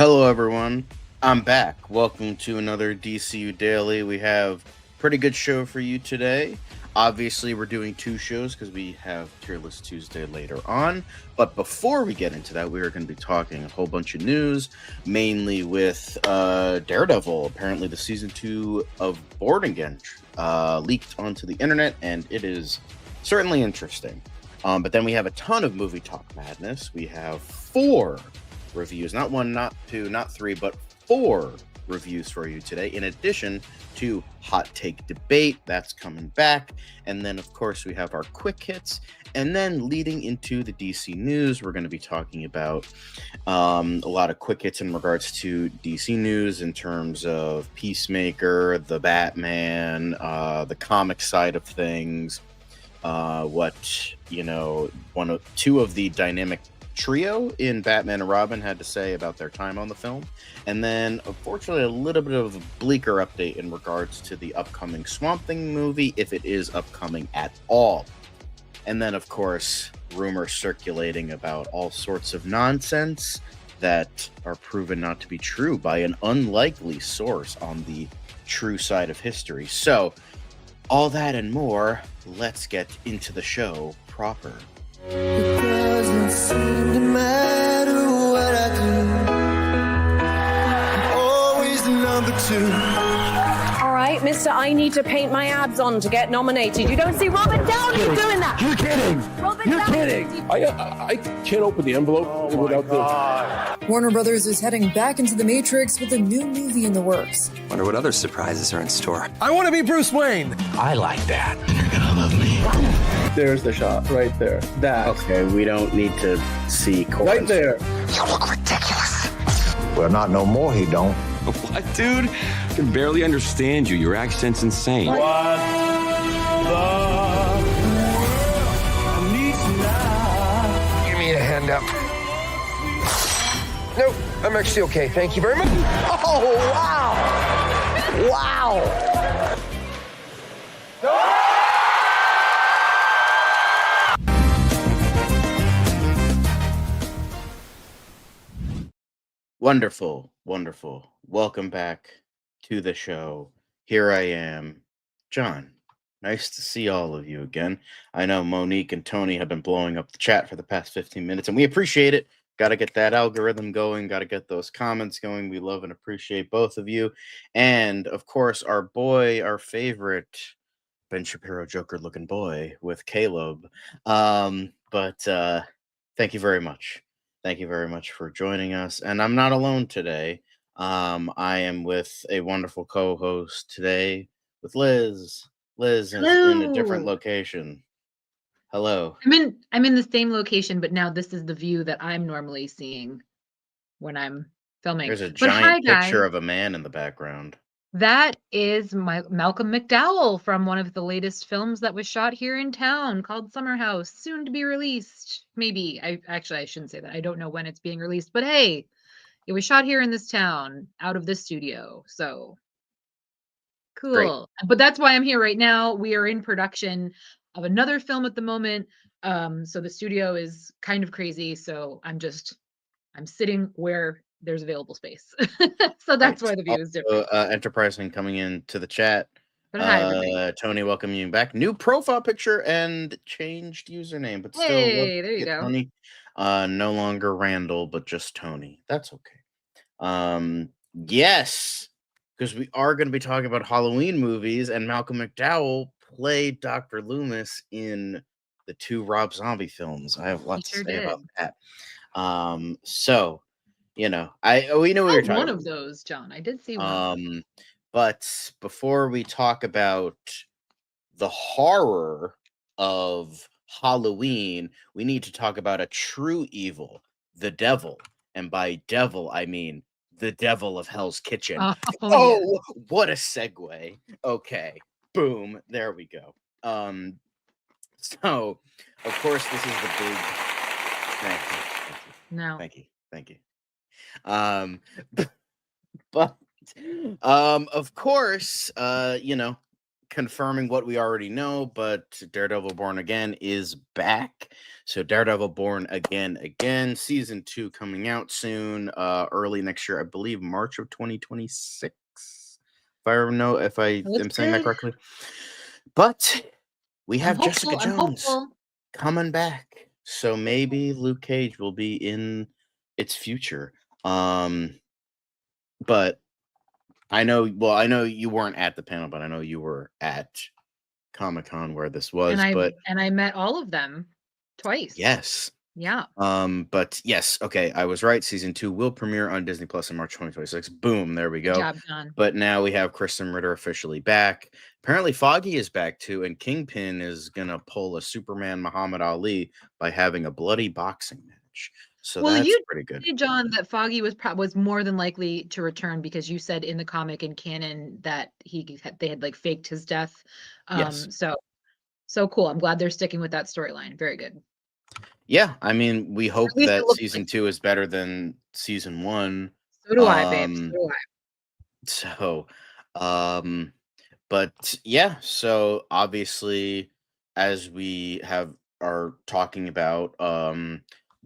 Hello, everyone. I'm back. Welcome to another DCU Daily. We have a pretty good show for you today. Obviously, we're doing two shows because we have Tier List Tuesday later on. But before we get into that, we are going to be talking a whole bunch of news, mainly with Daredevil. Apparently, the season 2 of Board Again leaked onto the internet, and it is certainly interesting. But then we have a ton of movie talk madness. We have 4 reviews, not 1, not 2, not 3, but 4 reviews for you today, in addition to hot take debate that's coming back. And then of course we have our quick hits, and then leading into the DC news, we're going to be talking about a lot of quick hits in regards to DC news in terms of Peacemaker, the Batman, the comic side of things, two of the dynamic trio in Batman and Robin had to say about their time on the film, and then unfortunately a little bit of a bleaker update in regards to the upcoming Swamp Thing movie, if it is upcoming at all. And then of course rumors circulating about all sorts of nonsense that are proven not to be true by an unlikely source on the true side of history. So all that and more, let's get into the show proper. It doesn't seem to matter what I do. I'm always the number 2. All right, mister, I need to paint my abs on to get nominated. You don't see Robert Downey doing that. You're kidding. You're kidding. I can't open the envelope without the... Warner Brothers is heading back into the Matrix with a new movie in the works. Wonder what other surprises are in store. I want to be Bruce Wayne. I like that. You're gonna love me. There's the shot right there. That. Okay, we don't need to see Right there. You look ridiculous. Well, not no more, he don't. What, dude? I can barely understand you. Your accent's insane. Give me a hand up. Nope, I'm actually okay. Thank you very much. Oh, wow. Wow. Wonderful, wonderful. Welcome back to the show. Here I am, John. Nice to see all of you again. I know Monique and Tony have been blowing up the chat for the past 15 minutes, and we appreciate it. Got to get that algorithm going. Got to get those comments going. We love and appreciate both of you. And, of course, our boy, our favorite Ben Shapiro Joker-looking boy with Caleb. But thank you very much. Thank you very much for joining us. And I'm not alone today. I am with a wonderful co-host today with Liz. Liz is in a different location. Hello. I'm in the same location, but now this is the view that I'm normally seeing when I'm filming. There's a But giant hi, picture guys. of a man in the background. That is Malcolm McDowell from one of the latest films that was shot here in town called Summer House, soon to be released. Maybe. I shouldn't say that. I don't know when it's being released, but hey, it was shot here in this town, out of this studio. So cool. Great. But that's why I'm here right now. We are in production of another film at the moment. So the studio is kind of crazy. So I'm sitting where there's available space. So that's why the view is different. Enterprising coming into the chat. But hi, everybody. Tony, welcome you back. New profile picture and changed username, but still. Hey, there you go. Tony. No longer Randall, but just Tony. That's okay. Yes, because we are going to be talking about Halloween movies, and Malcolm McDowell played Dr. Loomis in the 2 Rob Zombie films. I have lots to say about that. So, we know we were talking. One of those, John. I did see one. But before we talk about the horror of Halloween, we need to talk about a true evil, the devil. And by devil, I mean the devil of Hell's Kitchen. Oh, what a segue. Okay. Boom. There we go. So, of course, this is the big... No. Thank you. But of course, confirming what we already know, but Daredevil Born Again is back. So Daredevil Born Again, season 2 coming out soon, early next year, I believe March of 2026. If I Looks am saying that good. correctly. But we I'm have hopeful. Jessica I'm Jones hopeful. coming back. So maybe Luke Cage will be in its future. But I know you weren't at the panel, but I know you were at Comic-Con where this was, but I met all of them twice. yes. Yeah. But yes, okay, I was right. Season 2 will premiere on Disney Plus in March 2026. Boom, there we Good go. job, John. But now we have Kristen Ritter officially back. Apparently Foggy is back too, and Kingpin is gonna pull a Superman Muhammad Ali by having a bloody boxing match. So Well, that's you pretty good. say, John, that Foggy was more than likely to return because you said in the comic and canon that they had like faked his death. Yes. So cool. I'm glad they're sticking with that storyline. Very good. Yeah, I mean, we hope At least it that looks season like 2 is better than season 1. so do I, babe. So Um, do I. so, but yeah, so obviously, as we are talking about,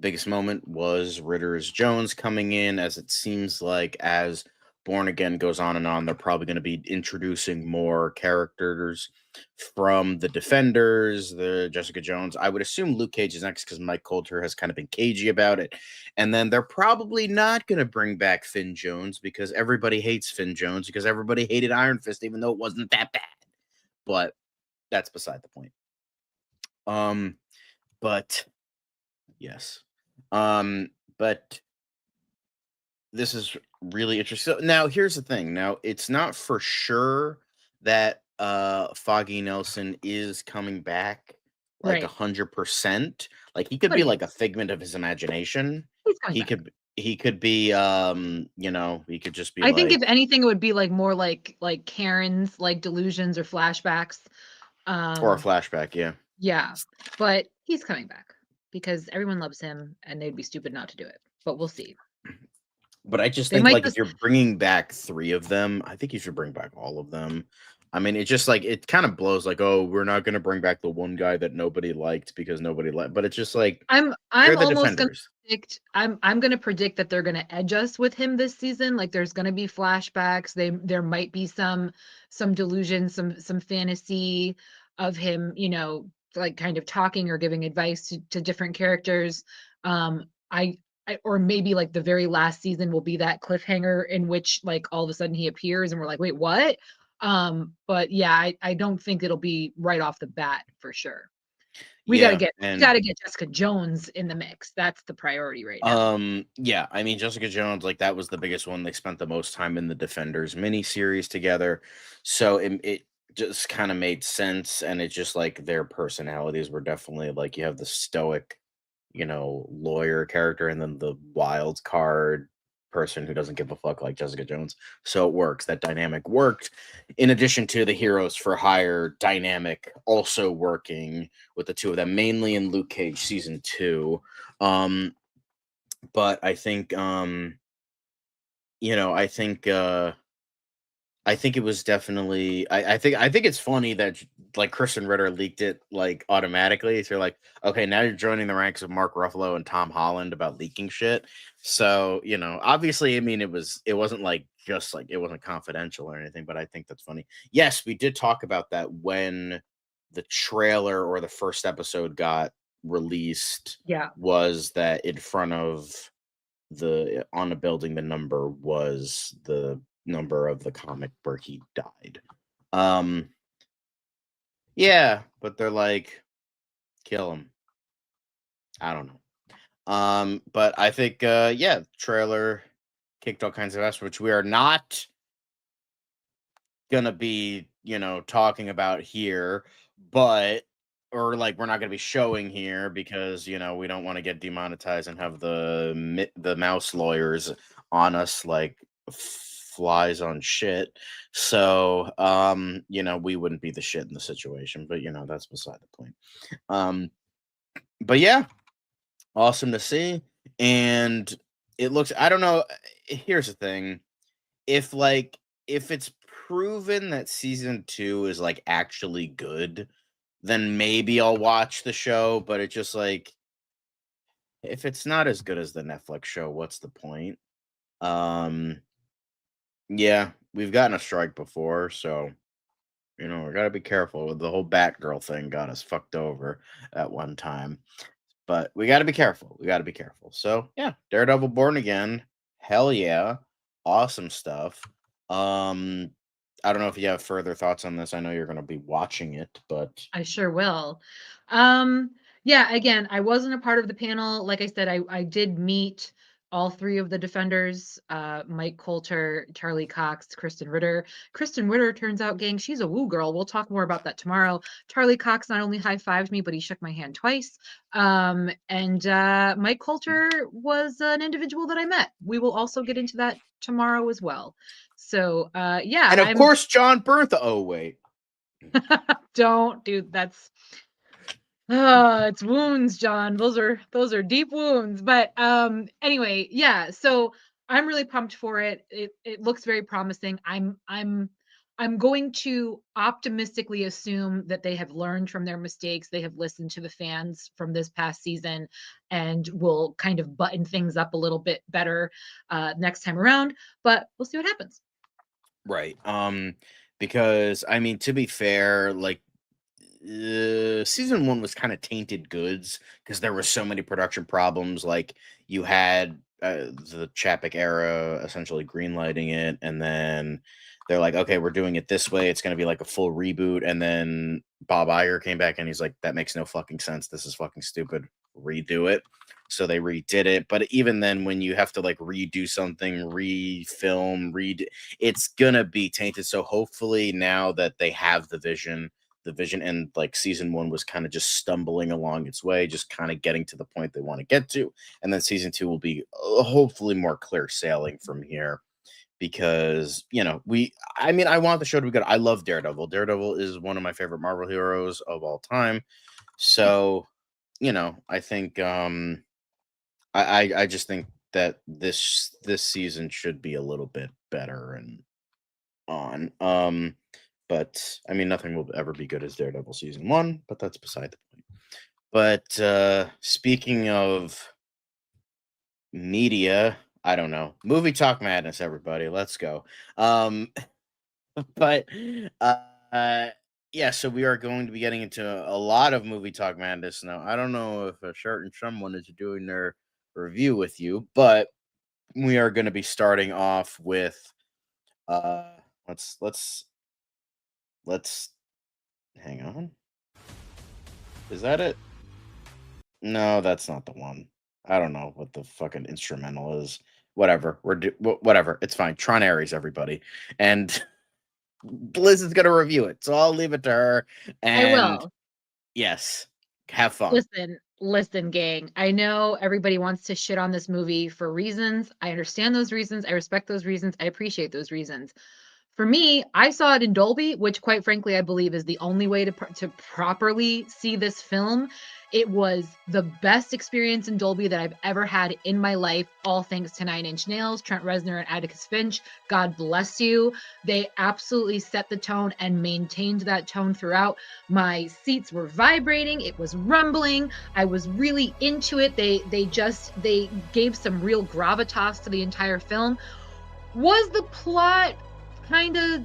biggest moment was Ritter's Jones coming in, as it seems like as Born Again goes on and on, they're probably going to be introducing more characters from the Defenders, the Jessica Jones. I would assume Luke Cage is next because Mike Coulter has kind of been cagey about it. And then they're probably not going to bring back Finn Jones because everybody hates Finn Jones because everybody hated Iron Fist, even though it wasn't that bad. But that's beside the point. But yes. But this is really interesting. So now here's the thing. Now it's not for sure that Foggy Nelson is coming back like Right. 100%. Like he could But be he like a is. figment of his imagination. He's coming He back. could be he could just be I think like if anything, it would be like more like Karen's like delusions or flashbacks. or a flashback, yeah. Yeah, but he's coming back because everyone loves him and they'd be stupid not to do it. But we'll see. But I just They think might like if just you're bringing back 3 of them, I think you should bring back all of them. I mean, it just like it kind of blows like, oh, we're not going to bring back the one guy that nobody liked because nobody liked. But it's just like I'm they're the almost gonna Defenders. predict I'm gonna predict that they're gonna edge us with him this season. Like there's gonna be flashbacks. There might be some delusion, some fantasy of him, like kind of talking or giving advice to different characters. I or maybe like the very last season will be that cliffhanger in which like all of a sudden he appears and we're like, wait, what? But yeah, I don't think it'll be right off the bat for sure. We gotta Yeah, get and Jessica Jones in the mix. That's the priority right now. yeah, I mean Jessica Jones, like that was the biggest one. They spent the most time in the Defenders miniseries together. So it just kind of made sense, and it just like their personalities were definitely like you have the stoic, lawyer character and then the wild card person who doesn't give a fuck like Jessica Jones. So it works. That dynamic worked. In addition to the Heroes for Hire dynamic also working with the two of them, mainly in Luke Cage season 2. But I think I think it was definitely I think it's funny that like Kristen Ritter leaked it like automatically. So you're like, okay, now you're joining the ranks of Mark Ruffalo and Tom Holland about leaking shit. So, obviously, I mean it wasn't like just like it wasn't confidential or anything, but I think that's funny. Yes, we did talk about that when the trailer or the first episode got released, Yeah. was that in front of on a building, the number was the number of the comic where he died. Yeah, but they're like, kill him. I don't know. But I think trailer kicked all kinds of ass, which we are not gonna be, talking about here, but or like we're not gonna be showing here because we don't want to get demonetized and have the mouse lawyers on us like flies on shit. So we wouldn't be the shit in the situation, but that's beside the point. But yeah, awesome to see. And it looks, I don't know, here's the thing. If it's proven that season 2 is like actually good, then maybe I'll watch the show. But it just like, if it's not as good as the Netflix show, what's the point? Um, yeah, we've gotten a strike before, so we gotta be careful. The whole Batgirl thing got us fucked over at one time. But we gotta be careful. We gotta be careful. So yeah, Daredevil Born Again. Hell yeah. Awesome stuff. Um, I don't know if you have further thoughts on this. I know you're gonna be watching it, but I sure will. Yeah, again, I wasn't a part of the panel. Like I said, I did meet all three of the defenders, Mike Coulter, Charlie Cox, Kristen Ritter. Kristen Ritter, turns out, gang, she's a woo girl. We'll talk more about that tomorrow. Charlie Cox not only high-fived me, but he shook my hand twice. And Mike Coulter was an individual that I met. We will also get into that tomorrow as well. So yeah. and of course John Bertha. Oh wait. Don't, dude, that's it's wounds, John. Those are deep wounds. But anyway, yeah, so I'm really pumped for it. It looks very promising. I'm going to optimistically assume that they have learned from their mistakes. They have listened to the fans from this past season and will kind of button things up a little bit better next time around, but we'll see what happens. Right. Because I mean, to be fair, like season 1 was kind of tainted goods because there were so many production problems. Like you had the Chapek era essentially greenlighting it, and then they're like, okay, we're doing it this way. It's going to be like a full reboot. And then Bob Iger came back and he's like, that makes no fucking sense. This is fucking stupid. Redo it. So they redid it. But even then, when you have to like redo something, refilm, it's going to be tainted. So hopefully now that they have the vision and like season 1 was kind of just stumbling along its way, just kind of getting to the point they want to get to. And then season 2 will be hopefully more clear sailing from here. Because, I want the show to be good. I love Daredevil. Daredevil is one of my favorite Marvel heroes of all time. So, I think, I just think that this season should be a little bit better and on. But, I mean, nothing will ever be good as Daredevil season 1, but that's beside the point. But, speaking of media, I don't know. Movie Talk Madness, everybody. Let's go. But yeah, so we are going to be getting into a lot of Movie Talk Madness now. I don't know if a certain someone is doing their review with you, but we are going to be starting off with let's hang on. Is that it? No, that's not the one. I don't know what the fucking instrumental is. Whatever. Whatever. It's fine. Tron Ares, everybody. And Lizz is going to review it. So I'll leave it to her. And I will. Yes. Have fun. Listen, gang. I know everybody wants to shit on this movie for reasons. I understand those reasons. I respect those reasons. I appreciate those reasons. For me, I saw it in Dolby, which quite frankly, I believe is the only way to properly see this film. It was the best experience in Dolby that I've ever had in my life, all thanks to Nine Inch Nails, Trent Reznor, and Atticus Finch. God bless you. They absolutely set the tone and maintained that tone throughout. My seats were vibrating. It was rumbling. I was really into it. They gave some real gravitas to the entire film. Was the plot kind of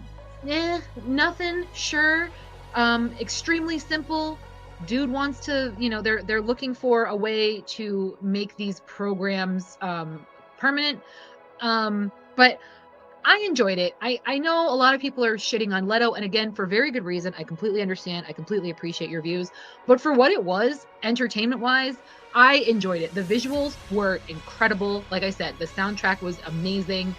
nothing? Sure. Extremely simple. Dude wants to, they're looking for a way to make these programs permanent. But I enjoyed it. I know a lot of people are shitting on Leto, and again, for very good reason. I completely understand. I completely appreciate your views. But for what it was, entertainment-wise, I enjoyed it. The visuals were incredible. Like I said, the soundtrack was amazing.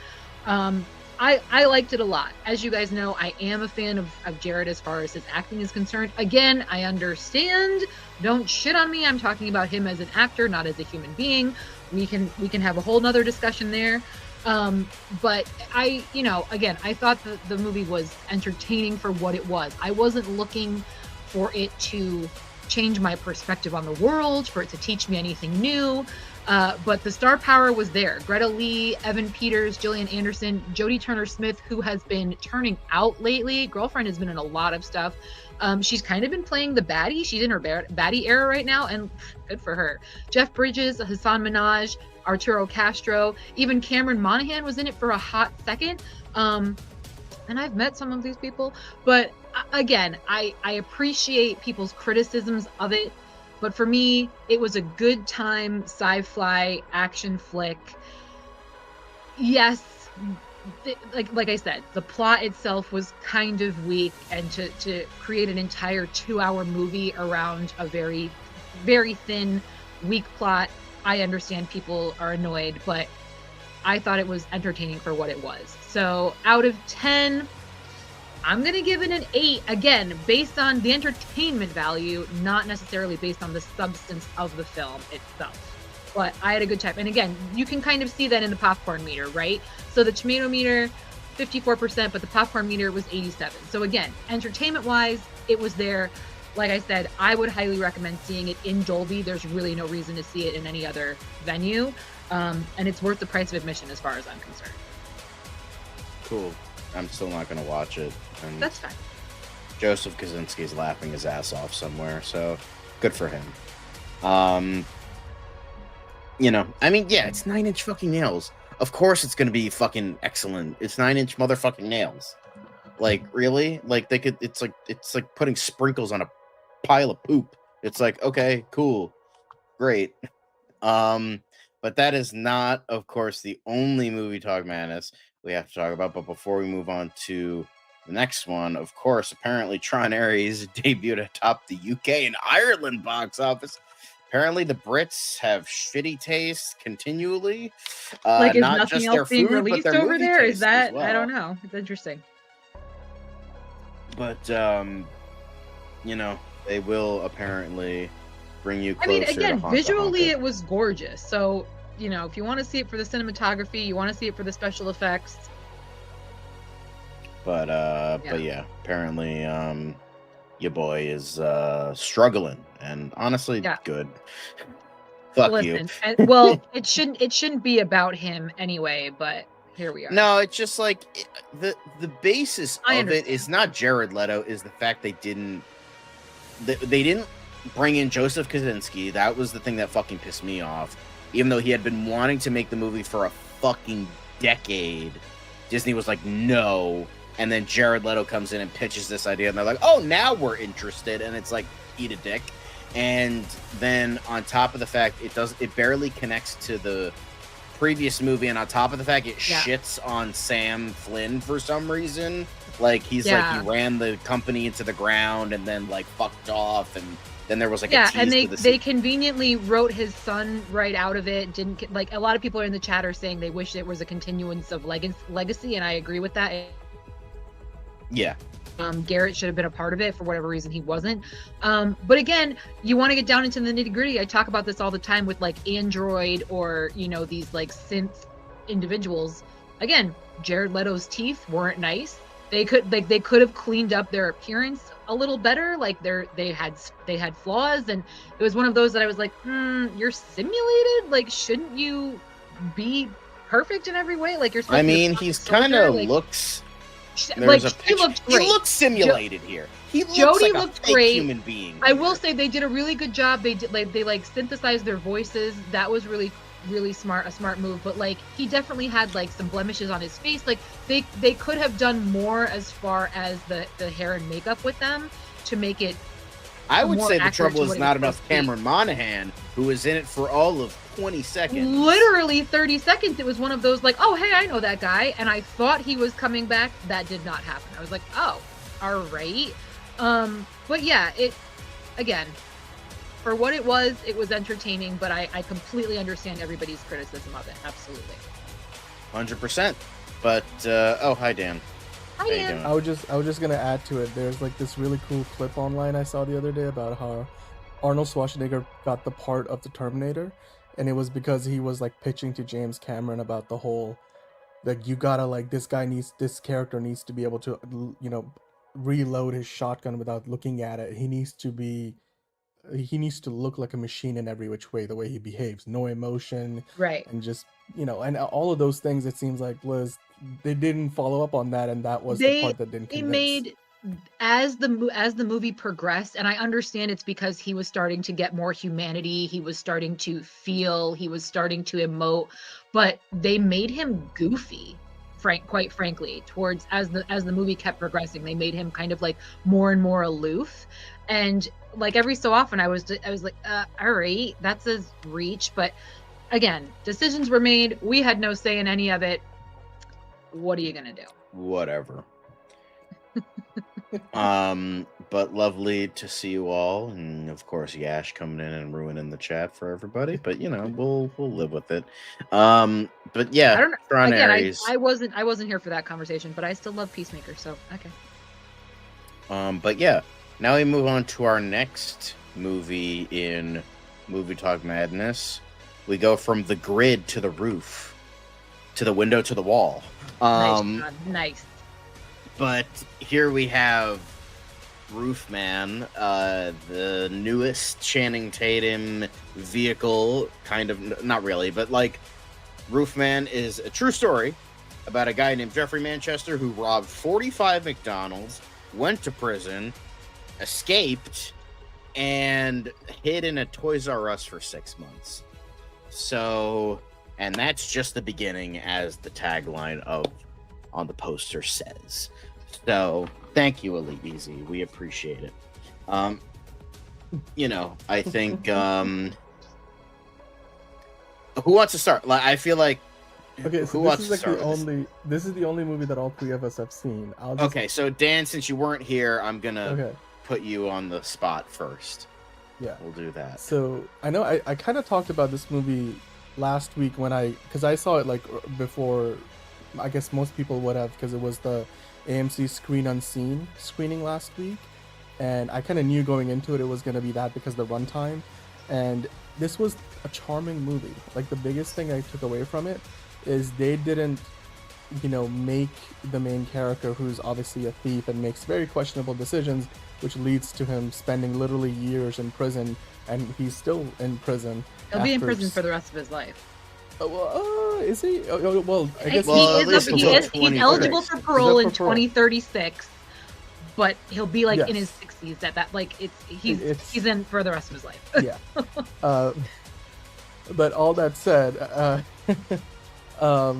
I liked it a lot. As you guys know, I am a fan of Jared as far as his acting is concerned. Again, I understand. Don't shit on me. I'm talking about him as an actor, not as a human being. We can have a whole nother discussion there. But again, I thought the movie was entertaining for what it was. I wasn't looking for it to change my perspective on the world, for it to teach me anything new. But the star power was there. Greta Lee, Evan Peters, Gillian Anderson, Jodie Turner-Smith, who has been turning out lately. Girlfriend has been in a lot of stuff. She's kind of been playing the baddie. She's in her baddie era right now, and good for her. Jeff Bridges, Hassan Minaj, Arturo Castro, even Cameron Monaghan was in it for a hot second. And I've met some of these people, but again, I appreciate people's criticisms of it. But for me, it was a good time sci-fi action flick. Yes, like I said, the plot itself was kind of weak, and to create an entire 2-hour movie around a very, very thin, weak plot, I understand people are annoyed, but I thought it was entertaining for what it was. So out of 10, I'm going to give it an 8, again, based on the entertainment value, not necessarily based on the substance of the film itself. But I had a good time. And again, you can kind of see that in the popcorn meter, right? So the tomato meter, 54%, but the popcorn meter was 87. So again, entertainment-wise, it was there. Like I said, I would highly recommend seeing it in Dolby. There's really no reason to see it in any other venue. And it's worth the price of admission as far as I'm concerned. Cool. I'm still not going to watch it. And That's fine. Joseph Kaczynski's laughing his ass off somewhere, so good for him. You know, I mean, yeah, it's 9-inch fucking nails. Of course it's going to be fucking excellent. It's 9-inch motherfucking nails. Like, really? Like, it's like putting sprinkles on a pile of poop. It's like, okay, cool. Great. But that is not, of course, the only movie Talk Madness we have to talk about. But before we move on to the next one, of course, apparently Tron Ares debuted atop the UK and Ireland box office. Apparently the Brits have shitty taste continually. Like, is not nothing just else their being food, released but their over movie there? taste Is that, as well. I don't know. It's interesting. But, you know, they will apparently bring you I closer mean, again, to Honka visually Honka. it was gorgeous. So, you know, if you want to see it for the cinematography, you want to see it for the special effects. But yeah, apparently your boy is struggling, and honestly, Yeah. good. Fuck Listen, you. well, it shouldn't be about him anyway, but here we are. No, it's just like the basis I of it understand. is not Jared Leto, is the fact they didn't bring in Joseph Kaczynski. That was the thing that fucking pissed me off. Even though he had been wanting to make the movie for a fucking decade, Disney was like, no. And then Jared Leto comes in and pitches this idea, and they're like, oh, now we're interested. And it's like, eat a dick. And then on top of the fact, it barely connects to the previous movie, and on top of the fact, it shits on Sam Flynn for some reason. Like, he's like, he ran the company into the ground and then like fucked off, and then there was like a tease and to the they conveniently wrote his son right out of it. Didn't, like, a lot of people in the chat are saying they wish it was a continuance of legacy, and I agree with that. Yeah. Garrett should have been a part of it. For whatever reason, he wasn't. But again, you want to get down into the nitty gritty. I talk about this all the time with like Android or, you know, these like synth individuals. Again, Jared Leto's teeth weren't nice. They could have cleaned up their appearance a little better. Like they had flaws, and it was one of those that I was like, you're simulated. Like, shouldn't you be perfect in every way? Like, you're supposed I to be a mean, perfect he's soldier, kind of like, looks. like, There's a he picture. looked great. He looks simulated here. He looks Jodie like looked a fake great. human being. I will say they did a really good job. They synthesized their voices. That was really a smart move. But like, he definitely had like some blemishes on his face. Like, they could have done more as far as the hair and makeup with them to make it. I would say the accurate trouble to is what it not was enough supposed to be. Cameron Monaghan, who was in it for all of 20 seconds. Literally 30 seconds. It was one of those like, oh, hey, I know that guy. And I thought he was coming back. That did not happen. I was like, oh, all right. But yeah, again, for what it was entertaining, but I completely understand everybody's criticism of it. Absolutely. 100%. But, oh, hi, Dan. How you doing? I was just gonna add to it. There's like this really cool clip online I saw the other day about how Arnold Schwarzenegger got the part of the Terminator, and it was because he was like pitching to James Cameron about the whole, like, you gotta, like, this character needs to be able to, you know, reload his shotgun without looking at it. He needs to be he needs to look like a machine in every which way, the way he behaves, no emotion, Right. and just, and all of those things, it seems like Liz, they didn't follow up on that, and that was the part that didn't They convince. made as the movie progressed, and I understand it's because he was starting to get more humanity, he was starting to feel, he was starting to emote, but they made him goofy. Quite frankly, towards as the movie kept progressing, they made him kind of like more and more aloof, and like every so often I was like, all right, that's a reach, but again, decisions were made. We had no say in any of it. What are you gonna do? Whatever. But lovely to see you all, and of course Yash coming in and ruining the chat for everybody, but we'll live with it. But yeah, I don't know. Tron Again, Ares. I wasn't here for that conversation, but I still love Peacemaker, so okay. But yeah, now we move on to our next movie in Movie Talk Madness. We go from the grid to the roof, to the window to the wall. Nice. But here we have Roofman, the newest Channing Tatum vehicle, kind of, not really, but like, Roofman is a true story about a guy named Jeffrey Manchester who robbed 45 McDonald's, went to prison, escaped, and hid in a Toys R Us for 6 months. So, and that's just the beginning, as the tagline on the poster says. So, thank you, Elite Easy. We appreciate it. I think, who wants to start? Like, I feel like, Okay, who so wants this is to like start with this? this is the only movie that all three of us have seen. Okay, so Dan, since you weren't here, I'm gonna Okay. put you on the spot first. Yeah. We'll do that. So I know I kind of talked about this movie last week because I saw it like before. I guess most people would have, because it was the AMC Screen Unseen screening last week, and I kind of knew going into it was going to be that because of the runtime. And this was a charming movie. Like, the biggest thing I took away from it is they didn't make the main character, who's obviously a thief and makes very questionable decisions, which leads to him spending literally years in prison, and he's still in prison. He'll be in prison for the rest of his life. Is he? Well, I guess he's eligible for parole in 2036, but he'll be like in his 60s at that. Like, he's in for the rest of his life. Yeah. But all that said, I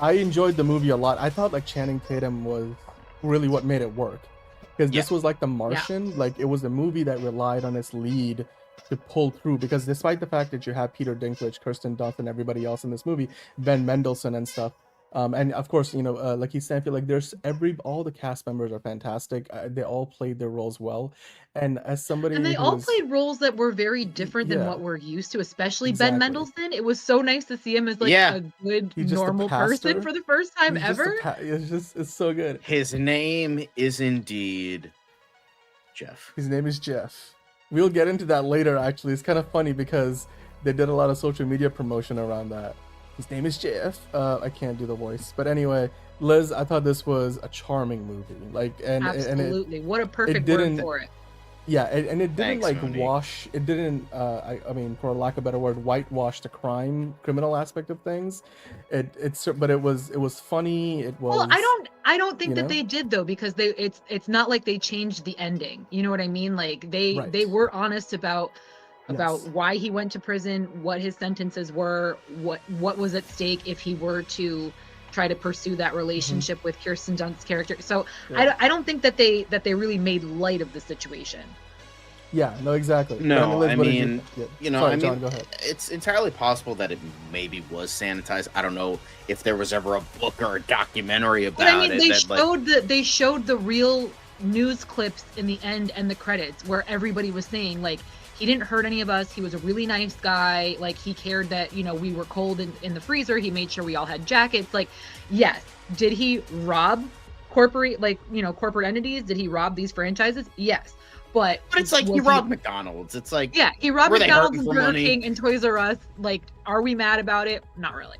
enjoyed the movie a lot. I thought like Channing Tatum was really what made it work, because this was like The Martian. Like, it was a movie that relied on its lead to pull through, because despite the fact that you have Peter Dinklage, Kirsten Dunst, and everybody else in this movie, Ben Mendelsohn and stuff, and of course, like he's saying, like, there's all the cast members are fantastic. They all played their roles well, and as somebody and they all played roles that were very different than what we're used to, especially Ben Mendelsohn. It was so nice to see him as like a good normal person for the first time ever. It's so good. His name is indeed Jeff. His name is Jeff. We'll get into that later, actually. It's kind of funny because they did a lot of social media promotion around that. His name is Jeff. I can't do the voice. But anyway, Liz, I thought this was a charming movie. Like, Absolutely. What a perfect word for it. Yeah, and it didn't Thanks, it didn't, I mean, for lack of a better word, whitewash the criminal aspect of things. But it was funny. It was. Well, I don't think that they did, though, because it's not like they changed the ending. You know what I mean? Like, they were honest about why he went to prison, what his sentences were, what was at stake if he were to try to pursue that relationship with Kirsten Dunst's character. So I don't think that they really made light of the situation. Yeah, no, exactly. No, I mean, Sorry, John, go ahead. It's entirely possible that it maybe was sanitized. I don't know if there was ever a book or a documentary about it. But I mean, they showed the real news clips in the end and the credits where everybody was saying, like, he didn't hurt any of us. He was a really nice guy. Like, he cared that, we were cold in the freezer. He made sure we all had jackets. Like, yes. Did he rob corporate entities? Did he rob these franchises? Yes. But it's like he robbed McDonald's. It's like, yeah, he robbed McDonald's and Burger King and Toys R Us. Like, are we mad about it? Not really.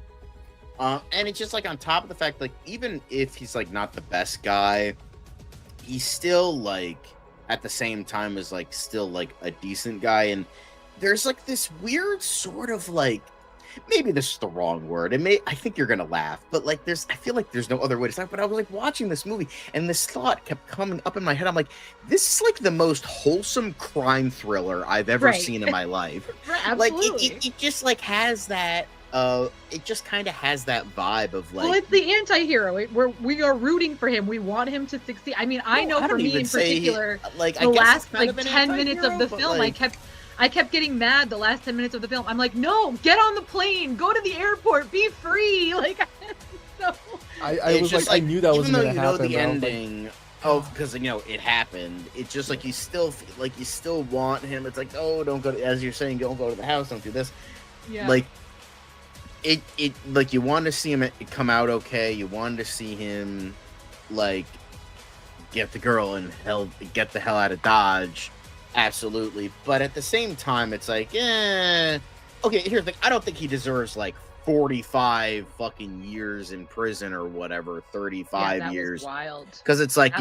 And it's just like, on top of the fact, like, even if he's like not the best guy, he's still like, at the same time is like still like a decent guy. And there's like this weird sort of like, maybe this is the wrong word. I think you're gonna laugh, but like I feel like there's no other way to say it. But I was like watching this movie, and this thought kept coming up in my head. I'm like, this is like the most wholesome crime thriller I've ever seen in my life. Absolutely. Like it just like has that. It just kind of has that vibe of like. Well, it's the anti-hero. We are rooting for him. We want him to succeed. I mean, I know for me in particular, like the last like 10 minutes of the film, like, I kept getting mad the last 10 minutes of the film. I'm like, no, get on the plane, go to the airport, be free. Like, so I was like, I knew that was going to happen. The ending, because you know it happened. It's just like you still want him. It's like, oh, don't go. As you're saying, don't go to the house. Don't do this. Yeah. Like, it like you wanted to see him come out okay. You wanted to see him like get the girl and get the hell out of Dodge. Absolutely, but at the same time, it's like, okay. Here's the thing: I don't think he deserves like 45 fucking years in prison or whatever, 35 years. Wild. Because it's like,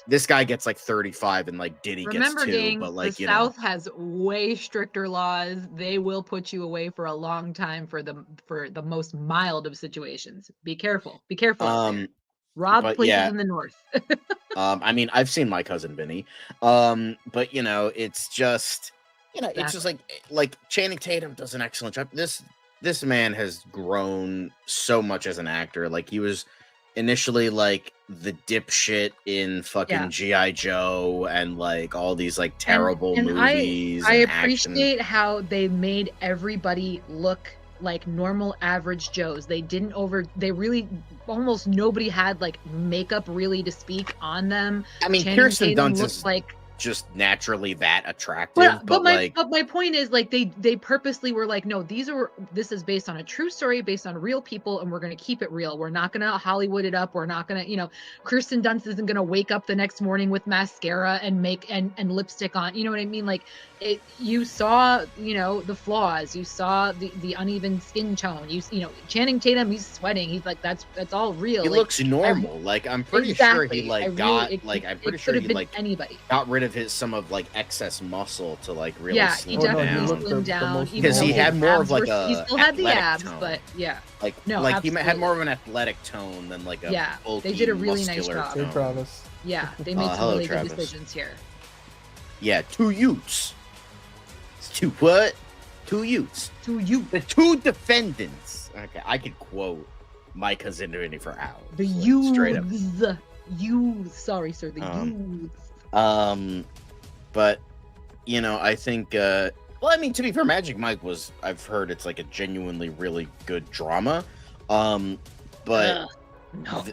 this guy gets like 35, and like Diddy gets 2. Gang, but like, the South has way stricter laws. They will put you away for a long time for the most mild of situations. Be careful. Be careful. Rob places in the North. I mean, I've seen My Cousin Vinny. But it's just, it's just like Channing Tatum does an excellent job. This man has grown so much as an actor. Like, he was initially like the dipshit in fucking G.I. Joe and like all these like terrible movies. I appreciate how they made everybody look like normal average Joes. They really almost nobody had like makeup really to speak on them. I mean, Kirsten Dunst is like just naturally that attractive, but my point is, like, they purposely were like, no, this is based on a true story, based on real people, and we're going to keep it real. We're not going to Hollywood it up. We're not going to, Kirsten Dunst isn't going to wake up the next morning with mascara and and lipstick on. You know what I mean? Like, you saw, the flaws. You saw the uneven skin tone. Channing Tatum, he's sweating. He's like, that's all real. He looks normal. I'm pretty sure he anybody got rid of some of like excess muscle to like really he definitely slimmed down because he had more of like he still had the abs tone. But he had more of an athletic tone than like a bulky, they did a really nice job. Hey, Travis. Yeah, they made some really good decisions here. Yeah, 2 Utes. Two what? 2 Utes. 2 Utes. The 2 defendants. Okay, I could quote My Cousin Vinny for hours. The youths. Sorry, sir. The youths. But I think well, I mean, to be fair, Magic Mike I've heard it's like a genuinely really good drama. But no.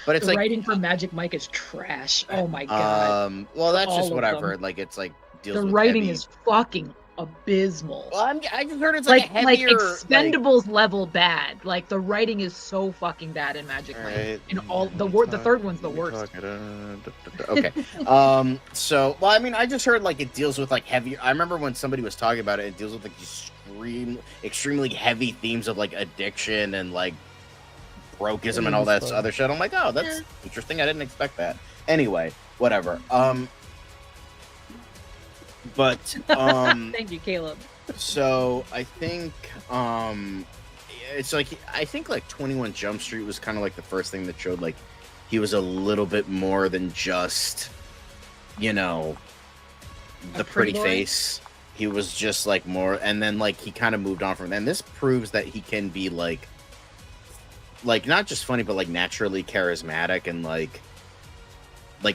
But it's the like writing for Magic Mike is trash. Oh my god. Well, that's just what I've heard. Like, it's like the writing is fucking abysmal. Well, I just heard it's like heavier, Expendables level bad. Like, the writing is so fucking bad in Magic Mike. In all the third one's the worst. Okay. So, well, I mean, I just heard like it deals with like heavy. I remember when somebody was talking about it. It deals with like extremely heavy themes of like addiction and like brokeism and all that other shit. I'm like, oh, that's interesting. I didn't expect that. Anyway, whatever. But thank you, Caleb. So I think it's like I think like 21 Jump Street was kind of like the first thing that showed like he was a little bit more than just the pretty face. He was just like more, and then like he kind of moved on from that. And this proves that he can be like not just funny, but like naturally charismatic and like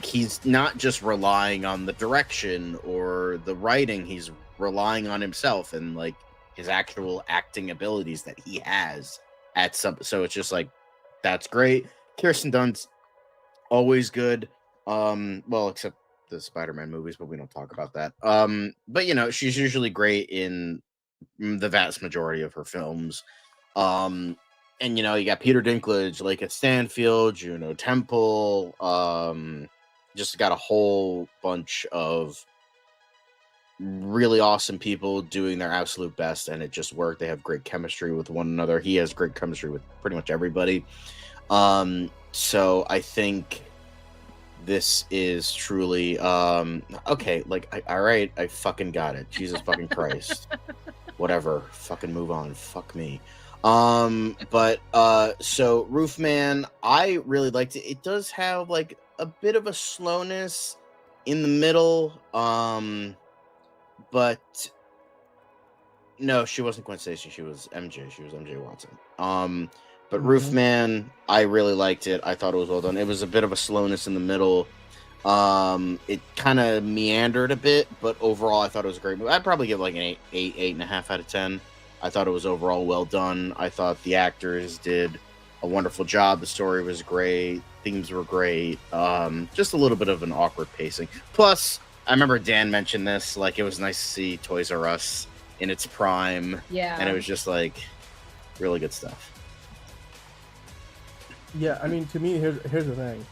he's not just relying on the direction or the writing, he's relying on himself and like his actual acting abilities that he has so it's just like, that's great. Kirsten Dunst, always good. Well, except the Spider-Man movies, but we don't talk about that. But she's usually great in the vast majority of her films. And you got Peter Dinklage, Lakeith Stanfield, Juno Temple, just got a whole bunch of really awesome people doing their absolute best, and it just worked. They have great chemistry with one another. He has great chemistry with pretty much everybody. So I think this is truly okay. Like, all right, I fucking got it. Jesus fucking Christ. Whatever. Fucking move on. Fuck me. But so Roofman, I really liked it. It does have like a bit of a slowness in the middle. But no, she wasn't Gwen Stacy. She was MJ. She was MJ Watson. But Roofman, I really liked it. I thought it was well done. It was a bit of a slowness in the middle. It kind of meandered a bit, but overall, I thought it was a great movie. I'd probably give it like an 8.5 out of 10. I thought it was overall well done. I thought the actors did a wonderful job. The story was great. Themes were great. Just a little bit of an awkward pacing. Plus, I remember Dan mentioned this. Like, it was nice to see Toys R Us in its prime. Yeah. And it was just like really good stuff. Yeah, I mean, to me, here's the thing.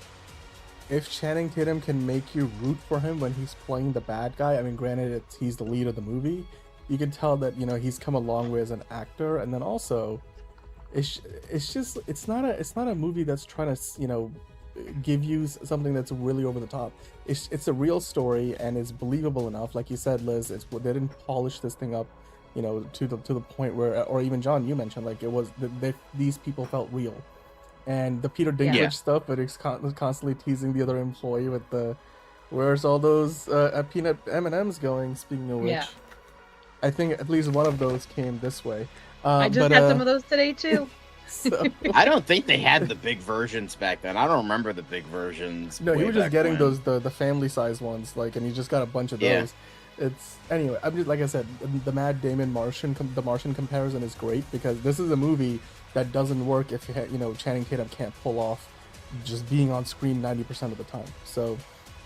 If Channing Tatum can make you root for him when he's playing the bad guy, I mean, granted, he's the lead of the movie, you can tell that, you know, he's come a long way as an actor. And then also, it's not a movie that's trying to, you know, give you something that's really over the top. It's a real story and it's believable enough. Like you said, Liz, they didn't polish this thing up, you know, to the point where, or even John, you mentioned, like, it was these people felt real. And the Peter Dinklage stuff, but it's constantly teasing the other employee with the, where's all those peanut M&Ms going? Speaking of which, I think at least one of those came this way. I just had some of those today too. So, I don't think they had the big versions back then. I don't remember the big versions. no, you were just getting when. those the family size ones, like, and you just got a bunch of those. It's anyway. I'm just, like I said, the Matt Damon Martian comparison is great because this is a movie that doesn't work if you know, Channing Tatum can't pull off just being on screen 90% of the time. So,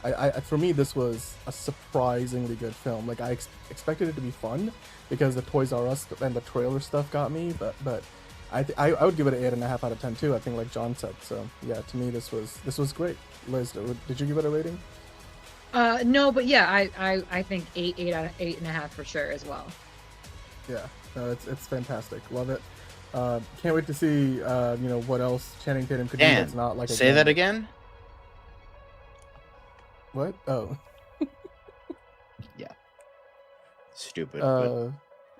I for me, this was a surprisingly good film. Like, I expected it to be fun because the Toys R Us and the trailer stuff got me, but I would give it an 8.5 out of 10 too. I think, like John said. So yeah, to me, this was great. Liz, did you give it a rating? No, but yeah, I think 8 out of 8.5 for sure as well. Yeah, no, it's fantastic. Love it. Can't wait to see you know, what else Channing Tatum could do that's not like a say that again. What? Oh. Yeah. Stupid. Yeah.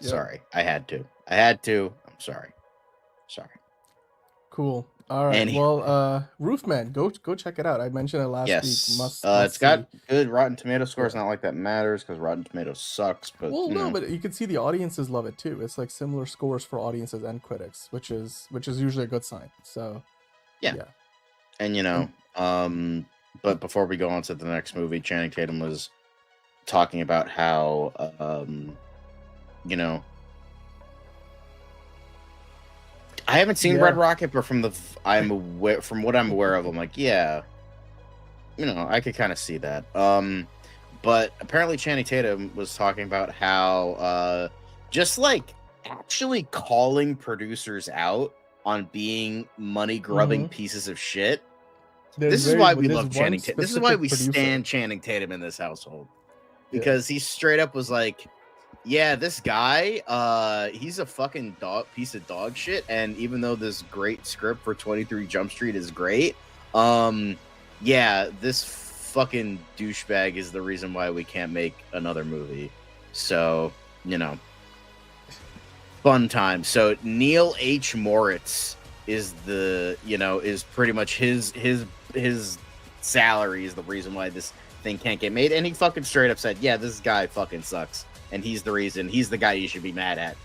Sorry. I had to. I'm sorry. Cool. All right. Well, Roofman, go check it out. I mentioned it last week. Must it's got see. good Rotten Tomato scores. Not like that matters because Rotten Tomatoes sucks. But well, no, but you can see the audiences love it too. It's like similar scores for audiences and critics, which is usually a good sign. So yeah. And you know, but before we go on to the next movie, Channing Tatum was talking about how you know, I haven't seen Red Rocket, but from what I'm aware of, I'm like, yeah, you know, I could kind of see that. But apparently Channing Tatum was talking about how just like actually calling producers out on being money grubbing pieces of shit. This is why we love Channing Tatum. This is why we stand Channing Tatum in this household, because he straight up was like, yeah, this guy, he's a fucking piece of dog shit. And even though this great script for 23 Jump Street is great, yeah, this fucking douchebag is the reason why we can't make another movie. So, you know, fun time. So Neil H. Moritz is is pretty much his salary is the reason why this thing can't get made. And he fucking straight up said, yeah, this guy fucking sucks. And he's the reason. He's the guy you should be mad at.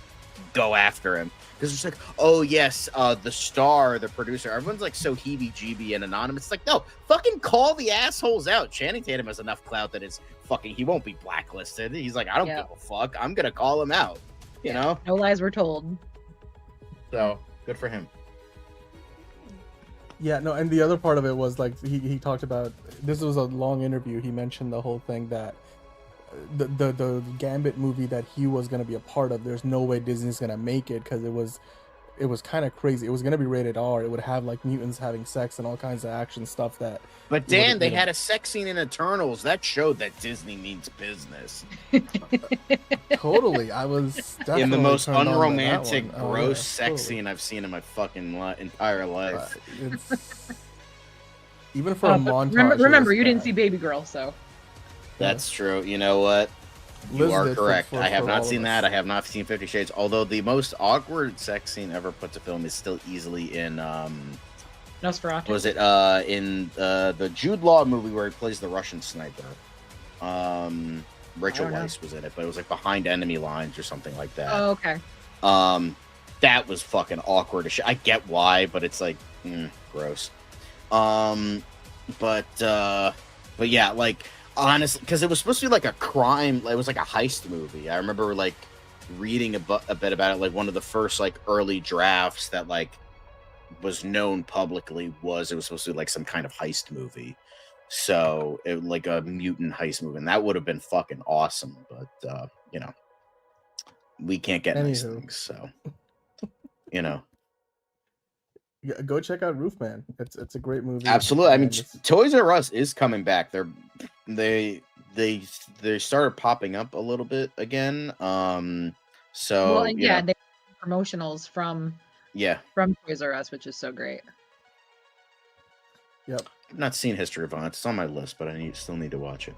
Go after him. Because it's like, oh, yes, the star, the producer. Everyone's like so heebie-jeebie and anonymous. It's like, no, fucking call the assholes out. Channing Tatum has enough clout that he won't be blacklisted. He's like, I don't give a fuck. I'm going to call him out. You know? No lies were told. So, good for him. Yeah, no, and the other part of it was, like, he talked about, this was a long interview. He mentioned the whole thing that the Gambit movie that he was going to be a part of, there's no way Disney's going to make it because it was kind of crazy. It was going to be rated R. It would have like mutants having sex and all kinds of action stuff that. But Dan, they had a sex scene in Eternals that showed that Disney means business. Totally, I was definitely in the most unromantic, Oh, gross sex scene I've seen in my fucking entire life. Even for a But montage. remember, you didn't see Baby Girl, so. That's true. You know what? You Liz are did correct. for I have all not of seen us. that. I have not seen 50 Shades. Although the most awkward sex scene ever put to film is still easily in Nosferatu. was it in the Jude Law movie where he plays the Russian sniper. Rachel Weisz was in it, but it was like behind enemy lines or something like that. Oh, okay. That was fucking awkward as shit. I get why, but it's like gross. But yeah, like honestly, because it was supposed to be like a crime. It was like a heist movie. I remember like reading a bit about it. Like one of the first like early drafts that like was known publicly was it was supposed to be like some kind of heist movie. So it like a mutant heist movie, and that would have been fucking awesome. But you know, we can't get nice things, so you know. Yeah, go check out Roofman. It's a great movie. Absolutely. I mean, Toys R Us is coming back. They started popping up a little bit again. So well, yeah, they have promotionals from Toys R Us, which is so great. Yep. I've not seen History of Violence. It's on my list, but I still need to watch it.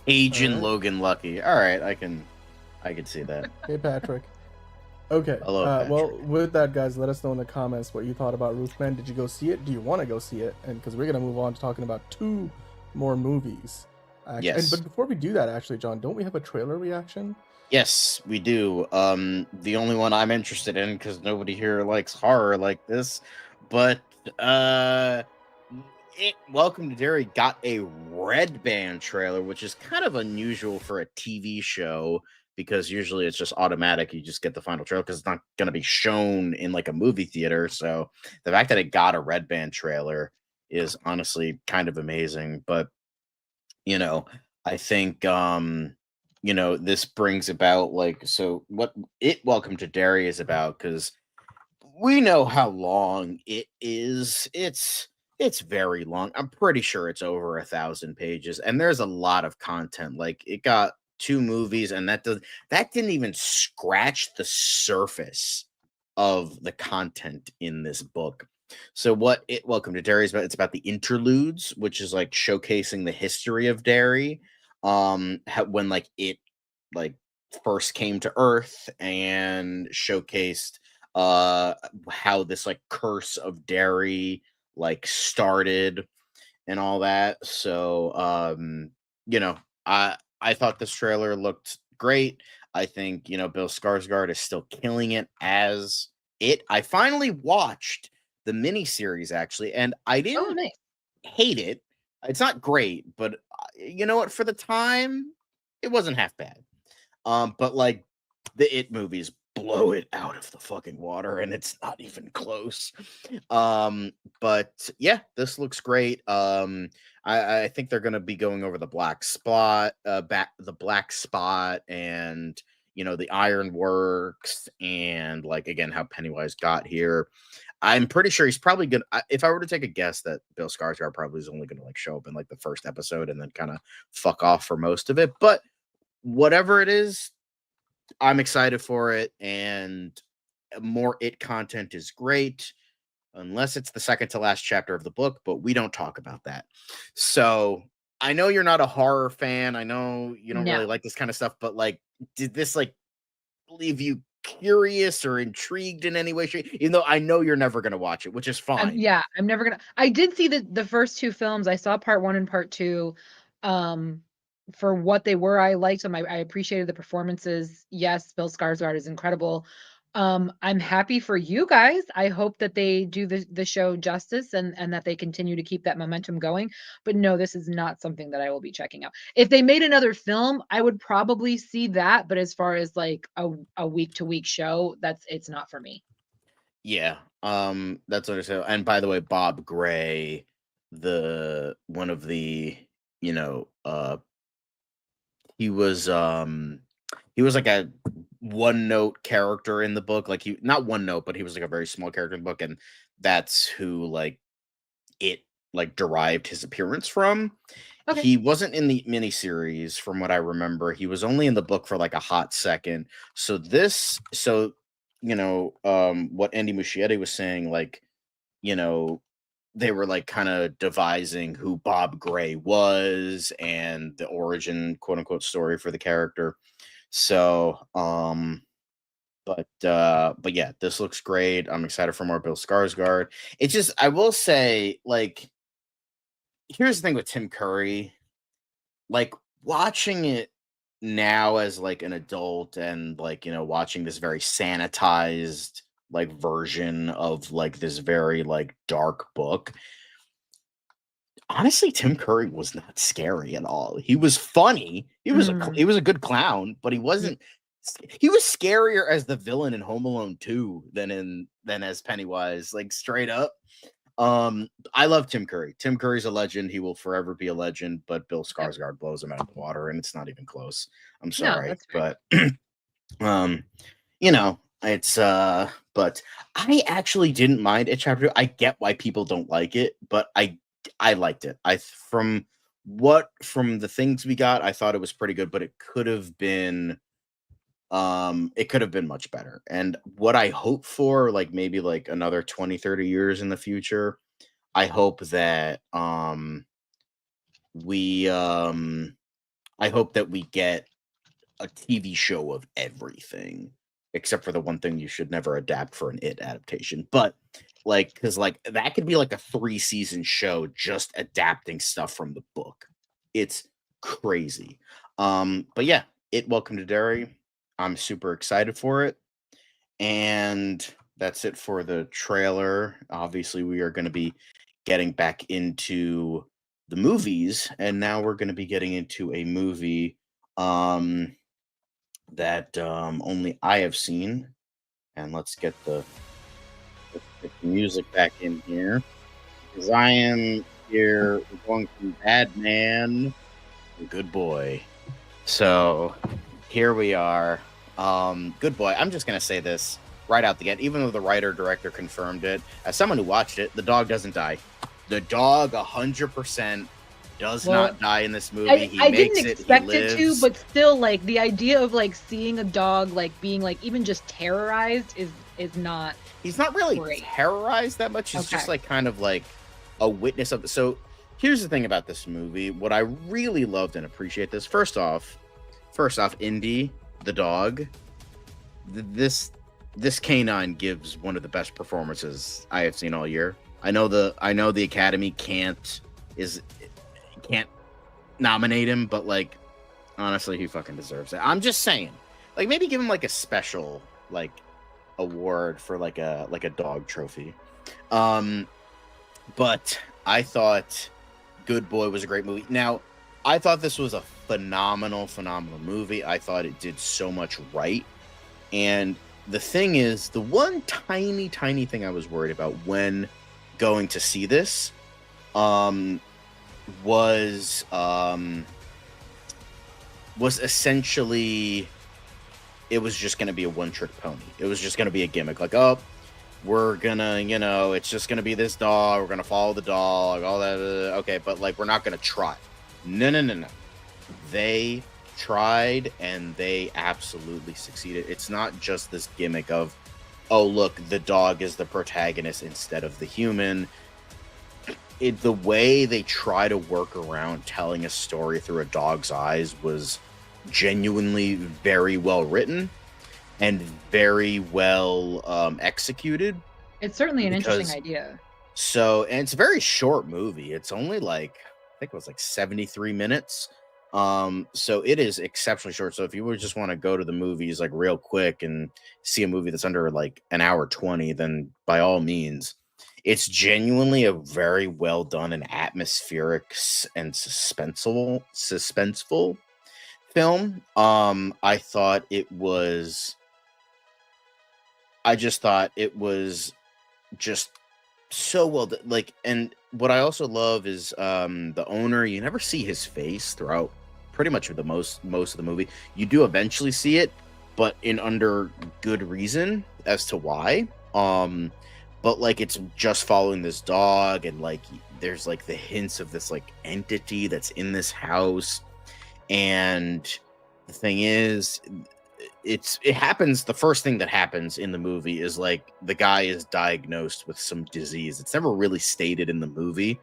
Agent Logan Lucky. All right, I can see that. Hey, Patrick. Okay. Hello, Patrick. Well, with that, guys, let us know in the comments what you thought about Roofman. Did you go see it? Do you want to go see it? And because we're gonna move on to talking about 2 more movies. Actually. Yes. But before we do that, actually, John, don't we have a trailer reaction? Yes, we do. The only one I'm interested in because nobody here likes horror like this, but Welcome to Derry got a red band trailer, which is kind of unusual for a TV show because usually it's just automatic. You just get the final trailer because it's not going to be shown in like a movie theater. So the fact that it got a red band trailer is honestly kind of amazing. But, you know, I think, you know, this brings about like, so what Welcome to Derry is about, because we know how long it is. It's very long. I'm pretty sure it's over 1,000 pages, and there's a lot of content. Like it got 2 movies, and that didn't even scratch the surface of the content in this book. So what Welcome to Derry is about, it's about the interludes, which is like showcasing the history of Derry, when like it like first came to Earth, and showcased how this like curse of Derry like started and all that. So you know, I thought this trailer looked great. I think, you know, Bill Skarsgård is still killing it as it. I finally watched the miniseries actually, and I didn't hate it. It's not great, but you know what, for the time it wasn't half bad. But like the It movies blow it out of the fucking water, and it's not even close. But yeah, this looks great. I think they're gonna be going over the black spot, the black spot, and you know, the ironworks, and like again how Pennywise got here. I'm pretty sure he's probably gonna. If I were to take a guess, that Bill Skarsgård probably is only gonna like show up in like the first episode and then kind of fuck off for most of it. But whatever it is, I'm excited for it, and more It content is great, unless it's the second to last chapter of the book, but we don't talk about that. So I know you're not a horror fan. I know you don't really like this kind of stuff, but like, did this like leave you curious or intrigued in any way, shape? Even though I know you're never going to watch it, which is fine. Yeah, I'm never gonna. I did see the first 2 films. I saw part 1 and part 2. For what they were, I liked them. I appreciated the performances. Yes, Bill Skarsgård is incredible. I'm happy for you guys. I hope that they do the show justice, and that they continue to keep that momentum going. But no, this is not something that I will be checking out. If they made another film, I would probably see that. But as far as like a week to week show, it's not for me. Yeah, that's what I said. And by the way, Bob Gray, one of the, you know, he was like a one note character in the book. Like he, not one note, but he was like a very small character in the book, and that's who like it like derived his appearance from. Okay. He wasn't in the miniseries, from what I remember. He was only in the book for like a hot second. So you know, what Andy Muschietti was saying, like, you know, they were like kind of devising who Bob Gray was and the origin, quote unquote, story for the character. So, but yeah, this looks great. I'm excited for more Bill Skarsgård. It's just, I will say, like, here's the thing with Tim Curry, like watching it now as like an adult and like, you know, watching this very sanitized like version of like this very like dark book. Honestly, Tim Curry was not scary at all. He was funny. He was he was a good clown, but he wasn't. He was scarier as the villain in Home Alone 2 than as Pennywise, like straight up. I love Tim Curry. Tim Curry's a legend. He will forever be a legend, but Bill Skarsgård blows him out of the water, and it's not even close. I'm sorry, but you know, it's but I actually didn't mind it. Chapter 2. I get why people don't like it, but I liked it. From the things we got, I thought it was pretty good, but it could have been much better. And what I hope for, like maybe like another 20-30 years in the future, I hope that we get a TV show of everything, except for the one thing you should never adapt for an It adaptation. But like, because like that could be like a 3-season show just adapting stuff from the book. It's crazy. But yeah, It Welcome to Derry. I'm super excited for it. And that's it for the trailer. Obviously, we are going to be getting back into the movies, and now we're going to be getting into a movie that only I have seen. And let's get the music back in here, because I am here. We're going from Bad Man to Good Boy. So here we are. Good Boy. I'm just gonna say this right out the gate, even though the writer director confirmed it. As someone who watched it, the dog doesn't die. The dog 100% does not die in this movie. I didn't expect it to, but still, like the idea of like seeing a dog like being like even just terrorized is not. He's not really great. terrorized that much. He's just like kind of like a witness of. So here's the thing about this movie. What I really loved and appreciate this. First off, Indy the dog. This canine gives one of the best performances I have seen all year. I know the Academy can't nominate him, but like honestly, he fucking deserves it. I'm just saying, like maybe give him like a special like award for like a dog trophy. But I thought Good Boy was a great movie. Now, I thought this was a phenomenal movie. I thought it did so much right. And the thing is, the one tiny thing I was worried about when going to see this was essentially it was just going to be a one-trick pony. It was just going to be a gimmick. Like, oh, we're gonna, it's just going to be this dog. We're going to follow the dog, all that. Okay, but like, we're not going to try. No. They tried and they absolutely succeeded. It's not just this gimmick of, oh, look, the dog is the protagonist instead of the human. The way they try to work around telling a story through a dog's eyes was genuinely very well written and very well executed. It's certainly an interesting idea. So, and it's a very short movie. It's only like, I think it was like 73 minutes. So it is exceptionally short. So if you would just want to go to the movies like real quick and see a movie that's under like an hour 20, then by all means. It's genuinely a very well done and atmospheric and suspenseful film. I just thought it was just so well done. Like, and what I also love is the owner, you never see his face throughout pretty much the most of the movie. You do eventually see it, but in under good reason as to why. But like it's just following this dog, and like there's like the hints of this like entity that's in this house. And the thing is, it happens. The first thing that happens in the movie is like the guy is diagnosed with some disease. It's never really stated in the movie,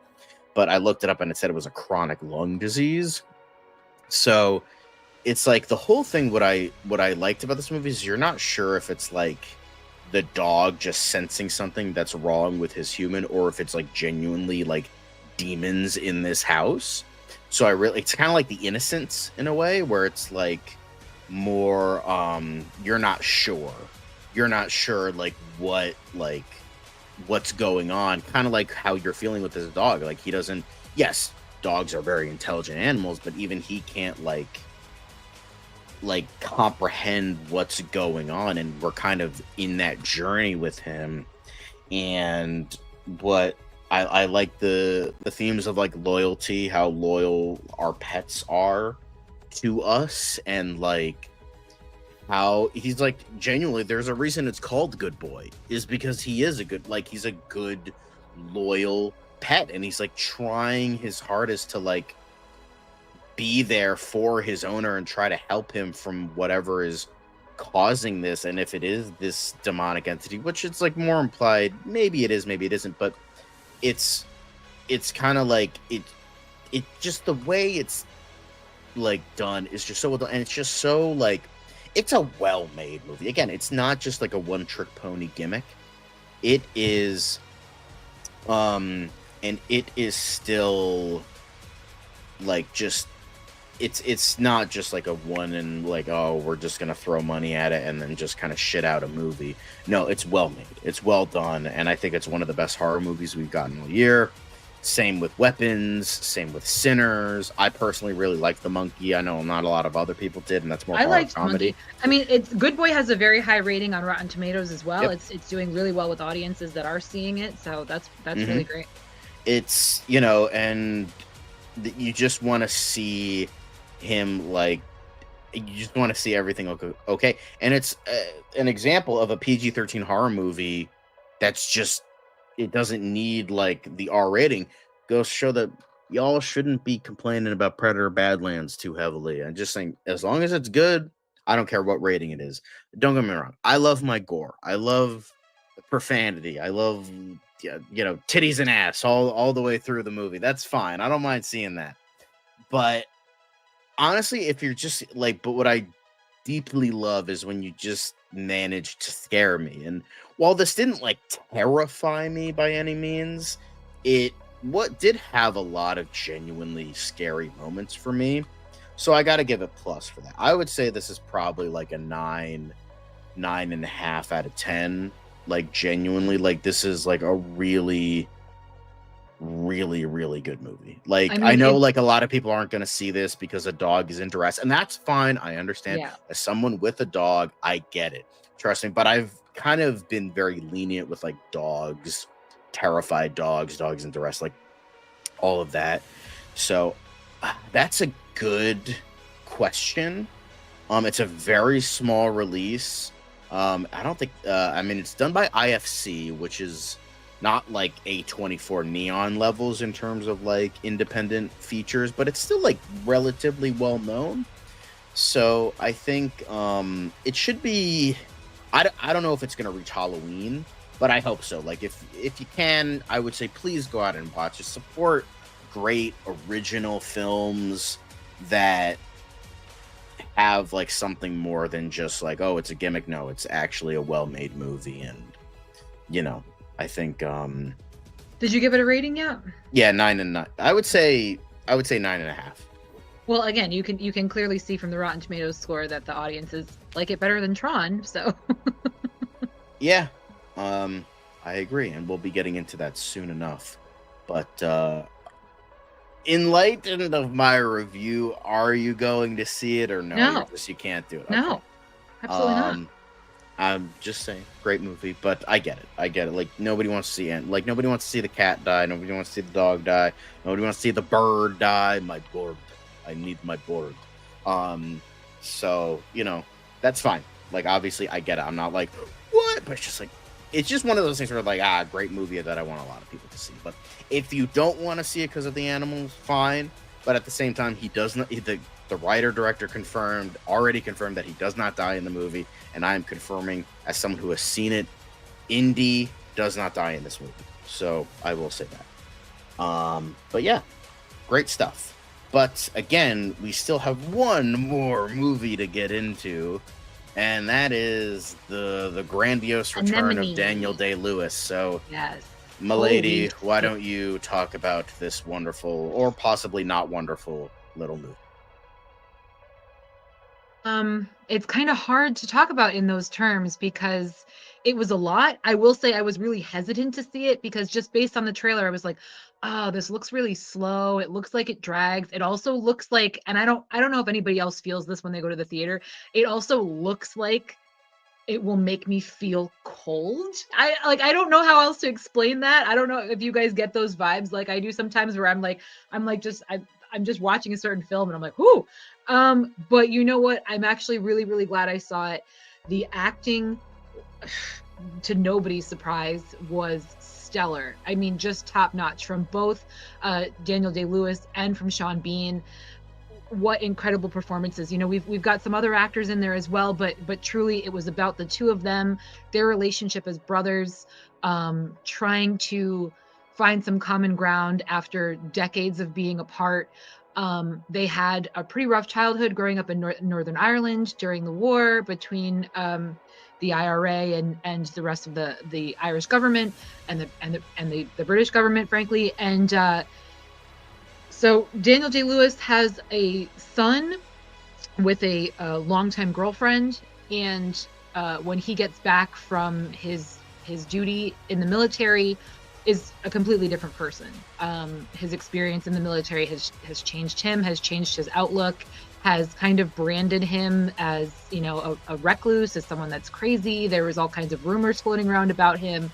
but I looked it up and it said it was a chronic lung disease. So it's like the whole thing. What I liked about this movie is you're not sure if it's like the dog just sensing something that's wrong with his human, or if it's like genuinely like demons in this house. So it's kind of like The Innocents in a way, where it's like more you're not sure like what's going on, kind of like how you're feeling with this dog. Like he doesn't, yes, dogs are very intelligent animals, but even he can't like comprehend what's going on, and we're kind of in that journey with him. And what I like the themes of like loyalty, how loyal our pets are to us, and like how he's like genuinely, there's a reason it's called Good Boy, is because he is a good, like he's a good loyal pet, and he's like trying his hardest to like be there for his owner and try to help him from whatever is causing this. And if it is this demonic entity, which it's like more implied, maybe it is, maybe it isn't, but it's kind of like it just, the way it's like done is just so well done, and it's just so like, it's a well-made movie. Again, it's not just like a one-trick pony gimmick. It is and it is still like just it's not just like a one and like, oh, we're just gonna throw money at it and then just kind of shit out a movie. No, it's well made, it's well done, and I think it's one of the best horror movies we've gotten all year. Same with Weapons, same with Sinners. I personally really liked The Monkey. I know not a lot of other people did, and that's more horror comedy. I mean, Good Boy has a very high rating on Rotten Tomatoes as well. Yep. It's doing really well with audiences that are seeing it, so that's really great. It's, and you just want to see him, like, you just want to see everything okay. And it's an example of a PG-13 horror movie that's just, it doesn't need like the R rating. Goes to show that y'all shouldn't be complaining about Predator Badlands too heavily. I'm just saying, as long as it's good, I don't care what rating it is. Don't get me wrong, I love my gore, I love profanity, I love titties and ass all the way through the movie. That's fine, I don't mind seeing that. But honestly, if you're just like, but what I deeply love is when you just manage to scare me. And while this didn't like terrify me by any means, what did have a lot of genuinely scary moments for me. So I got to give it plus for that. I would say this is probably like a 9.5 out of 10. Like genuinely, like this is like a really, really, really good movie. Like, I know like a lot of people aren't going to see this because a dog is in duress, and that's fine. I understand. Yeah. As someone with a dog, I get it. Trust me. But I've kind of been very lenient with like dogs, terrified dogs in duress, like all of that. So that's a good question. It's a very small release. I don't think, it's done by IFC, which is not like A24 Neon levels in terms of like independent features, but it's still like relatively well known. So I think it should be, I don't know if it's going to reach Halloween, but I hope so. Like if you can, I would say please go out and watch it. Support great original films that have like something more than just like, oh, it's a gimmick. No, it's actually a well-made movie. And I think did you give it a rating yet? Yeah, 9 and 9. I would say 9.5. Well, again, you can clearly see from the Rotten Tomatoes score that the audiences like it better than Tron, so yeah, I agree, and we'll be getting into that soon enough. But in light of my review, are you going to see it or no? No. You can't do it. No, okay. Absolutely not. I'm just saying, great movie, but I get it. Like nobody wants to see it. Like nobody wants to see the cat die. Nobody wants to see the dog die. Nobody wants to see the bird die. My board. I need my board. So that's fine. Like obviously, I get it. I'm not like what, but it's just one of those things where like great movie that I want a lot of people to see. But if you don't want to see it because of the animals, fine. But at the same time, the The writer-director already confirmed that he does not die in the movie, and I am confirming, as someone who has seen it, Indy does not die in this movie. So I will say that. But yeah, great stuff. But again, we still have one more movie to get into, and that is the grandiose return of Daniel Day-Lewis. So, yes, milady, why don't you talk about this wonderful, or possibly not wonderful, little movie? It's kind of hard to talk about in those terms because it was a lot. I will say I was really hesitant to see it because just based on the trailer, I was like, oh, this looks really slow. It looks like it drags. It also looks like, and I don't know if anybody else feels this when they go to the theater. It also looks like it will make me feel cold. I don't know how else to explain that. I don't know if you guys get those vibes like I do sometimes where I'm just watching a certain film and I'm like, whoo. But you know what? I'm actually really, really glad I saw it. The acting, to nobody's surprise, was stellar. I mean, just top notch from both Daniel Day-Lewis and from Sean Bean. What incredible performances. You know, we've got some other actors in there as well, but truly it was about the two of them, their relationship as brothers, trying to find some common ground after decades of being apart. They had a pretty rough childhood growing up in Northern Ireland during the war between the IRA and the rest of the Irish government and the British government, frankly. And so Daniel Day-Lewis has a son with a longtime girlfriend, and when he gets back from his duty in the military, is a completely different person. His experience in the military has changed him, has changed his outlook, has kind of branded him as, you know, a recluse, as someone that's crazy. There was all kinds of rumors floating around about him,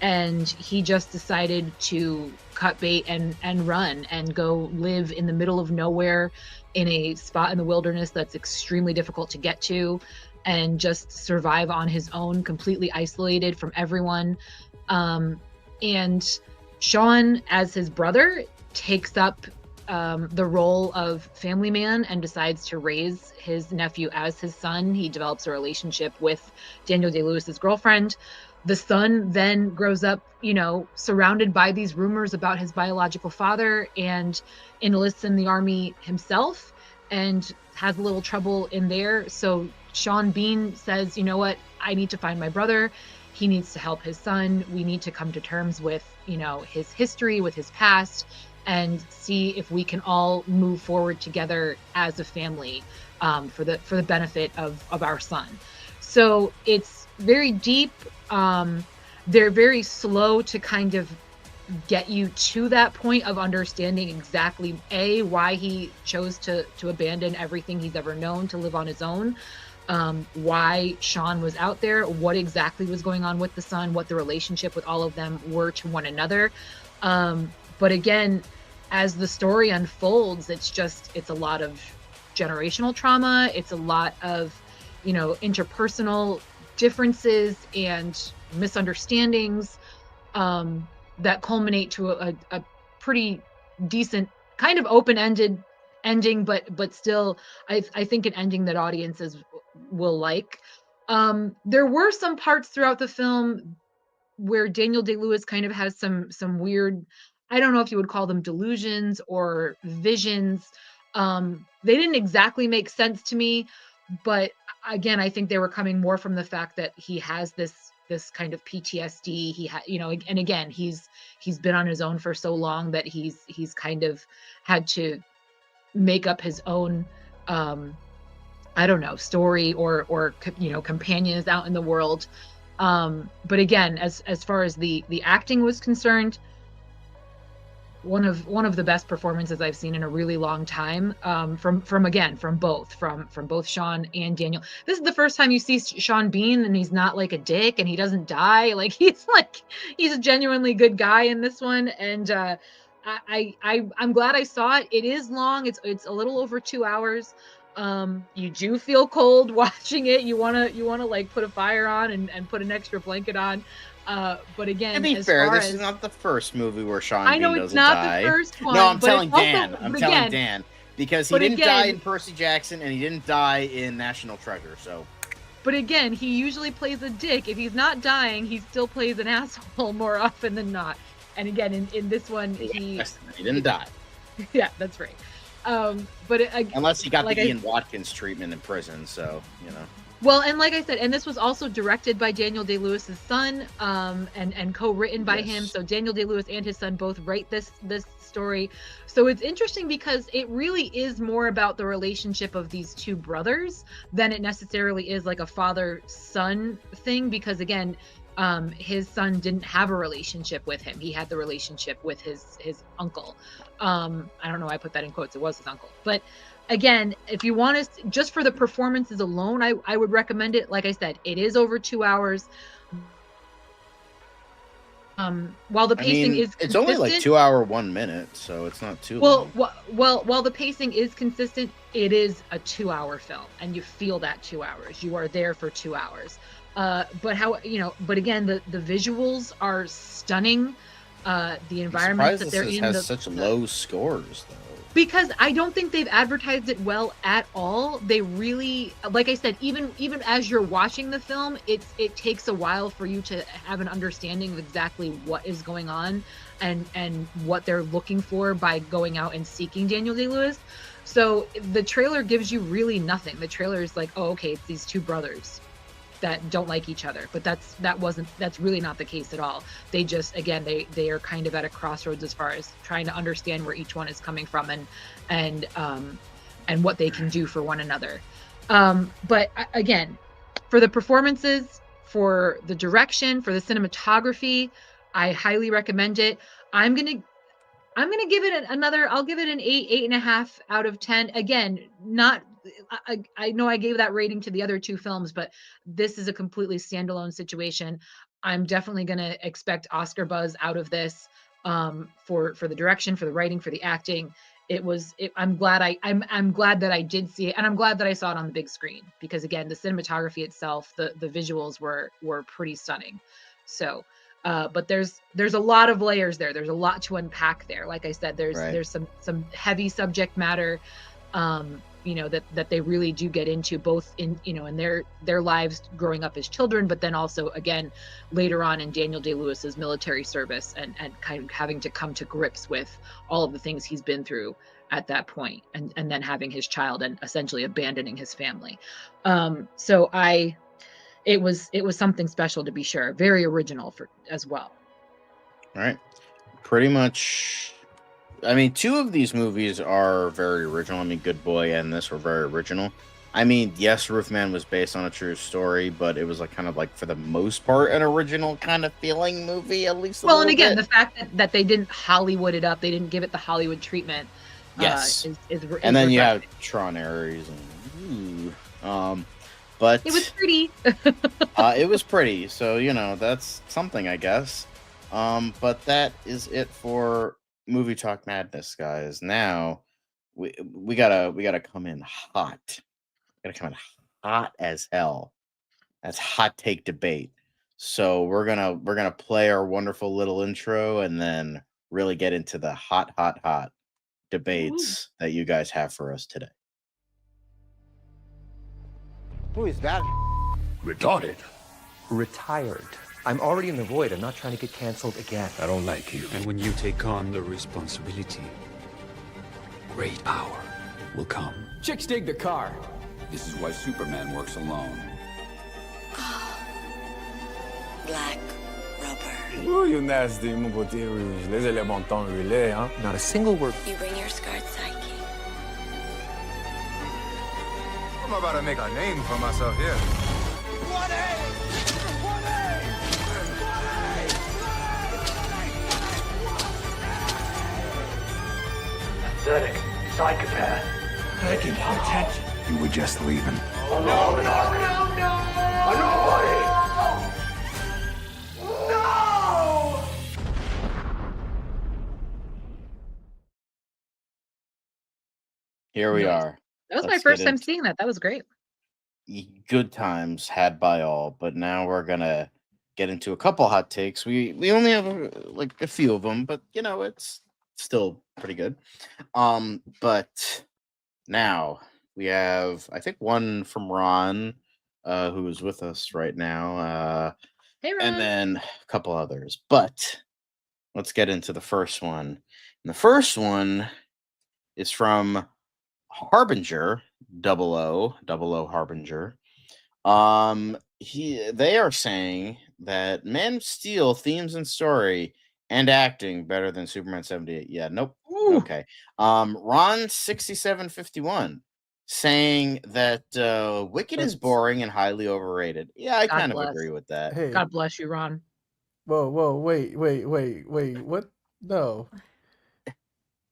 and he just decided to cut bait and run and go live in the middle of nowhere in a spot in the wilderness that's extremely difficult to get to, and just survive on his own, completely isolated from everyone. And Sean, as his brother, takes up the role of family man and decides to raise his nephew as his son. He develops a relationship with Daniel Day-Lewis's girlfriend. The son then grows up, you know, surrounded by these rumors about his biological father, and enlists in the army himself and has a little trouble in there. So Sean Bean says, you know what, I need to find my brother. He needs to help his son. We need to come to terms with, you know, his history, with his past, and see if we can all move forward together as a family for the benefit of our son. So it's very deep. They're very slow to kind of get you to that point of understanding exactly why he chose to abandon everything he's ever known to live on his own. Why Sean was out there, what exactly was going on with the son, what the relationship with all of them were to one another. But again, as the story unfolds, it's a lot of generational trauma. It's a lot of, you know, interpersonal differences and misunderstandings that culminate to a pretty decent, kind of open-ended ending, but still, I think an ending that audiences will like. There were some parts throughout the film where Daniel Day-Lewis kind of has some weird, I don't know if you would call them delusions or visions. They didn't exactly make sense to me, but again, I think they were coming more from the fact that he has this kind of PTSD. He had, you know, and again, he's been on his own for so long that he's kind of had to make up his own, I don't know, story or you know, companions out in the world. But again, as far as the acting was concerned, one of the best performances I've seen in a really long time, from both Sean and Daniel. This is the first time you see Sean Bean and he's not like a dick and he doesn't die. Like he's a genuinely good guy in this one. And I'm glad I saw it. It is long. It's a little over 2 hours. You do feel cold watching it. You wanna like put a fire on and put an extra blanket on. But again, to be fair, this is not the first movie where Sean Bean doesn't die. I know it's not the first one. No, I'm telling Dan. I'm telling Dan. because he But didn't die again- in Percy Jackson and he didn't die in National Treasure. So, But again, he usually plays a dick. If he's not dying, he still plays an asshole more often than not. And again, in this one, he didn't die. Yeah, that's right. But Unless he got like the I- Ian Watkins treatment in prison, so, you know. Well, and like I said, and this was also directed by Daniel Day-Lewis's son, and co-written by him. So Daniel Day-Lewis and his son both write this story. So it's interesting because it really is more about the relationship of these two brothers than it necessarily is like a father-son thing. Because again, his son didn't have a relationship with him. He had the relationship with his uncle. I don't know why I put that in quotes. It was his uncle, but. Again, if you want to, just for the performances alone, I would recommend it. Like I said, it is over 2 hours. While the pacing is it's only like 2 hour 1 minute, so it's not too long. Well, while the pacing is consistent, it is a 2 hour film, and you feel that 2 hours. You are there for 2 hours. But again, the visuals are stunning. The environments that they're in has such low scores, though. Because I don't think they've advertised it well at all. They really, like I said, even as you're watching the film, it takes a while for you to have an understanding of exactly what is going on and what they're looking for by going out and seeking Daniel Day-Lewis. So the trailer gives you really nothing. The trailer is like, oh, okay, it's these two brothers that don't like each other, but that's really not the case at all. They just, again, they are kind of at a crossroads as far as trying to understand where each one is coming from and what they can do for one another. But again, for the performances, for the direction, for the cinematography, I highly recommend it. I'm gonna give it I'll give it an 8.5 out of 10. Again, I know I gave that rating to the other two films, but this is a completely standalone situation. I'm definitely going to expect Oscar buzz out of this, for the direction, for the writing, for the acting. I'm glad that I did see it, and I'm glad that I saw it on the big screen, because again, the cinematography itself, the visuals were pretty stunning. So, but there's a lot of layers there. There's a lot to unpack there. Like I said, there's some heavy subject matter, that they really do get into, both in their lives growing up as children, but then also again later on in Daniel Day-Lewis's military service and kind of having to come to grips with all of the things he's been through at that point, and then having his child and essentially abandoning his family. So it was something special, to be sure. Very original as well. All right. Pretty much. I mean, two of these movies are very original. I mean, Good Boy and this were very original. I mean, yes, Roofman was based on a true story, but it was like kind of like, for the most part, an original kind of feeling movie, at least. Well, and again, the fact that they didn't Hollywood it up, they didn't give it the Hollywood treatment. Yes. Is and then refreshing. you have Tron Ares but It was pretty. it was pretty, so that's something, I guess. But that is it for Movie Talk Madness, guys. Now we gotta come in hot. Gotta come in hot as hell. That's hot take debate. So we're gonna play our wonderful little intro and then really get into the hot debates that you guys have for us today. Who is that? Retarded. Retired. I'm already in the void. I'm not trying to get canceled again. I don't like you. And when you take on the responsibility, great power will come. Chicks dig the car. This is why Superman works alone. Black rubber. Ooh, you nasty, mon beauté rouge. Les éléments temps relais, hein? Not a single word. You bring your scarred psyche. I'm about to make a name for myself here. Pathetic. Psychopath. Begging for attention. You were just leaving. Oh, no, no, nobody. Here we are. That was my Let's first get time into- seeing that. That was great. Good times had by all, but now we're gonna get into a couple hot takes. We only have a few of them, but it's still pretty good. But Now we have, I think, one from Ron, who is with us right now, Hey, and Ron. then a couple others. But let's get into the first one. And the first one is from Harbinger, double O Harbinger. They are saying that Man of Steel themes and story and acting better than Superman 78. Yeah, nope. Ooh. Okay. Ron 6751 saying that Wicked is boring and highly overrated. Yeah, I God kind of bless. agree with that. Hey, God bless you, Ron. whoa, wait, what? No,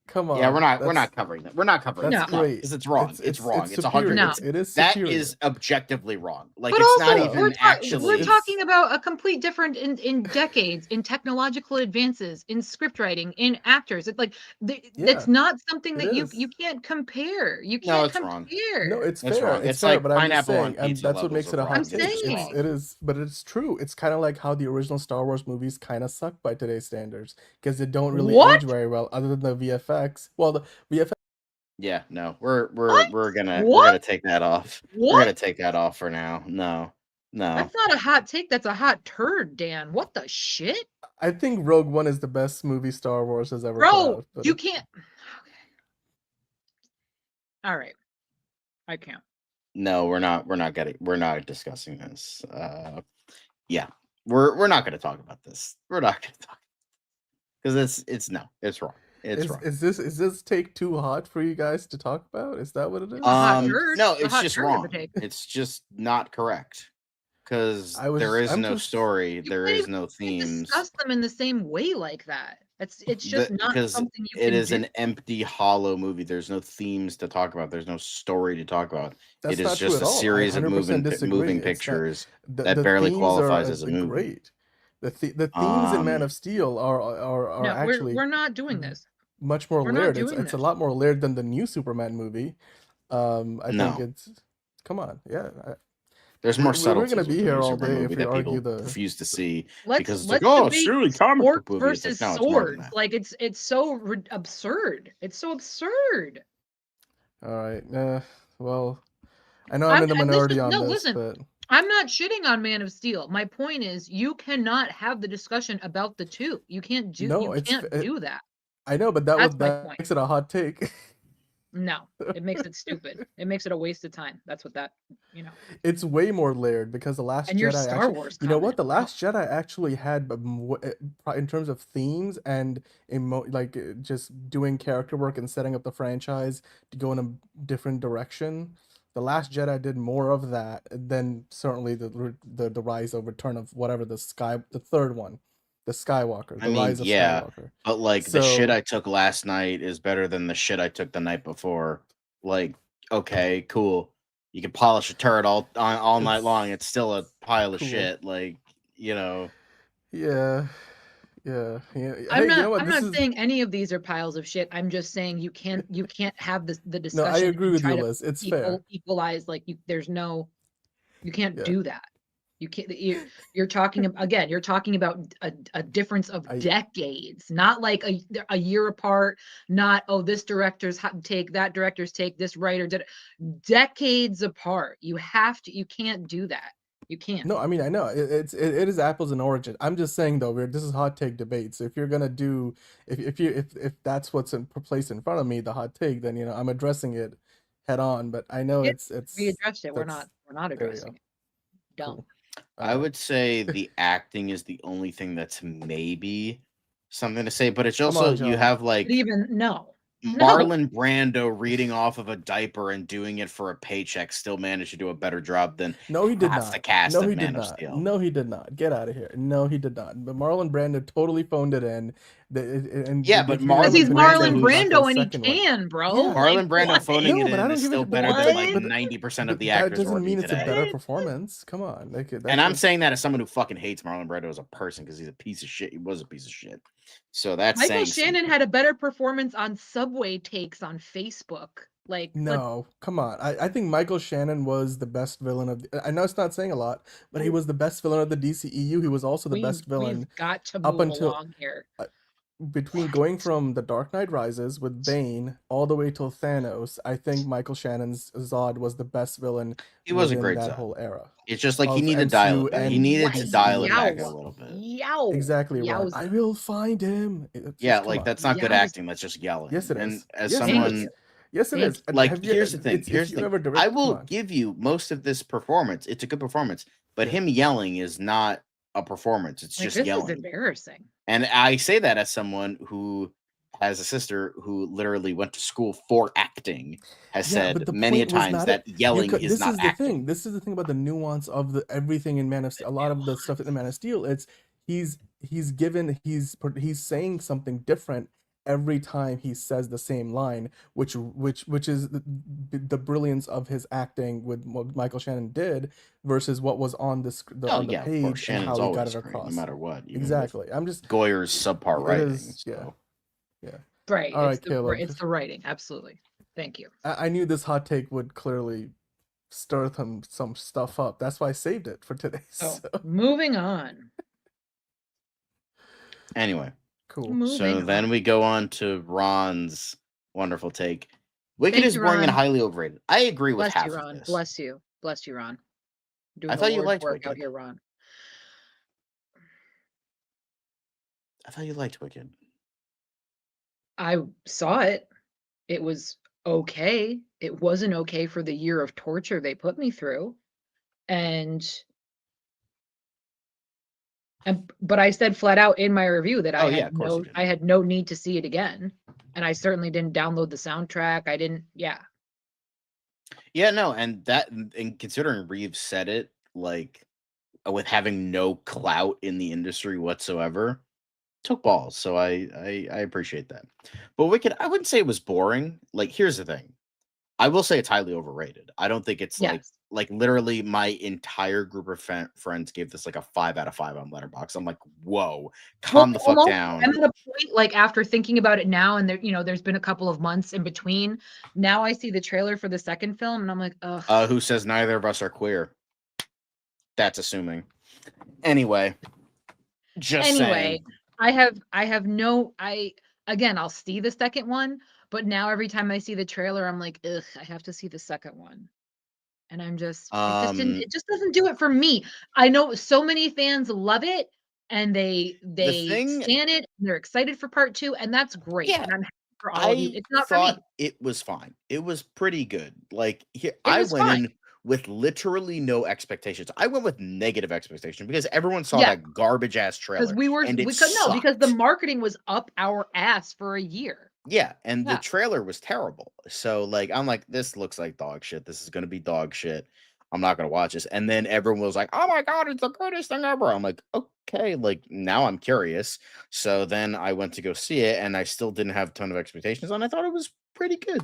come on. Yeah, we're not That's covering that. We're not covering that's that great. because it's wrong. It's wrong. It's 100. superior. No. It's, It is that superior. is objectively wrong. Like But it's also, not even actually. we're talking about a complete different in decades, in technological advances, in script writing, in actors. It's like it's not something that you can't compare. You No, can't it's wrong. compare. No, it's That's fair. wrong. It's It's fair, like but I'm just pineapple on saying, and pizza that's what levels makes of it a wrong. hot I'm take. It's saying. wrong. It is, but it's true. It's kind of like how the original Star Wars movies kind of suck by today's standards because they don't really What? age very well, other than the VFX. Well, the VFX. Yeah, no, we're What? gonna take that off. We're What? gonna take that off for now. No. That's not a hot take. That's a hot turd, Dan. What the shit? I think Rogue One is the best movie Star Wars has ever put Bro, out. But you can't. Okay. All right. I can't. No, we're not discussing this. Yeah. We're not gonna talk about this. We're not gonna talk because it's wrong. It's wrong. is this take too hot for you guys to talk about? Is that what it is? No, it's just wrong. It's just not correct. Because there is no story, there is no themes. Discuss them in the same way like that. It's just not something you can it is do. an empty, hollow movie. There's no themes to talk about. There's no story to talk about. That's it not is true just at a all. I series of 100% disagree. moving It's pictures the that barely themes qualifies are as a movie. great. The themes in Man of Steel are No, actually we're not doing this. much more We're not layered. doing It's a this. lot more layered than the new Superman movie. I think it's come on, yeah. There's more We're subtleties. gonna be with the here new all Superman day if movie we that argue people the. refuse to see because it's Let's like, oh, it's debate really comic sports book movie. It's like, versus no, it's more than swords. that. Like it's so absurd. It's so absurd. All right. Well, I know I'm in the minority on this, listen. but I'm not shitting on Man of Steel. My point is, you cannot have the discussion about the two. You can't do. no, you can't do that. I know, but That's my that point. makes it a hot take. No, it makes it stupid. It makes it a waste of time. That's what that, It's way more layered because the Last And Jedi. your Star Wars You know what? comment, The Last Jedi actually had, in terms of themes and just doing character work and setting up the franchise to go in a different direction. The Last Jedi did more of that than certainly the rise of return of whatever the third one, the Skywalker, the rise of Skywalker. But like the shit I took last night is better than the shit I took the night before. Like, okay, cool. You can polish a turret all night long. It's still a pile of shit. Like, Yeah. I'm not saying any of these are piles of shit. I'm just saying you can't have the discussion. No, I agree with you, to Liz. It's fair. Equalize you can't do that. You can't. You're talking again. You're talking about a difference of decades, not like a year apart. Not this director's take, that director's take, this writer did decades apart. You can't do that. You can't. No, I mean I know it is apples and oranges. I'm just saying though, this is hot take debate. So if you're gonna do if that's what's placed in front of me, the hot take, then I'm addressing it head on. But I know it's we addressed it. We're not addressing it. Dumb. Cool. I would say the acting is the only thing that's maybe something to say, but it's also you have like Marlon Brando reading off of a diaper and doing it for a paycheck still managed to do a better job than he did half not. the cast No, of he Man did of not. Steel. No, he did not. Get out of here. No, he did not. But Marlon Brando totally phoned it in. But Marlon he's Marlon Brando and he can, bro. Yeah. Marlon Brando phoning it in is still better than like but 90% of the actors. That doesn't mean today. it's a better performance. Come on. And I'm saying that as someone who fucking hates Marlon Brando as a person because he's a piece of shit. He was a piece of shit. So that's Michael Shannon had a better performance on Subway Takes on Facebook. No, come on. I think Michael Shannon was the best villain of. I know it's not saying a lot, but he was the best villain of the DCEU. He was also the best villain. We've got to move along here. between going from The Dark Knight Rises with Bane all the way till Thanos, I think Michael Shannon's Zod was the best villain He was a within great that Zod. whole era It's just like he of needed to dial MCU it back. He and needed to dial it back a DCU. little bit. Yow. Exactly right. I Yowza. will find him. Yeah, Come like on. that's not good Yowza. acting. That's just yelling. Yes, it And is. as Yes, it someone is. Yes, it Thank is. like, Have you? here's the thing. It's, Here's if the you thing. ever direct, I come will on. give you most of this performance. It's a good performance, but him yelling is not a performance. It's Like, just this is yelling. embarrassing. And I say that as someone who has a sister who literally went to school for acting, has Yeah, but said the many a point was times not that it. yelling is This not is the acting. thing. This is the thing about the nuance of the everything in Man of Steel. A lot of the stuff in Man of Steel, it's he's saying something different every time he says the same line, which is the brilliance of his acting with what Michael Shannon did versus what was on Oh on the yeah, of course. page and Shannon's how he got always it great, no across. matter what. Even Exactly. with I'm just Goyer's subpar it writing. is yeah. So. Yeah. Right. All It's right, Caleb. it's the writing. Absolutely. Thank you. I knew this hot take would clearly stir some stuff up. That's why I saved it for today. So So moving on. Anyway, cool. So then we go on to Ron's wonderful take. Wicked Thank is you, boring and Ron. highly overrated. I agree with Bless half you, of Ron. this. Bless you. Bless you, Ron. Doing I the thought you Lord's liked work out Wicked. here, Ron. I thought you liked Wicked. I saw it. It was okay. It wasn't okay for the year of torture they put me through. But I said flat out in my review that Oh, yeah, of course you did. I had no need to see it again. And I certainly didn't download the soundtrack. I didn't, yeah. Yeah, no, and considering Reeves said it, like, with having no clout in the industry whatsoever, took balls. So I appreciate that. But Wicked, I wouldn't say it was boring. Like, here's the thing. I will say it's highly overrated. I don't think it's like literally my entire group of friends gave this like a 5 out of 5 on Letterboxd. I'm like, whoa, calm the fuck down. I'm at a point, like, after thinking about it now, and there's been a couple of months in between. Now I see the trailer for the second film, and I'm like, ugh. Who says neither of us are queer? That's assuming. Anyway, saying. Again, I'll see the second one, but now every time I see the trailer, I'm like, ugh, I have to see the second one. And I'm just, it just doesn't do it for me. I know so many fans love it and they stan it and they're excited for part 2, and that's great. Yeah, and I'm happy for all of you. It's not for me. It was fine. It was pretty good. Like, It I was went fine. in with literally no expectations. I went with negative expectations because everyone saw that garbage ass trailer. Because the marketing was up our ass for a year. Yeah, and the trailer was terrible. So, like, I'm like, this looks like dog shit. This is gonna be dog shit. I'm not gonna watch this. And then everyone was like, oh my god, it's the greatest thing ever. I'm like, okay, like, now I'm curious. So then I went to go see it, and I still didn't have a ton of expectations, and I thought it was pretty good.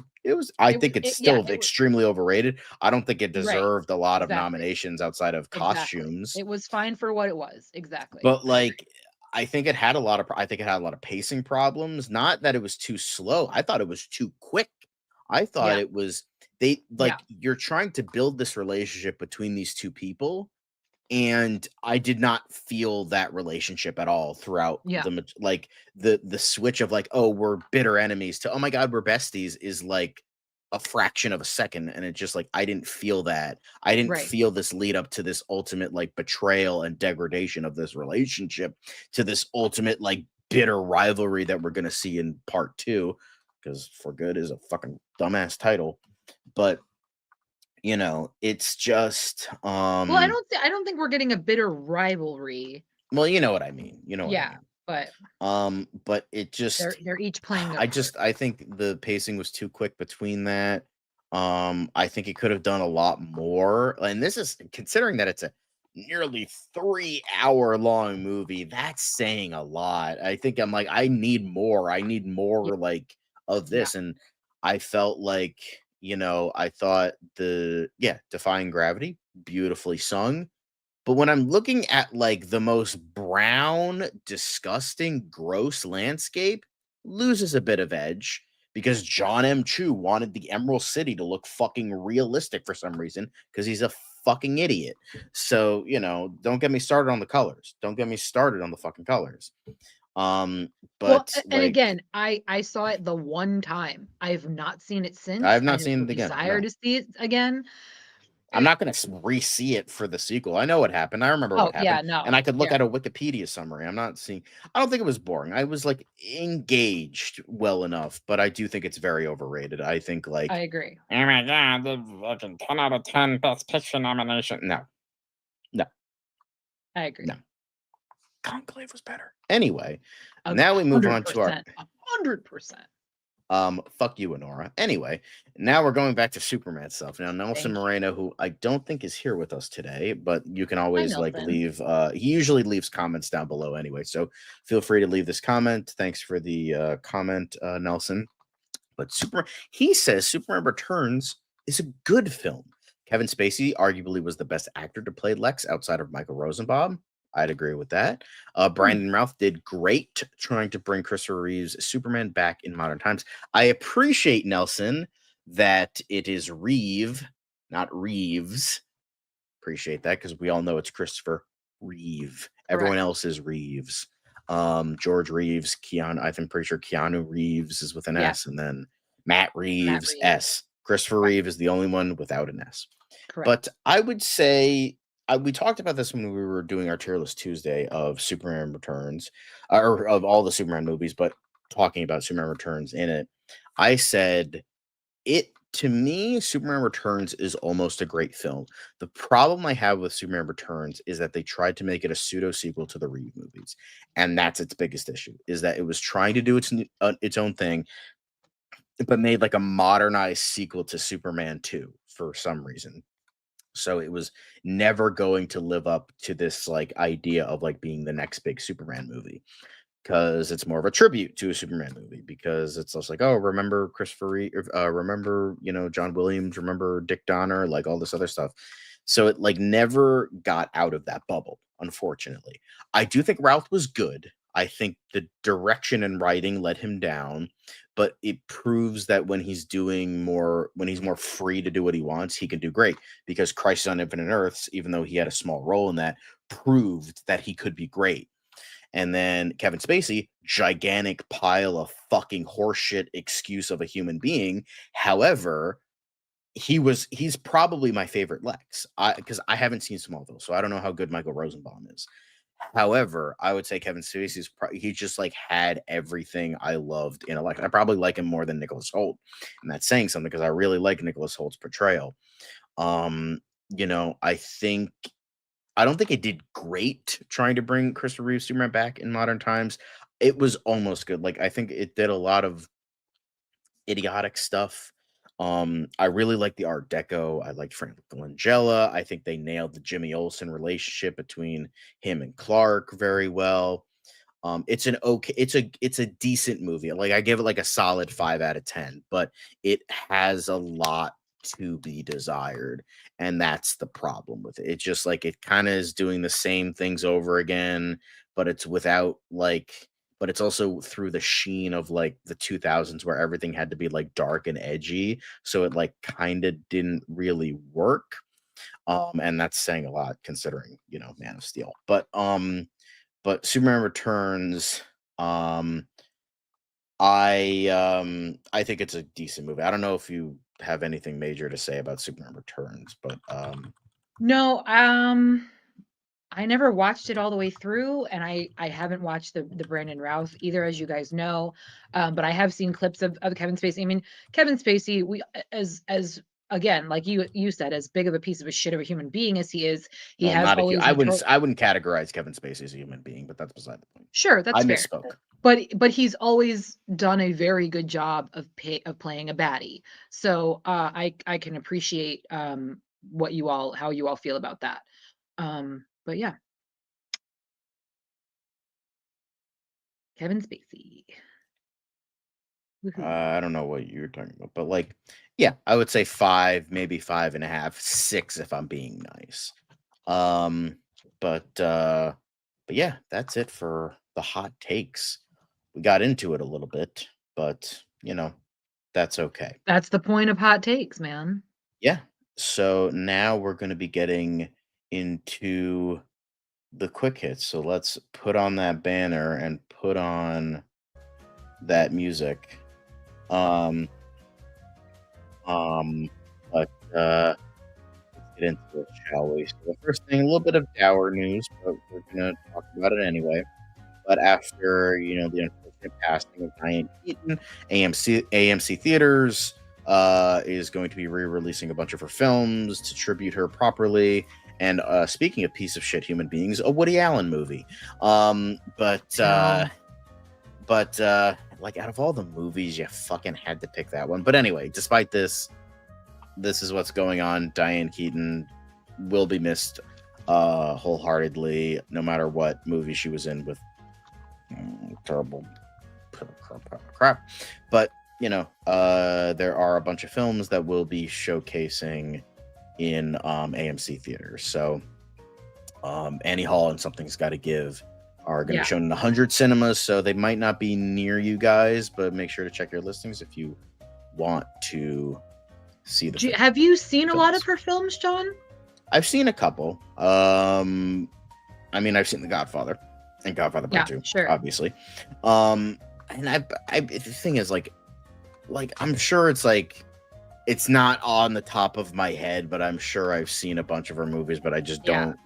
I think it's still extremely overrated. I don't think it deserved a lot of nominations outside of costumes. It was fine for what it was. Exactly. But like, I think it had a lot of pacing problems. Not that it was too slow. I thought it was too quick. I thought it was you're trying to build this relationship between these two people, and I did not feel that relationship at all throughout the switch of like, oh, we're bitter enemies to, oh my god, we're besties, is like a fraction of a second. And it just like, I didn't feel that. I didn't feel this lead up to this ultimate like betrayal and degradation of this relationship, to this ultimate like bitter rivalry that we're gonna see in part 2, because For Good is a fucking dumbass title. But it's just well, I don't think we're getting a bitter rivalry. Well, you know what I mean. But it just, they're each playing I think the pacing was too quick between that. I think it could have done a lot more. And this is considering that it's a nearly 3-hour long movie. That's saying a lot. I think I'm like, I need more. I need more like of this. And I felt like, I thought Defying Gravity, beautifully sung. But when I'm looking at like the most brown, disgusting, gross landscape, loses a bit of edge because John M. Chu wanted the Emerald City to look fucking realistic for some reason because he's a fucking idiot. So, don't get me started on the colors. Don't get me started on the fucking colors. Um, Well, but and like again, I saw it the one time. I've not seen it I since. have I not have seen no it again. desire No. to see it again. I'm not gonna re-see it for the sequel. I know what happened. I remember Oh, what yeah, happened, and no. I could look Yeah. at a Wikipedia summary. I'm not seeing. I don't think it was boring. I was like engaged well enough, but I do think it's very overrated. I think I like, agree. oh my god, the fucking 10 out of 10 Best Picture nomination. No, no, I agree. no. Conclave was better. Anyway, A now we move on to our 100%. 100%. fuck you, Honora. Anyway, now we're going back to Superman stuff. Now, Nelson Thank you. Moreno, who I don't think is here with us today, but you can Hi, always like Nelson. leave he usually leaves comments down below anyway. So feel free to leave this comment. Thanks for the comment, Nelson. But he says Superman Returns is a good film. Kevin Spacey arguably was the best actor to play Lex outside of Michael Rosenbaum. I'd agree with that. Brandon Routh did great trying to bring Christopher Reeve's Superman back in modern times. I appreciate, Nelson, that it is Reeve, not Reeves. Appreciate that because we all know it's Christopher Reeve. Everyone Correct. else is Reeves. George Reeves, Keanu. I'm pretty sure Keanu Reeves is with an Yeah. S, and then Matt Reeves, Reeves. S. Christopher Right. Reeve is the only one without an S. Correct. But I would say we talked about this when we were doing our tier list Tuesday of Superman Returns, or of all the Superman movies, but talking about Superman Returns in it. I said it to me, Superman Returns is almost a great film. The problem I have with Superman Returns is that they tried to make it a pseudo sequel to the Reeve movies, and that's its biggest issue. Is that it was trying to do its own thing, but made like a modernized sequel to Superman 2 for some reason. So it was never going to live up to this like idea of like being the next big Superman movie because it's more of a tribute to a Superman movie because it's just like, oh, remember Christopher Reeve, remember, John Williams, remember Dick Donner, like all this other stuff. So it like never got out of that bubble, unfortunately. I do think Ralph was good. I think the direction and writing let him down, but it proves that when he's more free to do what he wants, he can do great because Crisis on Infinite Earths, even though he had a small role in that, proved that he could be great. And then Kevin Spacey, gigantic pile of fucking horseshit excuse of a human being. However, he's probably my favorite Lex. Because I haven't seen Smallville, so I don't know how good Michael Rosenbaum is. However, I would say Kevin Spacey's he just like had everything I loved in a Lex. I probably like him more than Nicholas Hoult, and that's saying something because I really like Nicholas Holt's portrayal. I don't think it did great trying to bring Christopher Reeve Superman back in modern times. It was almost good. Like I think it did a lot of idiotic stuff. I really like the Art Deco. I liked Frank Langella. I think they nailed the Jimmy Olsen relationship between him and Clark very well. It's a decent movie. Like I give it like a solid 5 out of 10, but it has a lot to be desired, and that's the problem with it. It's just like it kind of is doing the same things over again, but it's but it's also through the sheen of like the 2000s where everything had to be like dark and edgy, so it like kind of didn't really work. And that's saying a lot considering, Man of Steel. But Superman Returns, I think it's a decent movie. I don't know if you have anything major to say about Superman Returns, but No, I never watched it all the way through, and I haven't watched the Brandon Routh either, as you guys know. But I have seen clips of Kevin Spacey. I mean, Kevin Spacey, we as again, like you said, as big of a piece of a shit of a human being as he is, he well, has not a always I wouldn't categorize Kevin Spacey as a human being, but that's beside the point. Sure, that's I fair. misspoke. But he's always done a very good job of playing a baddie. So I can appreciate how you all feel about that. But yeah, Kevin Spacey. Woohoo. I don't know what you're talking about, but like, yeah, I would say 5, maybe 5.5, 6 if I'm being nice. But yeah, that's it for the hot takes. We got into it a little bit, but that's okay. That's the point of hot takes, man. Yeah. So now we're going to be getting into the quick hits. So let's put on that banner and put on that music. Um, but let's get into it, shall we? So the first thing, a little bit of dour news, but we're gonna talk about it anyway. But after the unfortunate passing of Diane Keaton, AMC Theaters is going to be re-releasing a bunch of her films to tribute her properly. And speaking of piece of shit human beings, a Woody Allen movie. But like out of all the movies, you fucking had to pick that one. But anyway, despite this is what's going on. Diane Keaton will be missed wholeheartedly, no matter what movie she was in with terrible crap. But there are a bunch of films that will be showcasing in AMC theaters. So Annie Hall and Something's Gotta Give are going to be shown in 100 cinemas, so they might not be near you guys, but make sure to check your listings if you want to see the Have you seen a lot of her films, John? I've seen a couple. I mean, I've seen The Godfather and Godfather Part 2, sure, obviously. And I the thing is, like I'm sure it's not on the top of my head, but I'm sure I've seen a bunch of her movies, but I just don't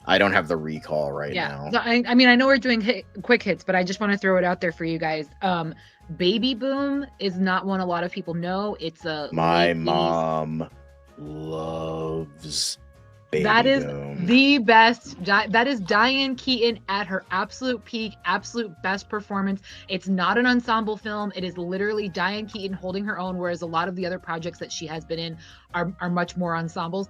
I don't have the recall right now. So, I mean, I know we're doing quick hits, but I just want to throw it out there for you guys. Baby Boom is not one a lot of people know. It's my mom loves Baby That is Boom. the best. That is Diane Keaton at her absolute peak, absolute best performance. It's not an ensemble film. It is literally Diane Keaton holding her own, whereas a lot of the other projects that she has been in are much more ensembles.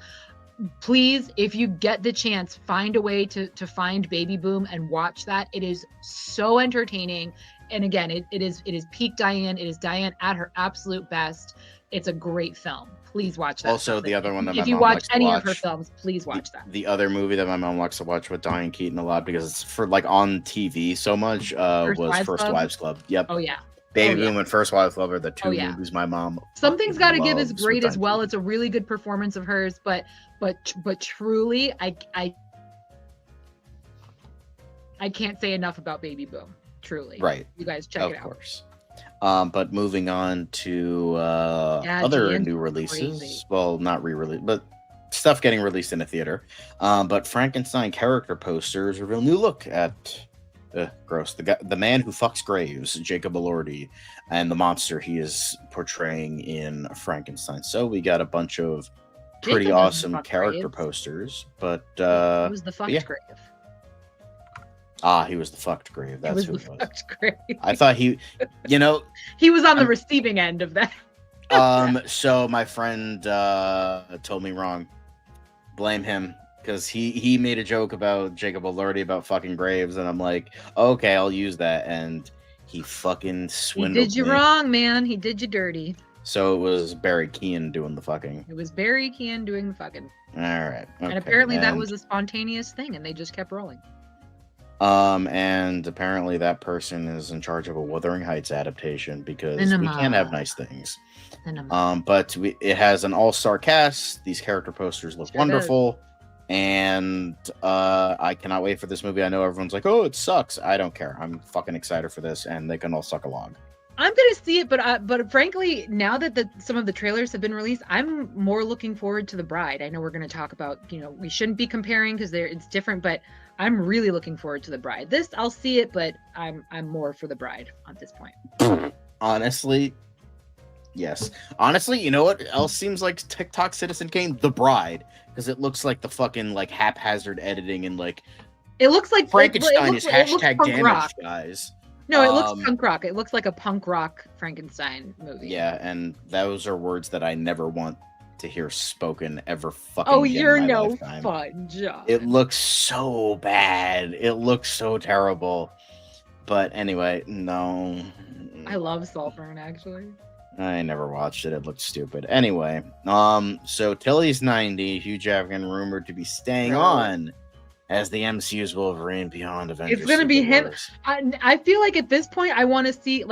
Please, if you get the chance, find a way to find Baby Boom and watch that. It is so entertaining. And again, it is peak Diane. It is Diane at her absolute best. It's a great film. Please watch that. Also, the other one that my if you mom watch likes to any watch, of her films, please watch that. The other movie that my mom likes to watch with Diane Keaton a lot because it's for on TV so much was First Wives Club. Yep. Oh yeah. Baby Boom and First Wives Club are the two movies my mom. Something's Gotta Give is great as well. It's a really good performance of hers, but truly, I can't say enough about Baby Boom. Truly, right? You guys check it out. Of course. But moving on to other new releases. Crazy. Well, not re-release, but stuff getting released in a theater. But Frankenstein character posters reveal new look at gross. The man who fucks graves, Jacob Elordi, and the monster he is portraying in Frankenstein. So we got a bunch of pretty awesome character posters. But it was the fucked grave. He was the fucked grave. That's who it was. Fucked grave. I thought he was on the receiving end of that. So my friend told me wrong. Blame him. Because he made a joke about Jacob Elordi about fucking graves, and I'm like, okay, I'll use that. And he fucking swindled me. He did you wrong, man. He did you dirty. So it was Barry Keoghan doing the fucking. It was Barry Keoghan doing the fucking. All right. Okay. And apparently that was a spontaneous thing, and they just kept rolling. And apparently that person is in charge of a Wuthering Heights adaptation because we can't have nice things. But it has an all-star cast. These character posters look wonderful. And I cannot wait for this movie. I know everyone's like, oh, it sucks. I don't care. I'm fucking excited for this, and they can all suck along. I'm gonna see it, but frankly, now that some of the trailers have been released, I'm more looking forward to The Bride. I know we're gonna talk about, we shouldn't be comparing because it's different, but I'm really looking forward to The Bride. This, I'll see it, but I'm more for The Bride at this point. Honestly, yes. Honestly, you know what else seems like TikTok Citizen Kane? The Bride. Because it looks like the fucking haphazard editing and it looks like Frankenstein is hashtag damaged, rock. guys. No, it looks punk rock. It looks like a punk rock Frankenstein movie. Yeah, and those are words that I never want to hear spoken ever fucking. Oh, you're in my no lifetime. fun, John. It looks so bad. It looks so terrible. But anyway, no. I love Saltburn, actually. I never watched it. It looked stupid. Anyway, so Tilly's 90, Hugh Jackman rumored to be staying on as the MCU's Wolverine beyond Avengers. It's gonna be him. I feel like at this point, I want to see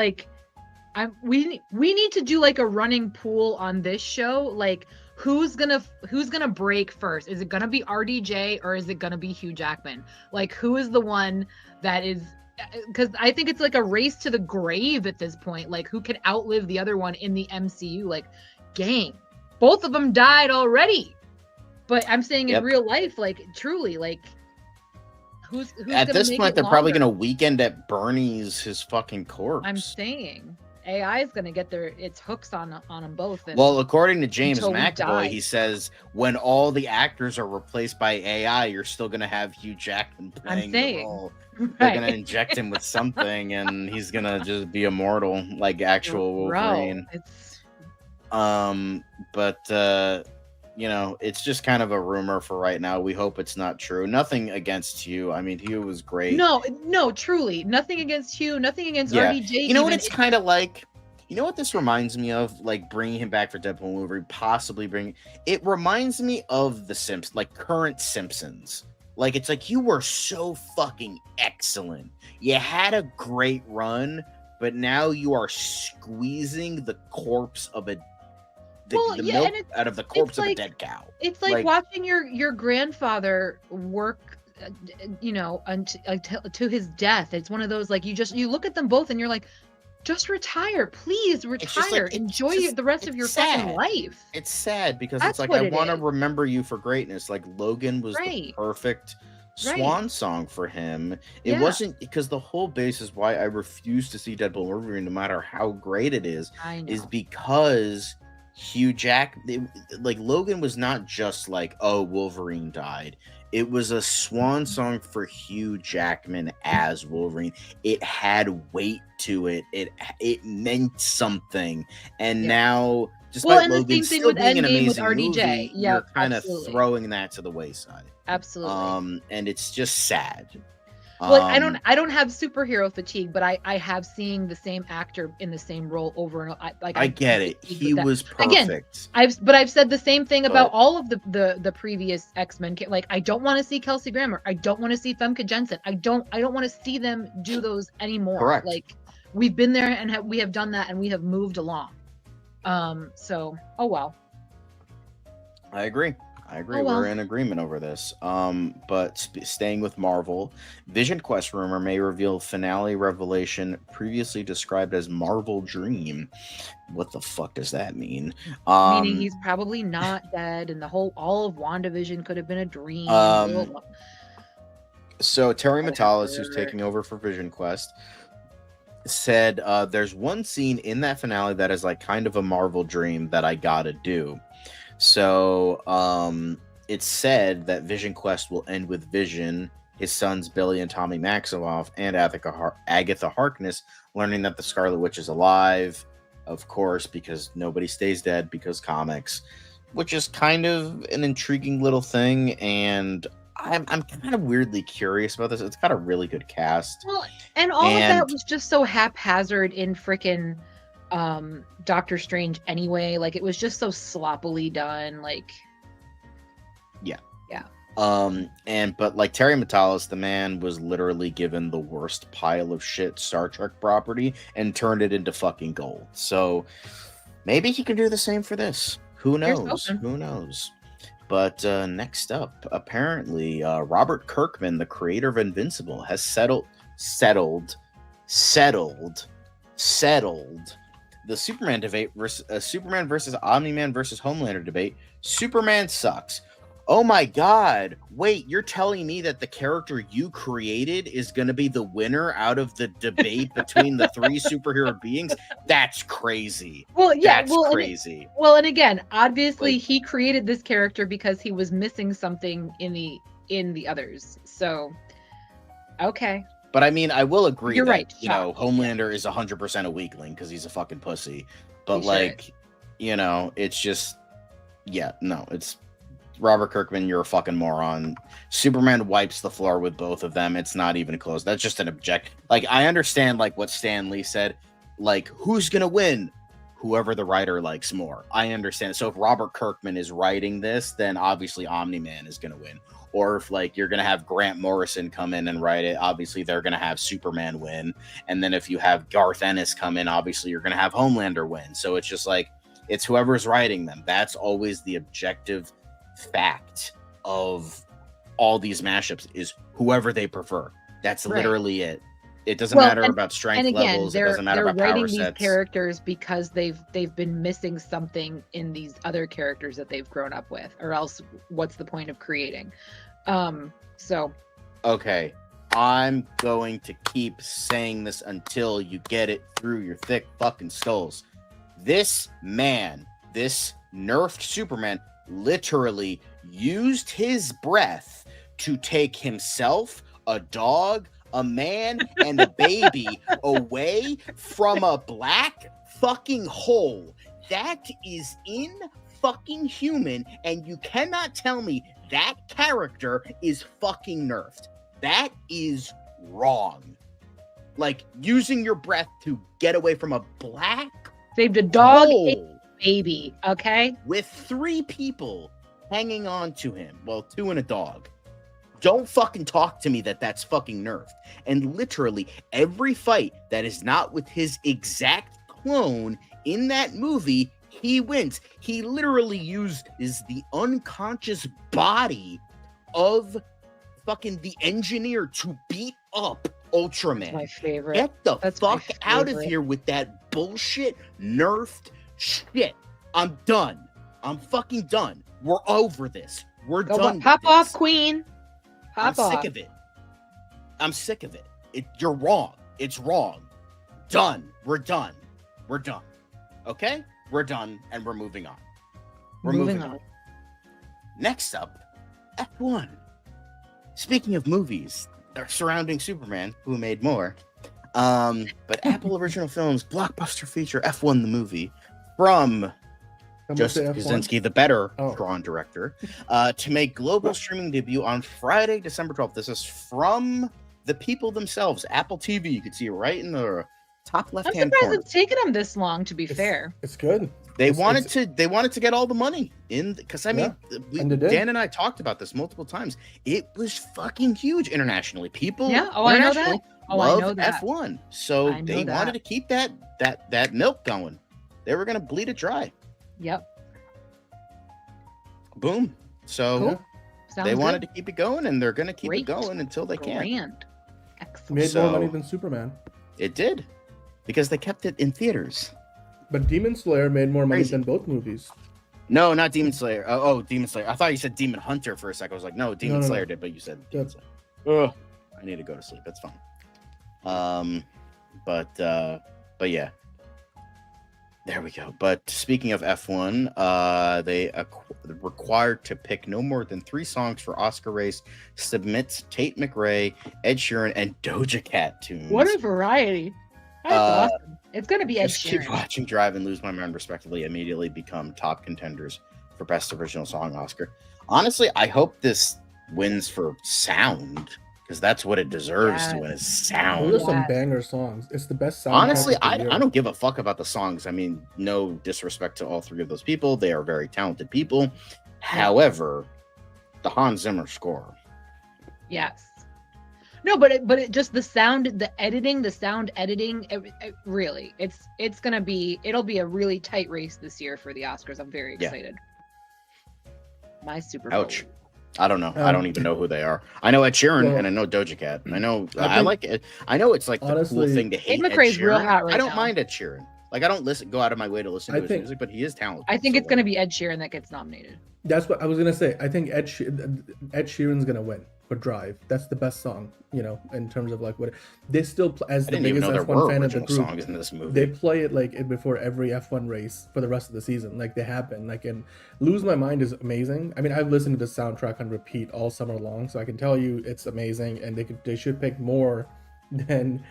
we need to do a running pool on this show. who's gonna break first? Is it gonna be RDJ or is it gonna be Hugh Jackman? Like, who is the one that is? Because I think it's like a race to the grave at this point. Like, who can outlive the other one in the MCU? Like, gang, both of them died already. But I'm saying in real life, like, truly, like, who's at gonna this make point it they're probably longer? gonna weekend at Bernie's his fucking corpse. I'm saying AI is gonna get its hooks on them both. And Well, according to James until we McAvoy, die. he says when all the actors are replaced by AI, you're still gonna have Hugh Jackman playing the role. They're gonna inject him with something, and he's gonna just be immortal like actual Wolverine. But you know, it's just kind of a rumor for right now. We hope it's not true. Nothing against Hugh. I mean, Hugh was great. No, truly, nothing against Hugh, nothing against RDJ. You know what it's kind of like? You know what this reminds me of? Like bringing him back for Deadpool and Wolverine, possibly bringing. It reminds me of the Simpsons, like current Simpsons. Like it's like you were so fucking excellent. You had a great run, but now you are squeezing the corpse of a. The milk out of the corpse of a dead cow. It's like watching your grandfather work, you know, to his death. It's one of those, like, you look at them both and you're like, just retire, please retire. Enjoy the rest of your fucking life. It's sad because That's it's like I want to remember you for greatness. Like Logan was the perfect swan song for him. It wasn't because the whole basis why I refuse to see Deadpool and Wolverine, no matter how great it is because Hugh like Logan was not just like, oh, Wolverine died. It was a swan song for Hugh Jackman as Wolverine. It had weight to it. It meant something. And now, despite Logan still being an amazing movie, you're kind of throwing that to the wayside. Absolutely. And it's just sad. Well, I don't have superhero fatigue, but I have seen the same actor in the same role over and like I get it. He was perfect. Again, I've said the same thing about all of the previous X-Men. Like, I don't want to see Kelsey Grammer. I don't want to see Femke Jensen. I don't want to see them do those anymore. Correct. Like, we've been there and we have done that and we have moved along. So, oh well. I agree. Oh, well. We're in agreement over this. But staying with Marvel, Vision Quest rumor may reveal finale revelation previously described as Marvel Dream. What the fuck does that mean? Meaning he's probably not dead, and all of WandaVision could have been a dream. So Terry Matalas, who's taking over for Vision Quest, said there's one scene in that finale that is like kind of a Marvel dream that I gotta do. So it's said that Vision Quest will end with Vision, his sons Billy and Tommy Maximoff, and Agatha Harkness learning that the Scarlet Witch is alive, of course, because nobody stays dead, because comics, which is kind of an intriguing little thing, and I'm kind of weirdly curious about this. It's got a really good cast. Well, and all of that was just so haphazard in frickin' Doctor Strange anyway. Like, it was just so sloppily done. Like, yeah. But like Terry Matalas, the man was literally given the worst pile of shit Star Trek property and turned it into fucking gold. So maybe he can do the same for this. Who knows? Who knows? But next up, apparently, Robert Kirkman, the creator of Invincible, has settled the Superman debate versus Superman versus Omni-Man versus Homelander debate. Superman sucks. Oh my god. Wait, you're telling me that the character you created is going to be the winner out of the debate between the three superhero beings? That's crazy. Well, yeah, that's crazy. And again, obviously he created this character because he was missing something in the others. So, okay. But I mean, I will agree You're that, right, you know, Homelander is 100% a weakling because he's a fucking pussy. But you know, it's just, it's Robert Kirkman, you're a fucking moron. Superman wipes the floor with both of them. It's not even close. That's just an object. Like, I understand like what Stan Lee said, like, who's gonna win? Whoever the writer likes more. I understand. So if Robert Kirkman is writing this, then obviously Omni-Man is gonna win. Or if like you're gonna have Grant Morrison come in and write it, obviously they're gonna have Superman win. And then if you have Garth Ennis come in, obviously you're gonna have Homelander win. So it's just like, It's whoever's writing them. That's always the objective fact of all these mashups is whoever they prefer. That's literally it. It doesn't matter about strength levels. It doesn't matter about power they're writing sets. these characters because they've been missing something in these other characters that they've grown up with, or else what's the point of creating? Okay, I'm going to keep saying this until you get it through your thick fucking skulls. This man, this nerfed Superman, literally used his breath to take himself, a dog, a man, and a baby away from a black fucking hole. That is in fucking human, and you cannot tell me that character is fucking nerfed. That is wrong. Like, using your breath to get away from a black saved a dog hole and a baby, okay? with 3 people hanging on to him. Well, 2 and a dog. Don't fucking talk to me that's fucking nerfed. And literally every fight that is not with his exact clone in that movie, he wins. He literally uses the unconscious body of fucking the engineer to beat up Ultraman. That's my favorite. Get the That's fuck my out of favorite. here with that bullshit nerfed shit. I'm done. I'm fucking done. We're over this. We're Go done. on, pop with off, this. Queen. I'm Pop off. sick of it. I'm sick of it. You're wrong. It's wrong. Done. We're done. We're done. Okay? We're done and we're moving on. We're moving on. Next up, F1. Speaking of movies surrounding Superman, who made more, but Apple Original Films blockbuster feature F1 the movie from Joseph Kosinski, the better drawn director, to make global streaming debut on Friday, December 12th. This is from the people themselves, Apple TV. You can see it right in the top I'm left-hand surprised corner. it's taken them this long, to be fair. It's good. They wanted to get all the money in, because I mean, and they did. Dan and I talked about this multiple times. It was fucking huge internationally. People, Yeah, I know that. internationally Oh, I love know that. F1, so I know they that. wanted to keep that milk going. They were gonna bleed it dry. Yep. Boom. So Cool. Sounds they wanted good. to keep it going, and they're gonna keep Great. it going until they can. Grand. Excellent. Made So- more money than Superman. It did, because they kept it in theaters. But Demon Slayer made more money Crazy. than both movies. No, not Demon Slayer. Oh, Demon Slayer. I thought you said Demon Hunter for a second. I was like, no, Demon No. Slayer did, but you said Demon Yep. Slayer. Ugh, I need to go to sleep. That's fine. But yeah. There we go. But speaking of F1, they required to pick no more than 3 songs for Oscar race. Submits Tate McRae, Ed Sheeran, and Doja Cat tunes. What a variety. That's awesome. It's going to be Ed Just Keep Sheeran. Watching, Drive, and Lose My Mind, respectively, immediately become top contenders for Best Original Song Oscar. Honestly, I hope this wins for sound, because that's what it deserves to win, is sound. Those are some banger songs. It's the best soundtrack. Honestly, of the I year. don't give a fuck about the songs. I mean, no disrespect to all 3 of those people. They are very talented people. However, the Hans Zimmer score. Yes. No, but it just the sound, the sound editing, it really, it'll be a really tight race this year for the Oscars. I'm very Yeah. excited. My Super Bowl. Ouch. I don't know. I don't even know who they are. I know Ed Sheeran Well, and I know Doja Cat. I know I I like it. I know it's like the cool honestly, thing to hate Ed McRae's real Sheeran. hot right I don't now. mind Ed Sheeran. Like, I don't go out of my way to listen to I his think- music, but he is talented. I think so, it's going to be Ed Sheeran that gets nominated. That's what I was gonna say. I think Ed Sheeran's gonna win for Drive. That's the best song, in terms of like what they still as I the didn't even biggest know there F1 were fan of the original group. songs in this movie. They play it like before every F1 race for the rest of the season. Like they have been. Like and Lose My Mind is amazing. I mean, I've listened to the soundtrack on repeat all summer long, so I can tell you it's amazing. And they should pick more than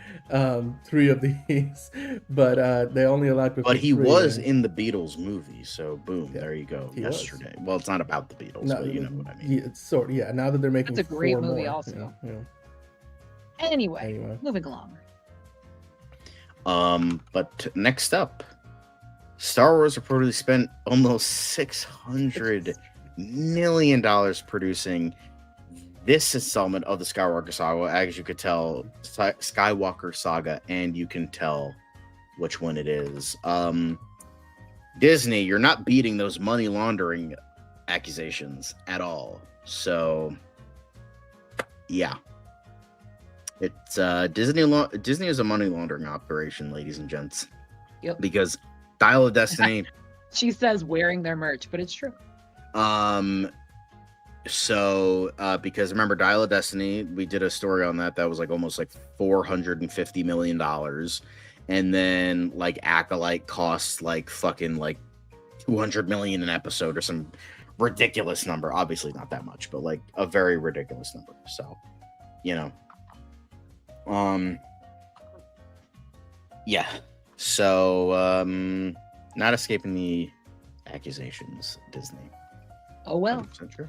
3 of these, but they only allowed. But he 3, was and- in the Beatles movie, so boom, Yeah, there you go. he was. Yesterday. Well, it's not about the Beatles, No, but you know what I mean. Yeah, it's now that they're making That's a great 4 movie more, also. yeah. Anyway, moving along. But next up, Star Wars reportedly spent almost $600 million producing this installment of the Skywalker Saga. As you could tell, Skywalker Saga, and you can tell which one it is. Disney, you're not beating those money laundering accusations at all. So, yeah. It's Disney is a money laundering operation, ladies and gents. Yep. Because Dial of Destiny. She says wearing their merch, but it's true. So because remember Dial of Destiny, we did a story on that was like almost like $450 million, and then like Acolyte costs like fucking like 200 million an episode or some ridiculous number. Obviously not that much, but like a very ridiculous number. So, you know, yeah. So not escaping the accusations, Disney. Oh well. 100% true.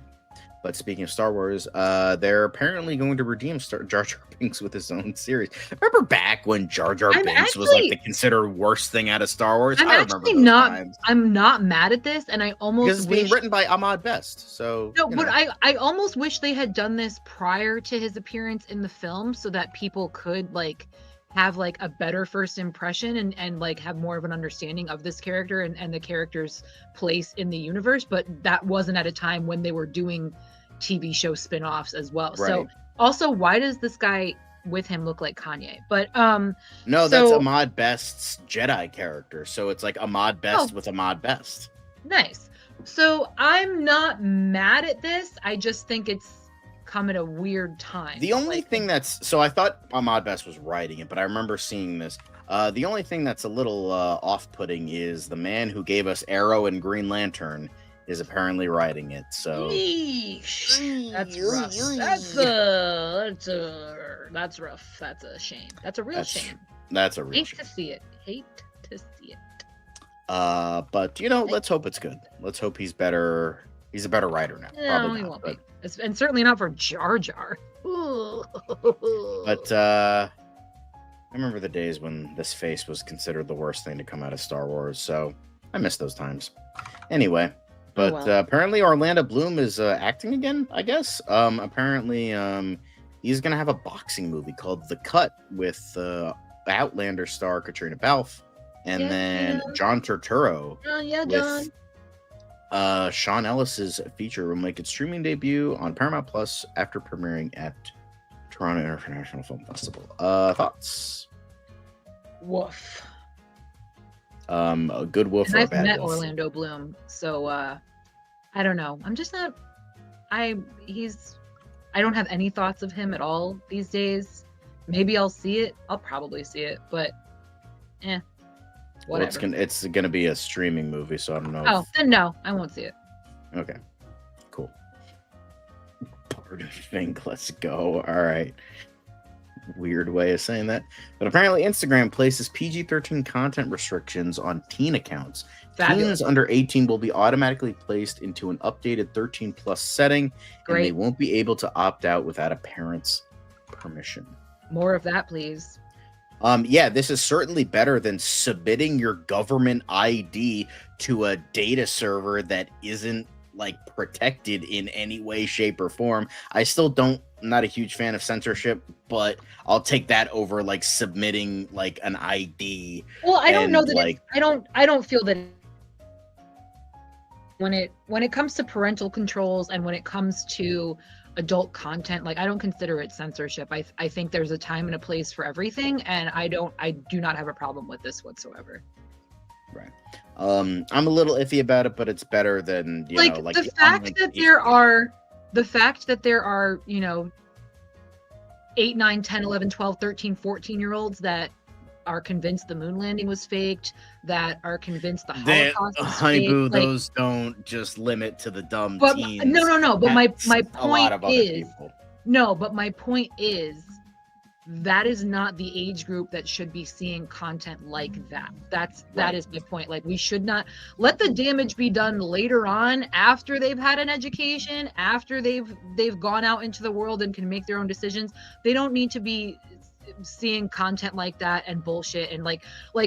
But speaking of Star Wars, they're apparently going to redeem Jar Jar Binks with his own series. Remember back when Jar Jar Binks was like the considered worst thing out of Star Wars? I'm not mad at this, and I almost because it's being written by Ahmad Best. So no, but I almost wish they had done this prior to his appearance in the film, so that people could like have like a better first impression and like have more of an understanding of this character and the character's place in the universe. But that wasn't at a time when they were doing TV show spin-offs as well. Right. So also, why does this guy with him look like Kanye? But no, that's Ahmad Best's Jedi character. So it's like Ahmad Best with Ahmad Best. Nice. So I'm not mad at this. I just think it's come at a weird time. The only thing so I thought Ahmad Best was writing it, but I remember seeing this. The only thing that's a little off-putting is the man who gave us Arrow and Green Lantern is apparently writing it. So that's rough. That's rough. That's a shame. That's a real shame. That's a real Hate shame. to see it. Hate to see it. But you know, let's hope it's good. Let's hope he's better. He's a better writer now. No, Probably he not, won't but... be. And certainly not for Jar Jar. But I remember the days when this face was considered the worst thing to come out of Star Wars. So I miss those times. Anyway. But apparently Orlando Bloom is acting again, I guess. Apparently he's going to have a boxing movie called The Cut with Outlander star Katrina Balfe and then John Turturro with Sean Ellis's feature will make its streaming debut on Paramount Plus after premiering at Toronto International Film Festival. Thoughts? Woof. A good wolf or a I've bad met wolf? Orlando Bloom, so I don't know. I'm just not. I don't have any thoughts of him at all these days. Maybe I'll see it. I'll probably see it, but whatever. Well, it's gonna be a streaming movie, so I don't know. Oh, then no, I won't see it. Okay, cool. Pardon think. Let's go. All right. Weird way of saying that, but apparently Instagram places PG-13 content restrictions on teen accounts. Fabulous. Teens under 18 will be automatically placed into an updated 13 plus setting. Great. And they won't be able to opt out without a parent's permission. More of that, please. Yeah, this is certainly better than submitting your government ID to a data server that isn't like protected in any way, shape, or form. I still not a huge fan of censorship, but I'll take that over like submitting like an ID. Well, I don't know that like I don't feel that when it comes to parental controls and when it comes to adult content, like I don't consider it censorship. I think there's a time and a place for everything, and I do not have a problem with this whatsoever. Right. I'm a little iffy about it, but it's better than the fact that there are 8, 9, 10, 11, 12, 13, 14-year-olds that are convinced the moon landing was faked, that are convinced the Holocaust was honey boo, fake. those don't just limit to the dumb But teens. no. But my point is people. no. But my point is that is not the age group that should be seeing content like that. That is my point. Like, we should not let the damage be done later on, after they've had an education, after they've gone out into the world and can make their own decisions. They don't need to be seeing content like that and bullshit and like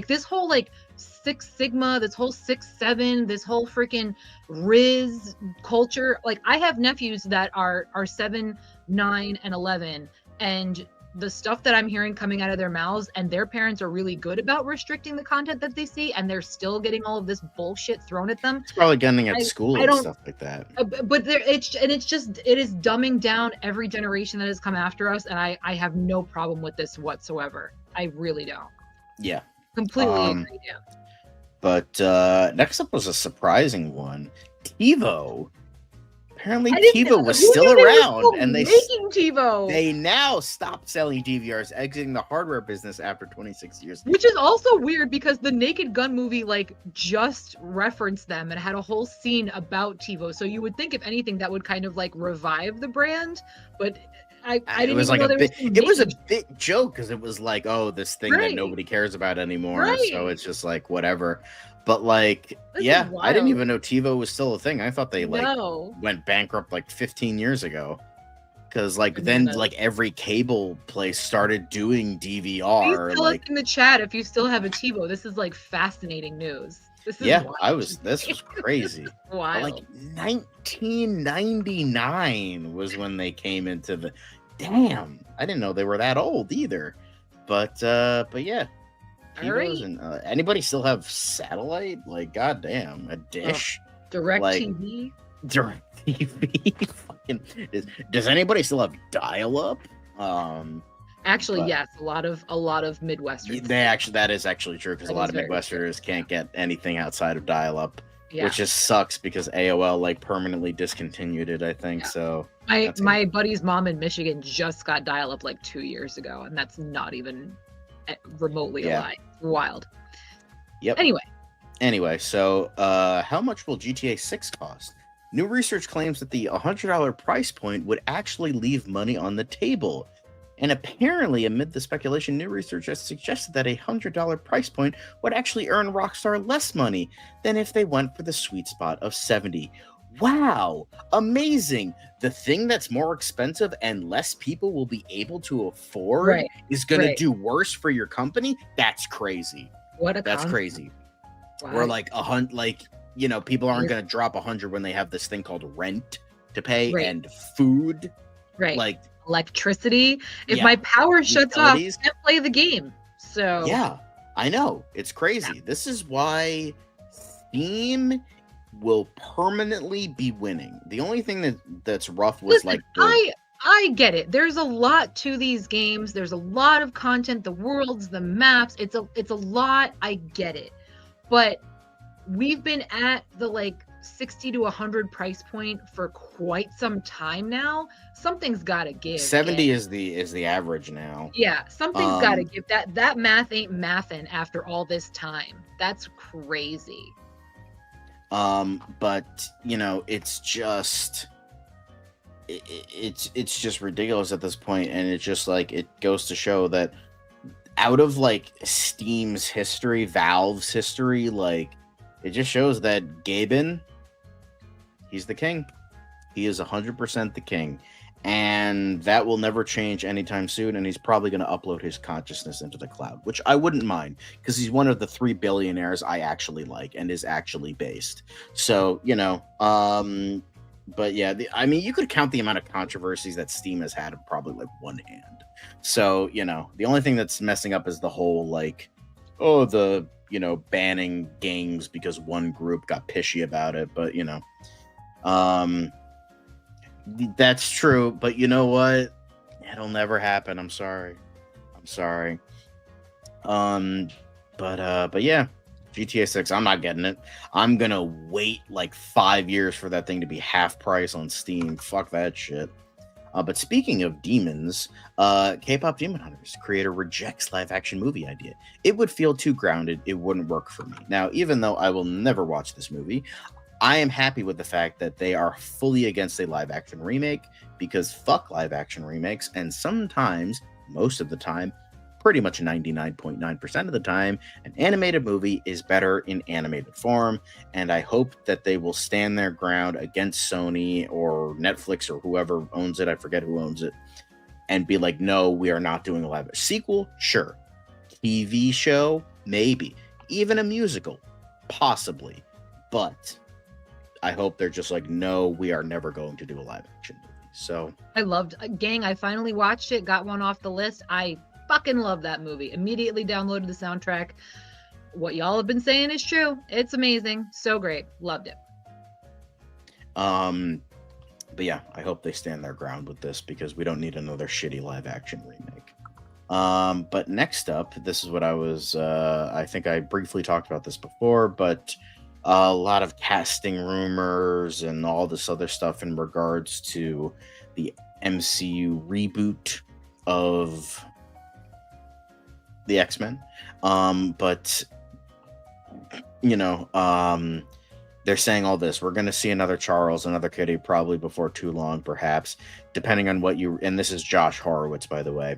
this whole like Six Sigma, this whole 6-7, this whole freaking Riz culture. Like, I have nephews that are 7, 9, and 11, and the stuff that I'm hearing coming out of their mouths, and their parents are really good about restricting the content that they see, and they're still getting all of this bullshit thrown at them. It's probably getting at school and stuff like that. But it is dumbing down every generation that has come after us, and I have no problem with this whatsoever. I really don't. Yeah. Completely agree. Yeah. But next up was a surprising one. TiVo. Apparently TiVo was still around, and they now stopped selling DVRs, exiting the hardware business after 26 years. Which is also weird because the Naked Gun movie just referenced them and had a whole scene about TiVo. So you would think if anything that would kind of revive the brand, but I didn't. It was it was a big joke because it was like, oh, this thing that nobody cares about anymore. So it's just whatever. But yeah, I didn't even know TiVo was still a thing. I thought they went bankrupt 15 years ago. Because then every cable place started doing DVR. Please tell us in the chat if you still have a TiVo. This is fascinating news. This is wild. This was crazy. Wild. 1999 was when they came into the. Damn, I didn't know they were that old either. But yeah. TiVos and anybody still have satellite? Goddamn, a dish. Direct TV. Direct TV. Fucking. Does anybody still have dial-up? Actually, yes, a lot of Midwesterners. That is actually true because a lot of Midwesterners can't get anything outside of dial-up, which just sucks because AOL permanently discontinued it. I think so. My buddy's mom in Michigan just got dial-up 2 years ago, and that's not even remotely a lie. Wild. Yep. Anyway, so how much will GTA 6 cost? New research claims that the $100 price point would actually leave money on the table. And apparently, amid the speculation, new research has suggested that a $100 price point would actually earn Rockstar less money than if they went for the sweet spot of $70. Wow, amazing. The thing that's more expensive and less people will be able to afford is going to do worse for your company? That's crazy. That's crazy. Wow. Or people aren't going to drop 100 when they have this thing called rent to pay and food. Right. Electricity. If my power shuts off, I can't play the game. So yeah, I know. It's crazy. Yeah. This is why Steam will permanently be winning. The only thing that's rough was I get it. There's a lot to these games. There's a lot of content, the worlds, the maps. It's a lot. I get it. But we've been at the 60 to 100 price point for quite some time now. Something's got to give. 70 is the average now. Yeah, something's got to give. That math ain't mathin' after all this time. That's crazy. But it's just it's just ridiculous at this point, and it's just it goes to show that out of Steam's history, Valve's history, it just shows that Gaben, he's the king. He is 100% the king, and that will never change anytime soon. And he's probably going to upload his consciousness into the cloud, which I wouldn't mind because he's one of the 3 billionaires I actually like and is actually based. So but yeah, you could count the amount of controversies that Steam has had in probably one hand. So the only thing that's messing up is the whole banning games because one group got pishy about it. But that's true, but you know what? It'll never happen. I'm sorry. But yeah, GTA 6, I'm not getting it. I'm gonna wait 5 years for that thing to be half price on Steam. Fuck that shit. But speaking of demons, K-pop Demon Hunters creator rejects live action movie idea. It would feel too grounded. It wouldn't work for me. Now, even though I will never watch this movie, I am happy with the fact that they are fully against a live action remake because fuck live action remakes. And sometimes, most of the time, pretty much 99.9% of the time, an animated movie is better in animated form. And I hope that they will stand their ground against Sony or Netflix or whoever owns it. I forget who owns it. And be like, no, we are not doing a live sequel. Sure. TV show, maybe. Even a musical, possibly. But I hope they're just no, we are never going to do a live action movie. So I finally watched it, got one off the list. I fucking love that movie. Immediately downloaded the soundtrack. What y'all have been saying is true. It's amazing. So great. Loved it. But yeah, I hope they stand their ground with this because we don't need another shitty live action remake. But next up, this is what I think I briefly talked about this before, but a lot of casting rumors and all this other stuff in regards to the MCU reboot of the X-Men. But they're saying all this. We're going to see another Charles, another Kitty, probably before too long, perhaps, depending on what and this is Josh Horowitz, by the way,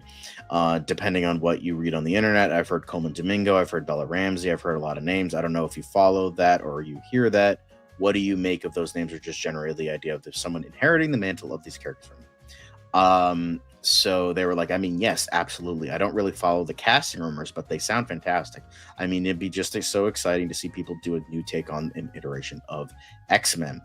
depending on what you read on the internet. I've heard Coleman Domingo, I've heard Bella Ramsey, I've heard a lot of names. I don't know if you follow that or you hear that. What do you make of those names, or just generally the idea of someone inheriting the mantle of these characters from you? So they were like, I mean, yes, absolutely. I don't really follow the casting rumors, but they sound fantastic. I mean, it'd be just so exciting to see people do a new take on an iteration of X-Men.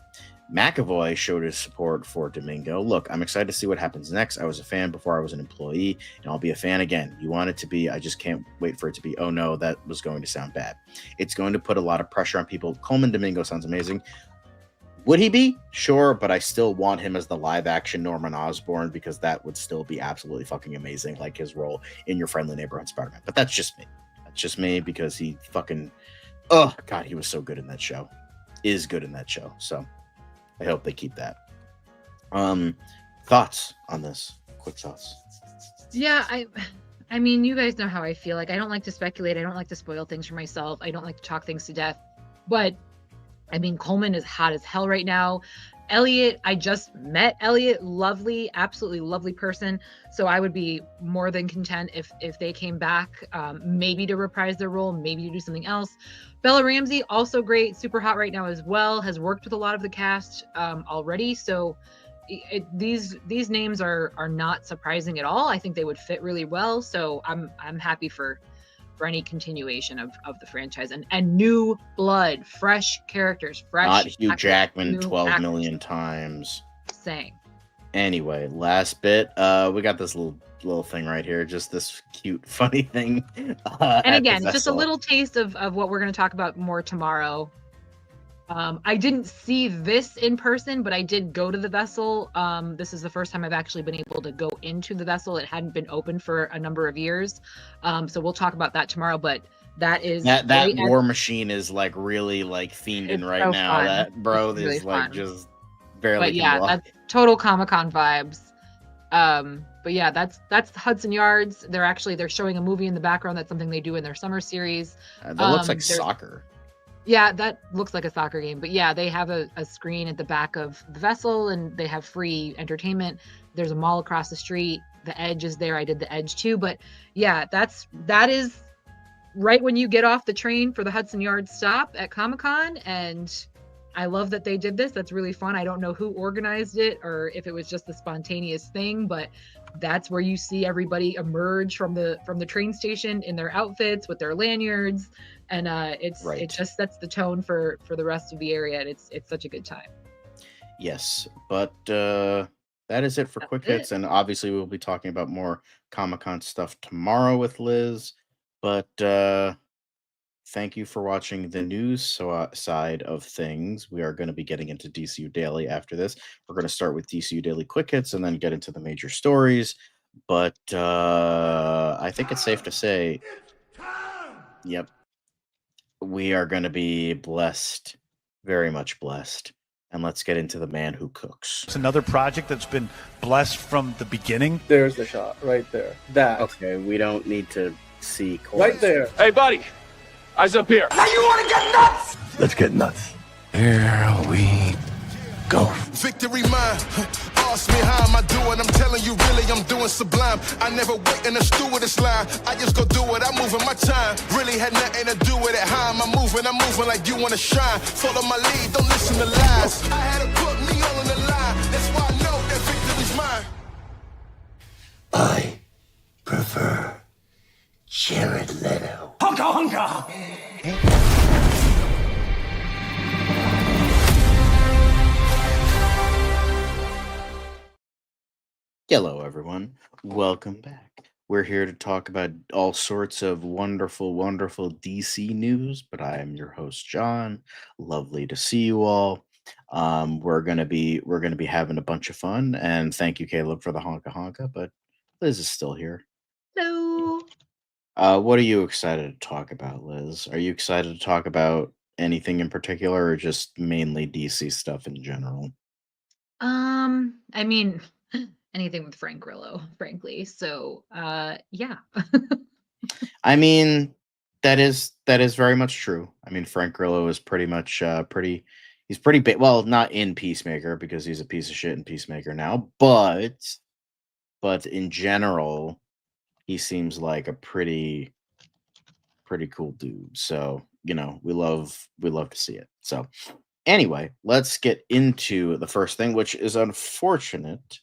McAvoy showed his support for Domingo. Look, I'm excited to see what happens next. I was a fan before I was an employee, and I'll be a fan again. You want it to be, I just can't wait for it to be, oh no, that was going to sound bad. It's going to put a lot of pressure on people. Coleman Domingo sounds amazing. Would he be? Sure, but I still want him as the live-action Norman Osborn because that would still be absolutely fucking amazing, like his role in Your Friendly Neighborhood Spider-Man. But that's just me. That's just me because he fucking... Oh, God, he was so good in that show. Is good in that show. So I hope they keep that. Thoughts on this? Quick thoughts. Yeah, I mean, you guys know how I feel. Like, I don't like to speculate. I don't like to spoil things for myself. I don't like to talk things to death. But I mean, Coleman is hot as hell right now. Elliot, I just met Elliot. Lovely, absolutely lovely person. So I would be more than content if they came back, maybe to reprise their role, maybe to do something else. Bella Ramsey, also great, super hot right now as well, has worked with a lot of the cast already. So these names are not surprising at all. I think they would fit really well. So I'm happy for any continuation of the franchise and new blood, fresh characters, fresh. Not Hugh actors, Jackman 12 actors. million times. Saying. Anyway, last bit. We got this little thing right here, just this cute, funny thing. And again, just a little taste of what we're going to talk about more tomorrow. I didn't see this in person, but I did go to the vessel. This is the first time I've actually been able to go into the vessel. It hadn't been open for a number of years. So we'll talk about that tomorrow, but that is that War Machine is like really like fiending right so now. fun. That bro It's really is like fun. just barely. But yeah, that's total Comic-Con vibes. But yeah, that's Hudson Yards. They're showing a movie in the background. That's something they do in their summer series. That looks like soccer. Yeah, that looks like a soccer game. But yeah, they have a screen at the back of the vessel and they have free entertainment. There's a mall across the street. The Edge is there. I did the Edge too. But yeah, that is right when you get off the train for the Hudson Yards stop at Comic-Con. And I love that they did this. That's really fun. I don't know who organized it or if it was just a spontaneous thing, but that's where you see everybody emerge from the train station in their outfits with their lanyards. And it just sets the tone for the rest of the area. And it's such a good time. Yes, but that is it for quick hits. And obviously we'll be talking about more Comic-Con stuff tomorrow with Lizz. But thank you for watching the news side of things. We are going to be getting into DCU Daily after this. We're going to start with DCU Daily quick hits and then get into the major stories. But I think it's safe to say, yep, we are going to be blessed, very much blessed. And let's get into the man who cooks. It's another project that's been blessed from the beginning. There's the shot right there. That. Okay, we don't need to see right there. Hey, buddy. Eyes up here. Now you want to get nuts? Let's get nuts. Here we go. Victory mine. Ask me how am I doing? I'm telling you, really, I'm doing sublime. I never wait in the stewardess line. I just go do it. I'm moving my time. Really had nothing to do with it. How am I moving? I'm moving like you want to shine. Follow my lead. Don't listen to lies. I had to put me all on the line. That's why I know that victory's mine. I prefer Jared Leto. Hunka, hunka. Hello, everyone. Welcome back. We're here to talk about all sorts of wonderful, wonderful DC news, but I am your host, John. Lovely to see you all. We're gonna be having a bunch of fun, and thank you, Caleb, for the honka honka. But Liz is still here. Hello. What are you excited to talk about, Liz? Are you excited to talk about anything in particular, or just mainly DC stuff in general? I mean, anything with Frank Grillo, frankly. So, yeah. I mean, that is very much true. I mean, Frank Grillo is pretty much pretty. He's pretty big. Well, not in Peacemaker because he's a piece of shit in Peacemaker now, but in general, he seems like a pretty cool dude. So we love to see it. So anyway, let's get into the first thing, which is unfortunate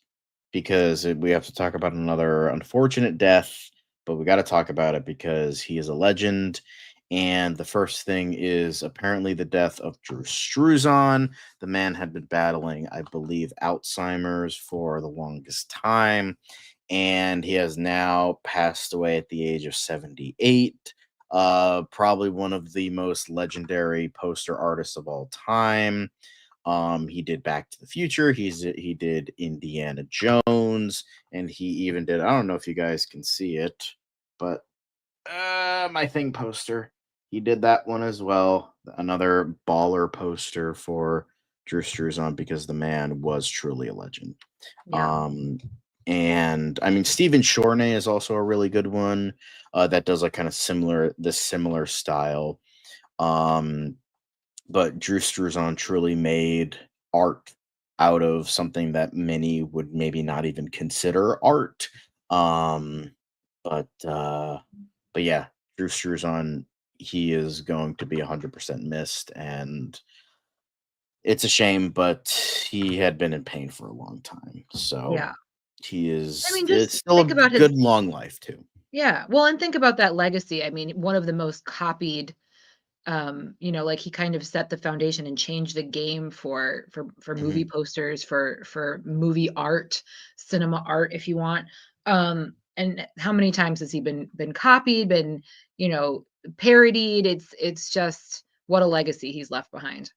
because we have to talk about another unfortunate death, but we got to talk about it because he is a legend. And the first thing is apparently the death of Drew Struzan. The man had been battling, I believe, Alzheimer's for the longest time, and he has now passed away at the age of 78. Probably one of the most legendary poster artists of all time. He did Back to the Future. He did Indiana Jones, and he even did. I don't know if you guys can see it, but my thing poster. He did that one as well. Another baller poster for Drew Struzan because the man was truly a legend. Yeah. And I mean, Stephen Shornay is also a really good one that does like kind of similar style. Um, but Drew Struzan truly made art out of something that many would maybe not even consider art. Um, but yeah, Drew Struzan, he is going to be 100% missed, and it's a shame, but he had been in pain for a long time. So Yeah. he is. I mean, It's just still a think about his. good long life too. Yeah. Well, and think about that legacy. I mean, one of the most copied, like he kind of set the foundation and changed the game for movie Mhm. posters, for movie art, cinema art, if you want. And how many times has he been copied, been, you know, parodied? It's just what a legacy he's left behind.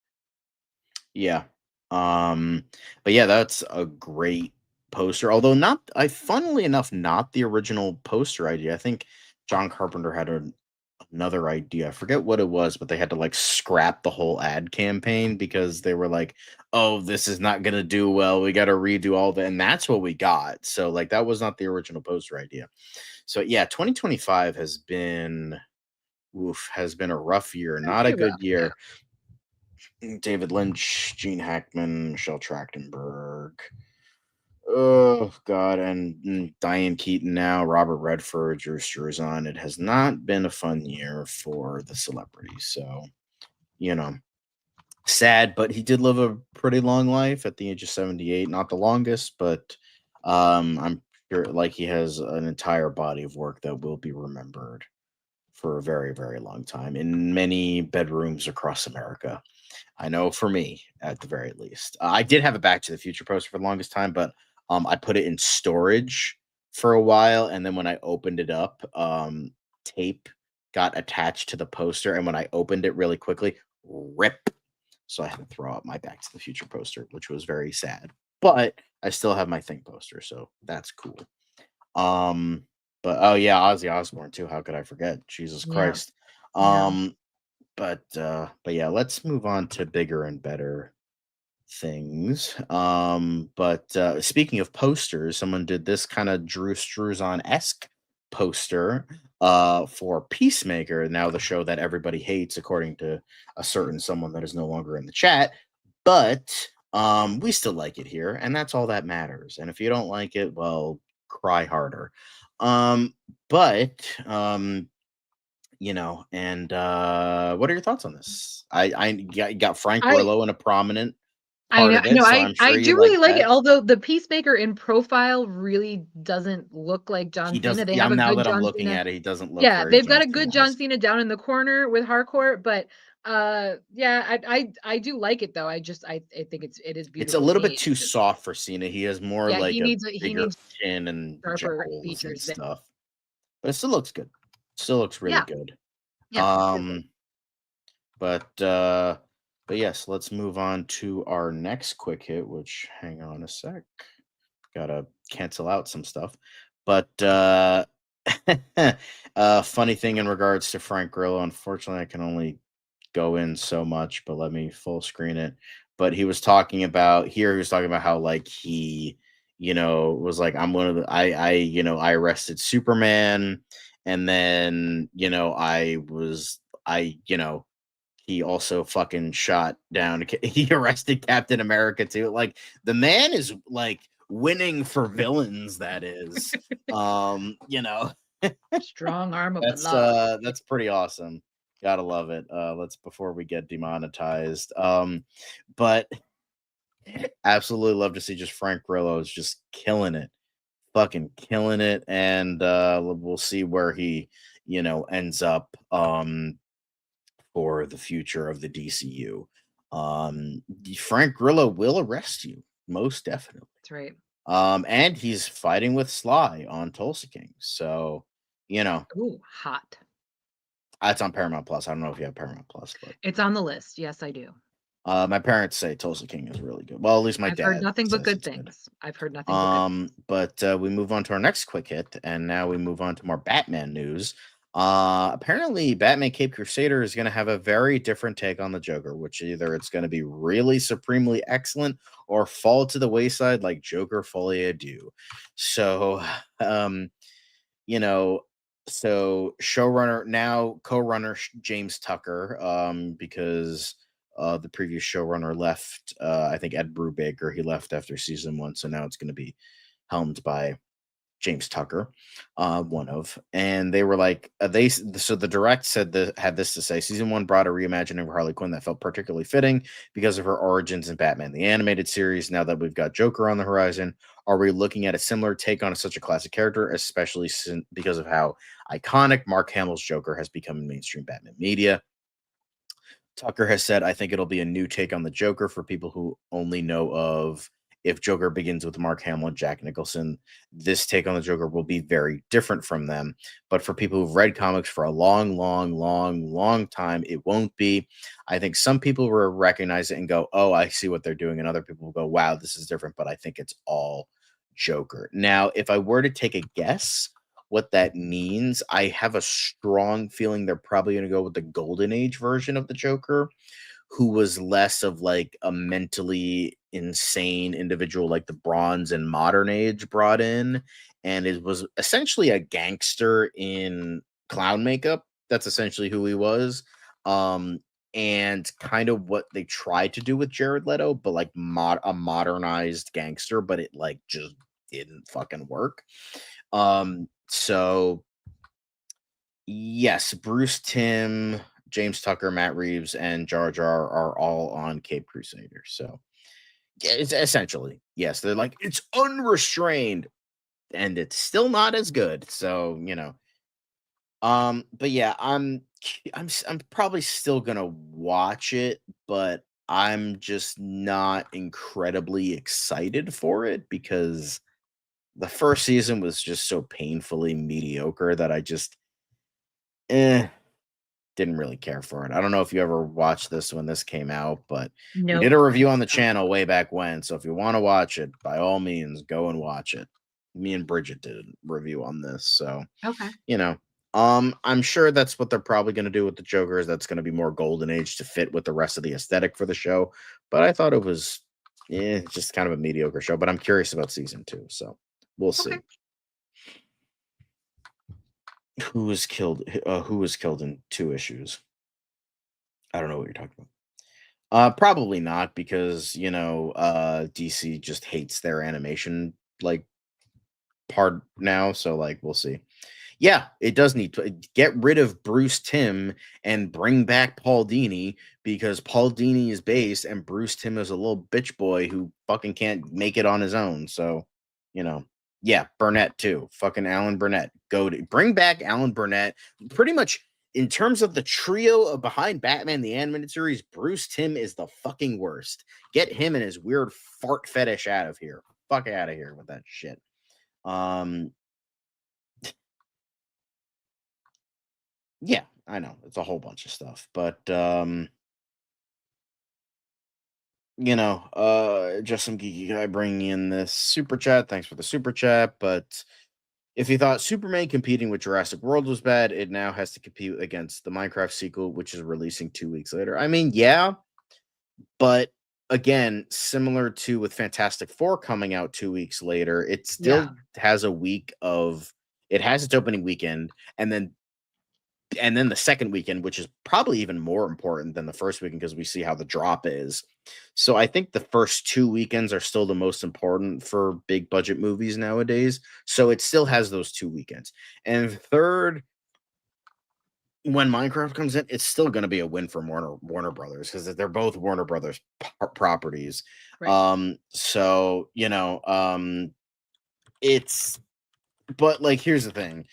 Yeah. Um, but yeah, that's a great poster. Although not, funnily enough, not the original poster idea. I think John Carpenter had another idea. I forget what it was, but they had to like scrap the whole ad campaign because they were like, "Oh, this is not gonna do well. We got to redo all that," and that's what we got. So like that was not the original poster idea. So yeah, 2025 has been a rough year, not a Pretty good rough, yeah. year. David Lynch, Gene Hackman, Michelle Trachtenberg. Oh God, and Diane Keaton now, Robert Redford, Drew Struzan. It has not been a fun year for the celebrities. So, you know, sad, but he did live a pretty long life at the age of 78. Not the longest, but I'm sure like he has an entire body of work that will be remembered for a very, very long time in many bedrooms across America. I know for me, at the very least. I did have a Back to the Future poster for the longest time, but I put it in storage for a while, and then when I opened it up, tape got attached to the poster, and when I opened it really quickly, rip. So I had to throw out my Back to the Future poster, which was very sad. But I still have my Thing poster, so that's cool. Um, but oh yeah, Ozzy Osbourne too. How could I forget? Jesus Yeah. Christ. Yeah. But yeah, let's move on to bigger and better things. But speaking of posters, someone did this kind of Drew Struzan-esque poster for Peacemaker, now the show that everybody hates, according to a certain someone that is no longer in the chat. But we still like it here, and that's all that matters. And if you don't like it, well, cry harder. But and what are your thoughts on this? I got Frank I Grillo in a prominent I part know, of it, so I'm I sure you do like really like it, that. although the Peacemaker in profile really doesn't look like John He Cena. does. They Yeah, have a now good that I'm John looking Cena. at it, he doesn't look Yeah, very they've got John a good John Cena-esque. Cena down in the corner with Harcourt, but Yeah, I do like it though. I think it is It's a beautifully little bit made. too soft for Cena. He has more Yeah, like a he bigger needs chin and sharper jowls and features there. stuff. But it still looks good. Still looks really Yeah. good. Yeah. Um, but yes, let's move on to our next quick hit, which hang on a sec. Gotta cancel out some stuff. But funny thing in regards to Frank Grillo, unfortunately, I can only go in so much, but let me full screen it. But he was talking about how like he, was like, I'm one of the I arrested Superman, and then he also fucking shot down he arrested Captain America too. Like the man is like winning for villains, that is. Strong arm of the law. That's pretty awesome. Gotta love it. Let's before we get demonetized. But absolutely love to see just Frank Grillo is just killing it. Fucking killing it. And we'll see where he, ends up for the future of the DCU. Frank Grillo will arrest you, most definitely. That's right. And he's fighting with Sly on Tulsa King. So, Ooh, hot. It's on Paramount Plus. I don't know if you have Paramount Plus, but It's on the list. Yes, I do. my parents say Tulsa King is really good. Well, at least my I've dad. heard nothing but says good it's good. things. I've heard nothing but good things. But we move on to our next quick hit, and now we move on to more Batman news. Apparently, Batman Cape Crusader is going to have a very different take on the Joker, which either it's going to be really supremely excellent or fall to the wayside like Joker Folie à Deux. So, so showrunner now co-runner James Tucker, because the previous showrunner left. I think Ed Brubaker, he left after season 1, so now it's going to be helmed by James Tucker, and they were like, so the direct had this to say: season 1 brought a reimagining of Harley Quinn that felt particularly fitting because of her origins in Batman the Animated Series. Now that we've got Joker on the horizon, are we looking at a similar take on such a classic character, especially because of how iconic Mark Hamill's Joker has become in mainstream Batman media? Tucker has said, I think it'll be a new take on the Joker for people who only know of If Joker Begins with Mark Hamill and Jack Nicholson. This take on the Joker will be very different from them. But for people who've read comics for a long, long, long, long time, it won't be. I think some people will recognize it and go, oh, I see what they're doing. And other people will go, wow, this is different. But I think it's all Joker. Now, if I were to take a guess, what that means, I have a strong feeling they're probably going to go with the Golden Age version of the Joker, who was less of like a mentally insane individual like the Bronze and Modern Age brought in, and it was essentially a gangster in clown makeup. That's essentially who he was. And kind of what they tried to do with Jared Leto, but like a modernized gangster, but it like just didn't fucking work. So yes, Bruce Timm, James Tucker, Matt Reeves, and Jar Jar are all on Cape Crusader. So yeah, it's essentially, yes, they're like, it's unrestrained, and it's still not as good. So, but yeah, I'm probably still gonna watch it, but I'm just not incredibly excited for it because the first season was just so painfully mediocre that I just didn't really care for it. I don't know if you ever watched this when this came out, but we did a review on the channel way back when. So if you want to watch it, by all means, go and watch it. Me and Bridget did a review on this. So, okay. I'm sure that's what they're probably going to do with the Jokers. That's going to be more Golden Age to fit with the rest of the aesthetic for the show. But I thought it was just kind of a mediocre show. But I'm curious about season 2. So we'll see. Okay. Who was killed in 2 issues? I don't know what you're talking about. Probably not, because DC just hates their animation like part now, so like we'll see. Yeah, it does need to get rid of Bruce Timm and bring back Paul Dini, because Paul Dini is base and Bruce Timm is a little bitch boy who fucking can't make it on his own. So, yeah, Burnett too. Fucking Alan Burnett. Bring back Alan Burnett. Pretty much in terms of the trio of behind Batman the animated series, Bruce Timm is the fucking worst. Get him and his weird fart fetish out of here. Fuck out of here with that shit. Yeah, I know. It's a whole bunch of stuff, but just some geeky guy bringing in this super chat. Thanks for the super chat, but if you thought Superman competing with Jurassic World was bad, it now has to compete against the Minecraft sequel, which is releasing 2 weeks later. I mean, yeah, but again, similar to with Fantastic Four coming out 2 weeks later, it still has a week of it has its opening weekend, and then the second weekend, which is probably even more important than the first weekend because we see how the drop is. So I think the first 2 weekends are still the most important for big budget movies nowadays. So it still has those 2 weekends. And third, when Minecraft comes in, it's still going to be a win for Warner Brothers because they're both Warner Brothers properties. Right. It's but like here's the thing.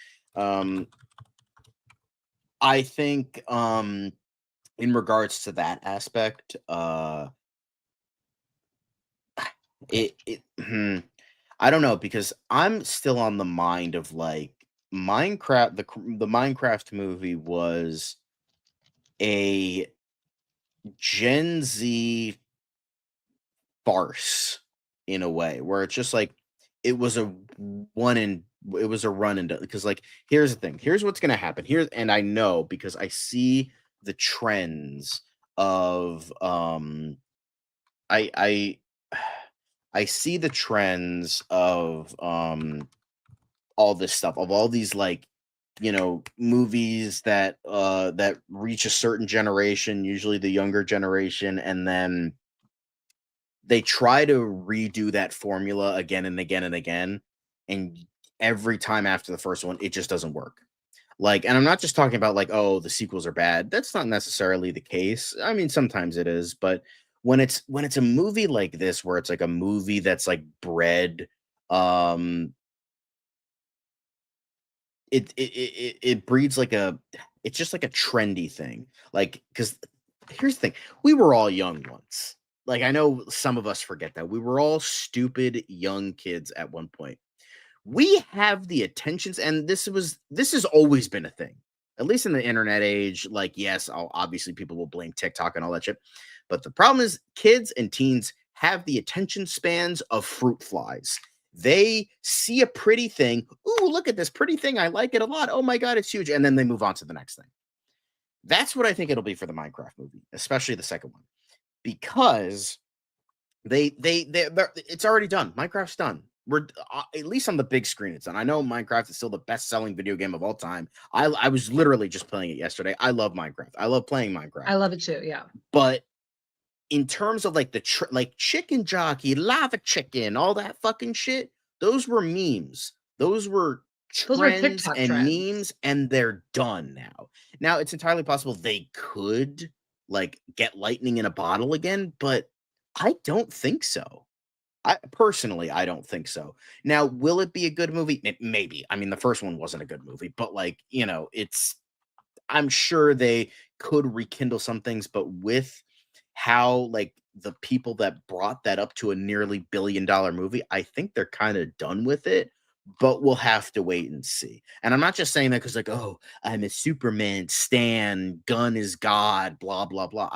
I think in regards to that aspect, I don't know because I'm still on the mind of like Minecraft. The Minecraft movie was a Gen Z farce in a way where it's just like it was a run and because like here's the thing, here's what's gonna happen here, and I know because I see the trends of I I see the trends of all this stuff, of all these like movies that that reach a certain generation, usually the younger generation, and then they try to redo that formula again and again and again, and every time after the first one it just doesn't work. Like, and I'm not just talking about like, oh, the sequels are bad. That's not necessarily the case. I mean, sometimes it is, but when it's a movie like this where it's like a movie that's like bred um it breeds like it's just like a trendy thing. Like, because here's the thing, we were all young once. Like, I know some of us forget that we were all stupid young kids at one point. We have the attentions, and this has always been a thing, at least in the internet age. Like, yes, obviously people will blame TikTok and all that shit, but the problem is kids and teens have the attention spans of fruit flies. They see a pretty thing. Ooh, look at this pretty thing. I like it a lot. Oh my God, it's huge. And then they move on to the next thing. That's what I think it'll be for the Minecraft movie, especially the second one, because it's already done. Minecraft's done. We're at least on the big screen, it's done. I know Minecraft is still the best-selling video game of all time. I was literally just playing it yesterday. I love Minecraft. I love playing Minecraft. I love it too. Yeah. But in terms of like like chicken jockey, lava chicken, all that fucking shit, those were memes. Those were trends and memes, and they're done now. Now it's entirely possible they could like get lightning in a bottle again, but I don't think so. I don't think so. Now, will it be a good movie? Maybe. I mean, the first one wasn't a good movie, but like, I'm sure they could rekindle some things, but with how like the people that brought that up to a nearly $1 billion movie, I think they're kind of done with it, but we'll have to wait and see. And I'm not just saying that because like, oh, I'm a Superman stan, Gunn is God, blah, blah, blah.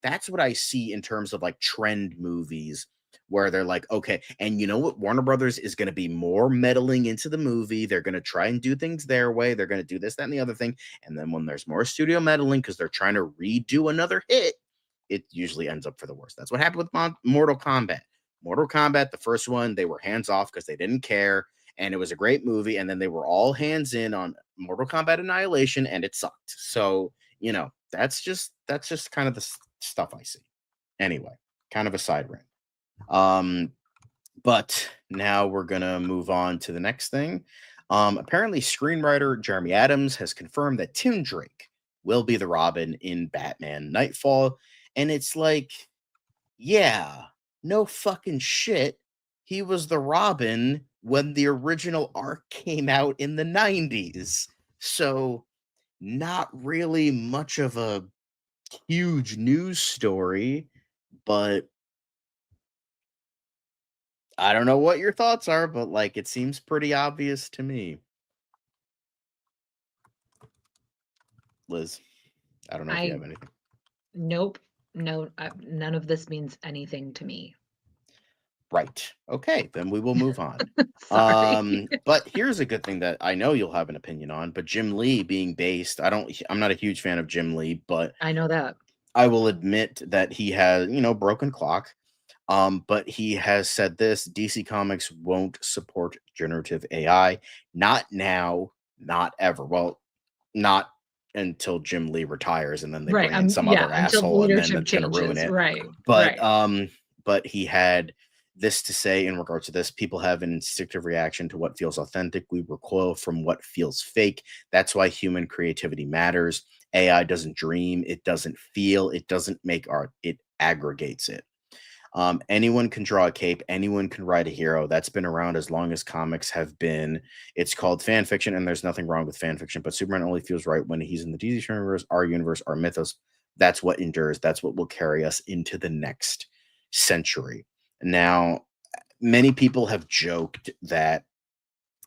That's what I see in terms of like trend movies where they're like, okay, and you know what? Warner Brothers is going to be more meddling into the movie. They're going to try and do things their way. They're going to do this, that, and the other thing. And then when there's more studio meddling because they're trying to redo another hit, it usually ends up for the worst. That's what happened with Mortal Kombat. Mortal Kombat, the first one, they were hands off because they didn't care. And it was a great movie. And then they were all hands in on Mortal Kombat Annihilation, and it sucked. So, that's just kind of the stuff I see. Anyway, kind of a side rant. But now we're gonna move on to the next thing. Apparently, screenwriter Jeremy Adams has confirmed that Tim Drake will be the Robin in Batman Nightfall, and it's like, yeah, no fucking shit. He was the Robin when the original arc came out in the 90s. So, not really much of a huge news story, but I don't know what your thoughts are, but like it seems pretty obvious to me. Liz, I don't know if you I have anything. Nope. No, none of this means anything to me. Right. Okay, then we will move on. Sorry. But here's a good thing that I know you'll have an opinion on, but Jim Lee being based, I'm not a huge fan of Jim Lee, but I know that. I will admit that he has, broken clock. But he has said this: DC Comics won't support generative AI. Not now, not ever. Well, not until Jim Lee retires and then they Right. bring in some Yeah, other until the asshole and then leadership that's gonna ruin changes. it. Right. But Right. but he had this to say in regards to this: people have an instinctive reaction to what feels authentic. We recoil from what feels fake. That's why human creativity matters. AI doesn't dream, it doesn't feel, it doesn't make art, it aggregates it. Anyone can draw a cape, anyone can write a hero. That's been around as long as comics have been. It's called fan fiction, and there's nothing wrong with fan fiction, but Superman only feels right when he's in the DC universe, our mythos. That's what endures. That's what will carry us into the next century. Now, many people have joked that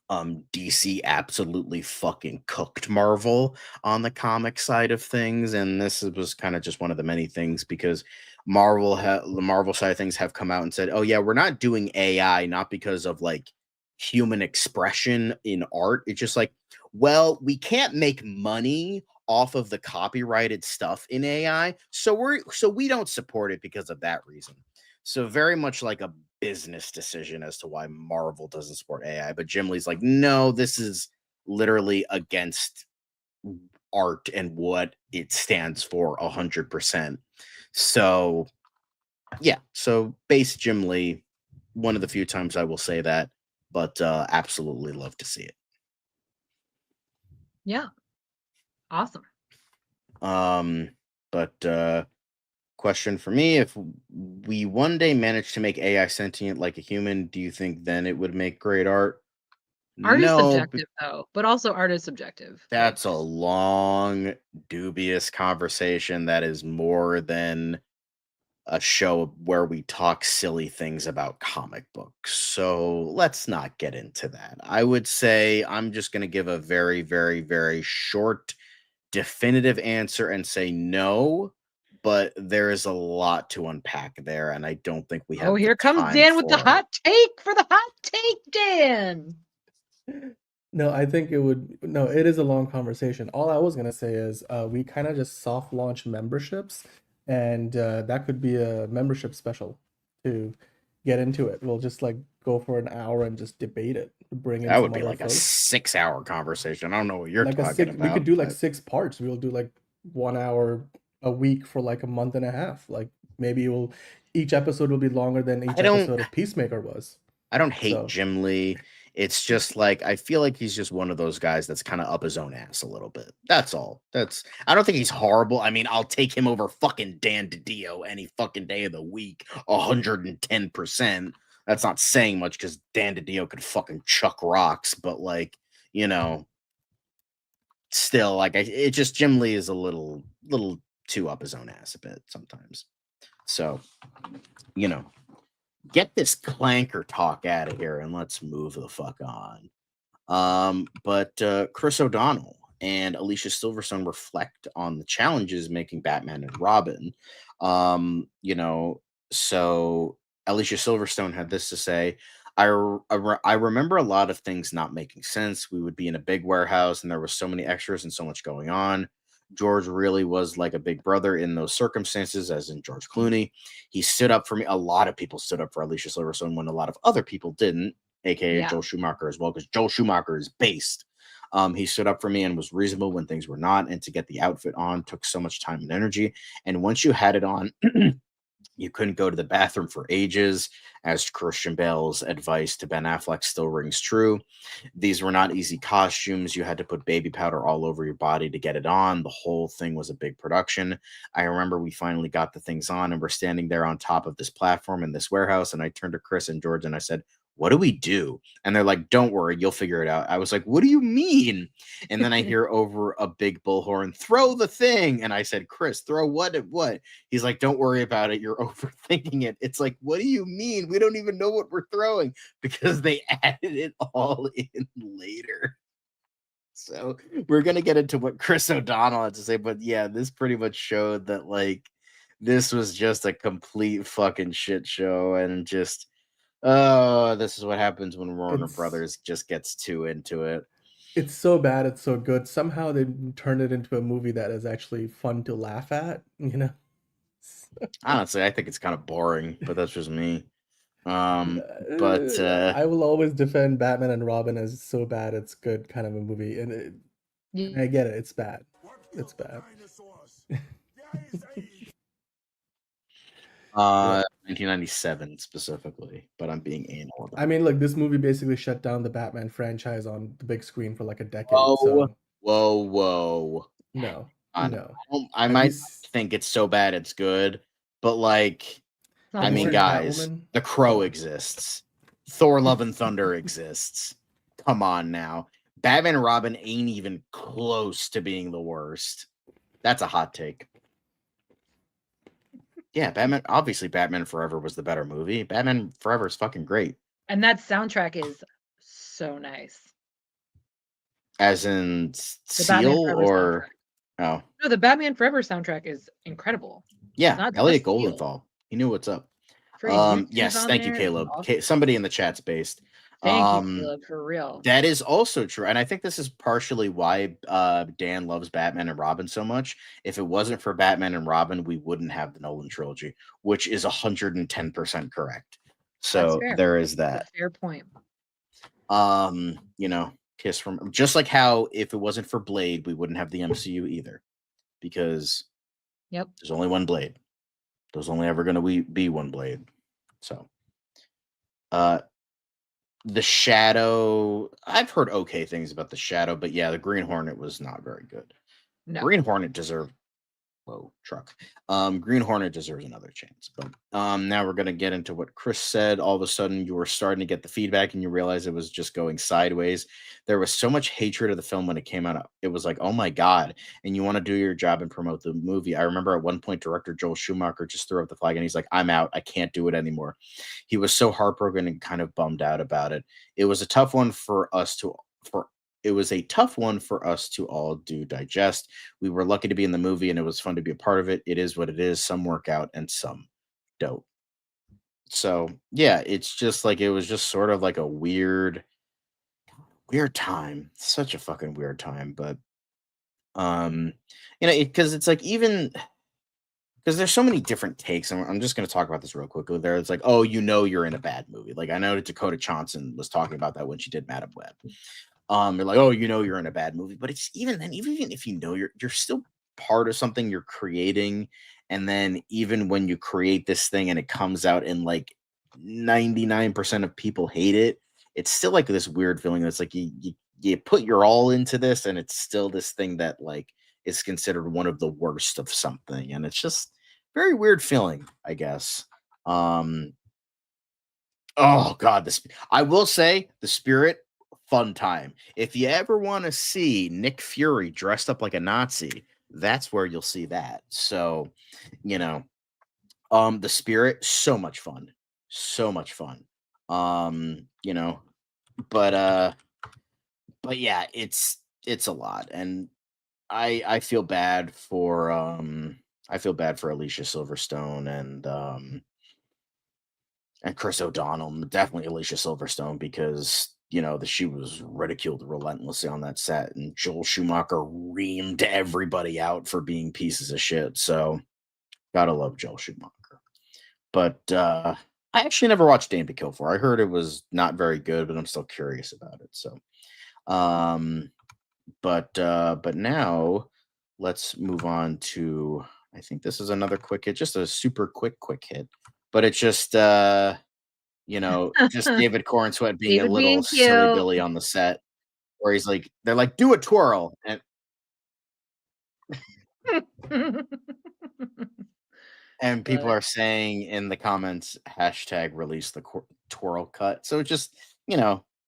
DC absolutely fucking cooked Marvel on the comic side of things, and this was kind of just one of the many things because the Marvel side of things have come out and said, "Oh yeah, we're not doing AI not because of like human expression in art. It's just like, well, we can't make money off of the copyrighted stuff in AI, so we don't support it because of that reason." So very much like a business decision as to why Marvel doesn't support AI. But Jim Lee's like, no, this is literally against art and what it stands for 100%. So yeah, so base Jim Lee, one of the few times I will say that, but absolutely love to see it. Yeah. Awesome. But question for me: if we one day manage to make AI sentient like a human, do you think then it would make great art? Art is No, subjective though, but also art is subjective. that's a long, dubious conversation that is more than a show where we talk silly things about comic books. So let's not get into that. I would say I'm just going to give a very, very, very short, definitive answer and say no. But there is a lot to unpack there, and I don't think we Oh, have the here comes time Dan with the for it. hot take for the hot take, Dan. No, I think it would. No, it is a long conversation. All I was gonna say is we kind of just soft launch memberships, and that could be a membership special to get into it. We'll just like go for an hour and just debate it, bring in That would some be other like a folks. 6-hour conversation. I don't know what you're Like a talking six, we could about, do like but 6 parts. We'll do like 1 hour a week for like a month and a half. Like maybe each episode will be longer than each I don't episode of Peacemaker was. I don't hate So Jim Lee. It's just like I feel like he's just one of those guys that's kind of up his own ass a little bit. That's all. I don't think he's horrible. I mean, I'll take him over fucking Dan DiDio any fucking day of the week, 110%. That's not saying much because Dan DiDio could fucking chuck rocks, but like, you know, still like it just Jim Lee is a little too up his own ass a bit sometimes. So, you know, get this clanker talk out of here and let's move the fuck on. But Chris O'Donnell and Alicia Silverstone reflect on the challenges making Batman and Robin. So Alicia Silverstone had this to say. I remember a lot of things not making sense. We would be in a big warehouse and there was so many extras and so much going on. George really was like a big brother in those circumstances, as in George Clooney. He stood up for me. A lot of people stood up for Alicia Silverstone when a lot of other people didn't, aka Yeah. Joel Schumacher as well, because Joel Schumacher is based. He stood up for me and was reasonable when things were not, and to get the outfit on took so much time and energy. And once you had it on, you couldn't go to the bathroom for ages, as Christian Bale's advice to Ben Affleck still rings true. These were not easy costumes. You had to put baby powder all over your body to get it on. The whole thing was a big production. I remember we finally got the things on and we're standing there on top of this platform in this warehouse. And I turned to Chris and George and I said, what do we do? And they're like, don't worry, you'll figure it out. I was like, what do you mean? And then I hear over a big bullhorn, throw the thing. And I said, Chris, throw what at what? He's like, don't worry about it. You're overthinking it. It's like, what do you mean? We don't even know what we're throwing because they added it all in later. So we're going to get into what Chris O'Donnell had to say. But yeah, this pretty much showed that like this was just a complete fucking shit show. And just, oh, this is what happens when Warner Brothers just gets too into it. It's so bad, it's so good. Somehow they turned it into a movie that is actually fun to laugh at, you know? Honestly, I think it's kind of boring, but that's just me. But I will always defend Batman and Robin as so bad it's good kind of a movie. And I get it, it's bad. It's bad. 1997 specifically, but I'm being anal about it. I mean, look, this movie basically shut down the Batman franchise on the big screen for like a decade. Whoa. No. I might think it's so bad it's good, but like, I mean, guys, Catwoman? The Crow exists. Thor: Love and Thunder exists. Come on now. Batman and Robin ain't even close to being the worst. That's a hot take. Yeah, obviously Batman Forever was the better movie. Batman Forever is fucking great. And that soundtrack is so nice. As in Batman Seal Forever or oh. No, the Batman Forever soundtrack is incredible. Yeah, Elliot Goldenthal. He knew what's up. Yes, thank you, Caleb. Awesome. Somebody in the chat's based. Thank you, Caleb, for real. That is also true. And I think this is partially why Dan loves Batman and Robin so much. If it wasn't for Batman and Robin, we wouldn't have the Nolan trilogy, which is 110% correct. So there is that. That's a fair point. Kiss from just like how if it wasn't for Blade, we wouldn't have the MCU either. Because there's only one Blade. There's only ever going to be one Blade. So The Shadow, I've heard okay things about The Shadow, but yeah, the Green Hornet was not very good. No. Green Hornet deserved Green Hornet deserves another chance. But now we're gonna get into what Chris said. All of a sudden you were starting to get the feedback and you realize it was just going sideways. There was so much hatred of the film when it came out. It was like, oh my God. And you want to do your job and promote the movie. I remember at one point director Joel Schumacher just threw up the flag and he's like, I'm out. I can't do it anymore. He was so heartbroken and kind of bummed out about it. It was a tough one for us to all digest. We were lucky to be in the movie and it was fun to be a part of it. It is what it is. Some work out and some don't. So yeah, it's just like, it was just sort of like a weird time. Such a fucking weird time. But, because it's like, even because there's so many different takes, and I'm just going to talk about this real quickly. There, it's like, oh, you're in a bad movie. Like I know that Dakota Johnson was talking about that when she did Madam Web. You're like, oh, you're in a bad movie, but it's even then, even if you're still part of something you're creating, and then even when you create this thing and it comes out and like 99% of people hate it, it's still like this weird feeling that's like you put your all into this, and it's still this thing that like is considered one of the worst of something, and it's just very weird feeling, I guess. Oh God, I will say The Spirit. Fun time. If you ever want to see Nick Fury dressed up like a Nazi, that's where you'll see that. So, The Spirit, so much fun. But yeah, it's a lot. And I feel bad for Alicia Silverstone and Chris O'Donnell, definitely Alicia Silverstone, because she was ridiculed relentlessly on that set, and Joel Schumacher reamed everybody out for being pieces of shit. So, gotta love Joel Schumacher. But I actually never watched Dame to Kill For. I heard it was not very good, but I'm still curious about it. So, but now let's move on to. I think this is another quick hit, just a super quick hit, but it's just. Just David Cornsweet being a little silly Billy on the set, where he's like, they're like, do a twirl. And And people But are saying in the comments, hashtag release the twirl cut. So just,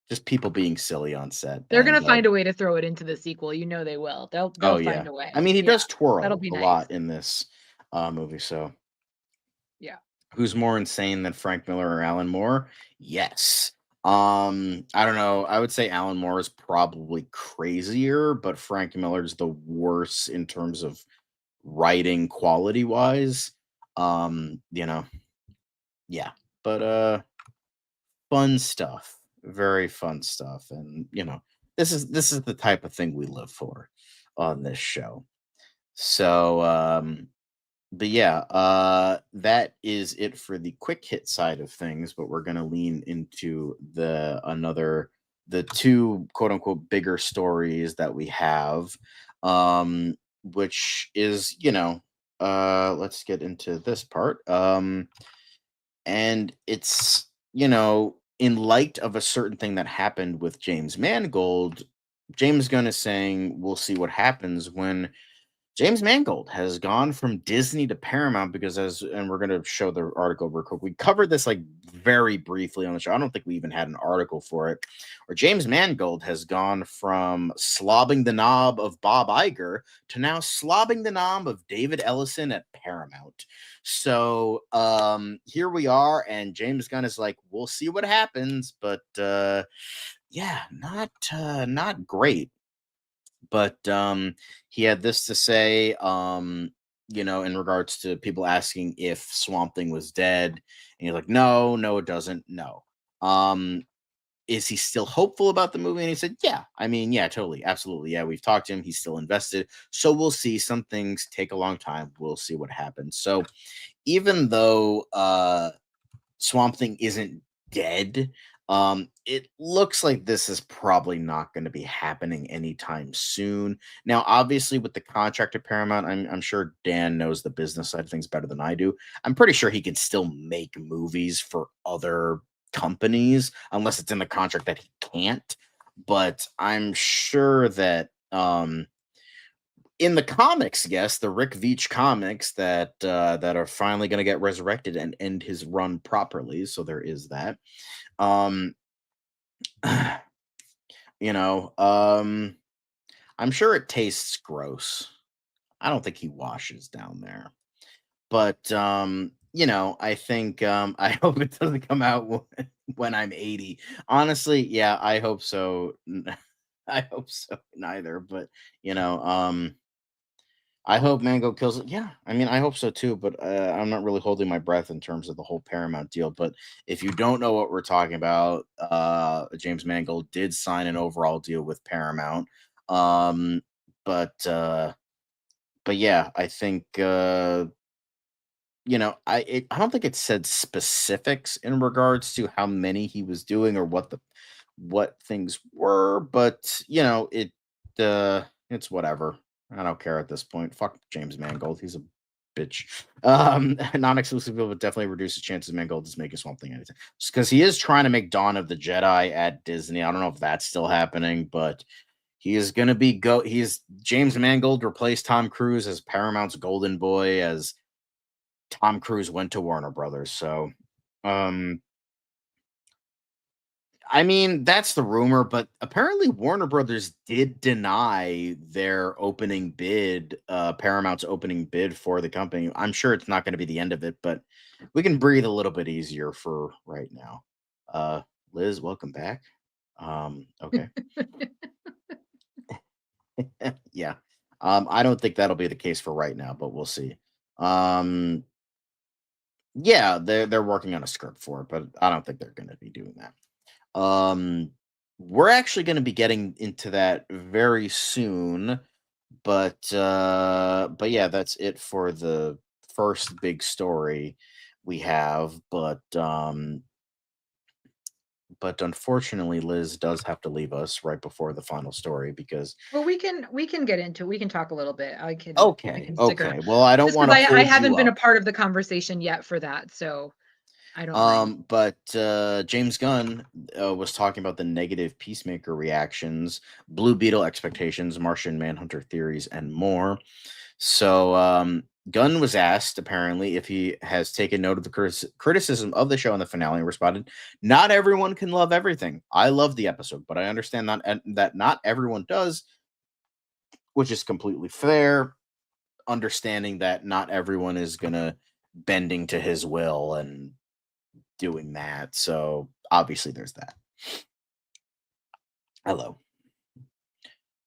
just people being silly on set. they're gonna And find a way to throw it into the sequel. You know they will. They'll oh find yeah, a way. I mean he Yeah, does that'll twirl be a nice. lot in this movie. So Yeah. who's more insane than Frank Miller or Alan Moore? Yes. I don't know. I would say Alan Moore is probably crazier, but Frank Miller's the worst in terms of writing quality wise. Yeah. But fun stuff. Very fun stuff. And this is the type of thing we live for on this show. So but yeah, that is it for the quick hit side of things, but we're gonna lean into the two quote unquote bigger stories that we have. Which is, let's get into this part. And it's, in light of a certain thing that happened with James Mangold, James Gunn is saying we'll see what happens when James Mangold has gone from Disney to Paramount because and we're going to show the article real quick. We covered this like very briefly on the show. I don't think we even had an article for it. Where James Mangold has gone from slobbing the knob of Bob Iger to now slobbing the knob of David Ellison at Paramount. So here we are, and James Gunn is like, we'll see what happens, but yeah, not great. But he had this to say, in regards to people asking if Swamp Thing was dead. And he's like, no, it doesn't. No. Is he still hopeful about the movie? And he said, yeah. I mean, yeah, totally. Absolutely. Yeah, we've talked to him. He's still invested. So we'll see. Some things take a long time. We'll see what happens. So even though Swamp Thing isn't dead, it looks like this is probably not going to be happening anytime soon. Now, obviously, with the contract at Paramount, I'm sure Dan knows the business side of things better than I do. I'm pretty sure he can still make movies for other companies, unless it's in the contract that he can't. But I'm sure that in the comics, yes, the Rick Veitch comics that are finally going to get resurrected and end his run properly. So there is that. I'm sure it tastes gross. I don't think he washes down there. But I think I hope it doesn't come out when I'm 80. Honestly, yeah, I hope so. I hope so neither, but I hope Mango kills it. Yeah, I mean, I hope so too, but I'm not really holding my breath in terms of the whole Paramount deal. But if you don't know what we're talking about, James Mangold did sign an overall deal with Paramount. But yeah, I think I don't think it said specifics in regards to how many he was doing or what things were, but it's whatever. I don't care at this point. Fuck James Mangold. He's a bitch. Non-exclusive deal would definitely reduce the chances of Mangold is making Swamp Thing anything. Because he is trying to make Dawn of the Jedi at Disney. I don't know if that's still happening, but he is gonna be James Mangold replaced Tom Cruise as Paramount's golden boy as Tom Cruise went to Warner Brothers. So I mean, that's the rumor, but apparently Warner Brothers did deny their opening bid, Paramount's opening bid for the company. I'm sure it's not going to be the end of it, but we can breathe a little bit easier for right now. Lizz, welcome back. Okay. Yeah. I don't think that'll be the case for right now, but we'll see. Yeah, they're working on a script for it, but I don't think they're going to be doing that. We're actually going to be getting into that very soon, but yeah, that's it for the first big story we have. But unfortunately, Lizz does have to leave us right before the final story because Well, we can get into it. We can talk a little bit. I can okay. Around. Well, I don't Just want 'cause to I haven't been a part of the conversation yet for that, so I don't mind. But James Gunn was talking about the negative Peacemaker reactions, Blue Beetle expectations, Martian Manhunter theories, and more. So Gunn was asked, apparently, if he has taken note of the criticism of the show in the finale and responded, "Not everyone can love everything. I love the episode, but I understand that not everyone does, which is completely fair, understanding that not everyone is going to bending to his will and doing that. So obviously there's that. Hello.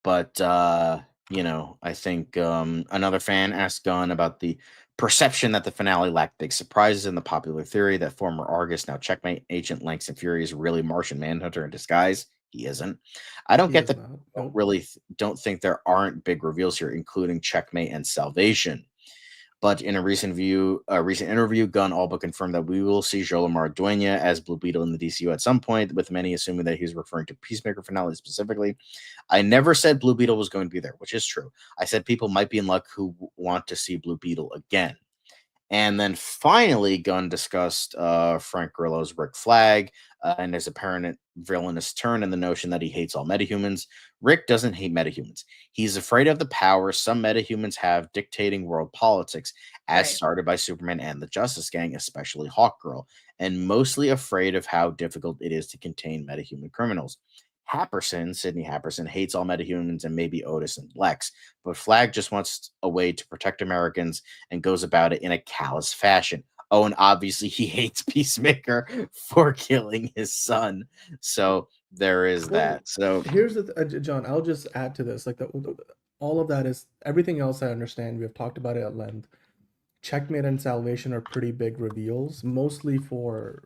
But I think another fan asked Gunn about the perception that the finale lacked big surprises and the popular theory that former Argus, now Checkmate agent Langston Fury is really Martian Manhunter in disguise. He isn't. I don't He get is that. not. Don't Nope. really don't think there aren't big reveals here, including Checkmate and Salvation. But in a recent interview, Gunn all but confirmed that we will see Jolamar Duena as Blue Beetle in the DCU at some point, with many assuming that he's referring to Peacemaker finale specifically. I never said Blue Beetle was going to be there, which is true. I said people might be in luck who want to see Blue Beetle again. And then finally, Gunn discussed Frank Grillo's Rick Flag and his apparent villainous turn and the notion that he hates all metahumans. Rick doesn't hate metahumans. He's afraid of the power some metahumans have dictating world politics, as started by Superman and the Justice Gang, especially Hawkgirl, and mostly afraid of how difficult it is to contain metahuman criminals. Sidney Happerson, hates all metahumans and maybe Otis and Lex, but Flag just wants a way to protect Americans and goes about it in a callous fashion. Oh, and obviously he hates Peacemaker for killing his son. So there is that. So here's the John, I'll just add to this. Like all of that is everything else I understand. We have talked about it at length. Checkmate and Salvation are pretty big reveals, mostly for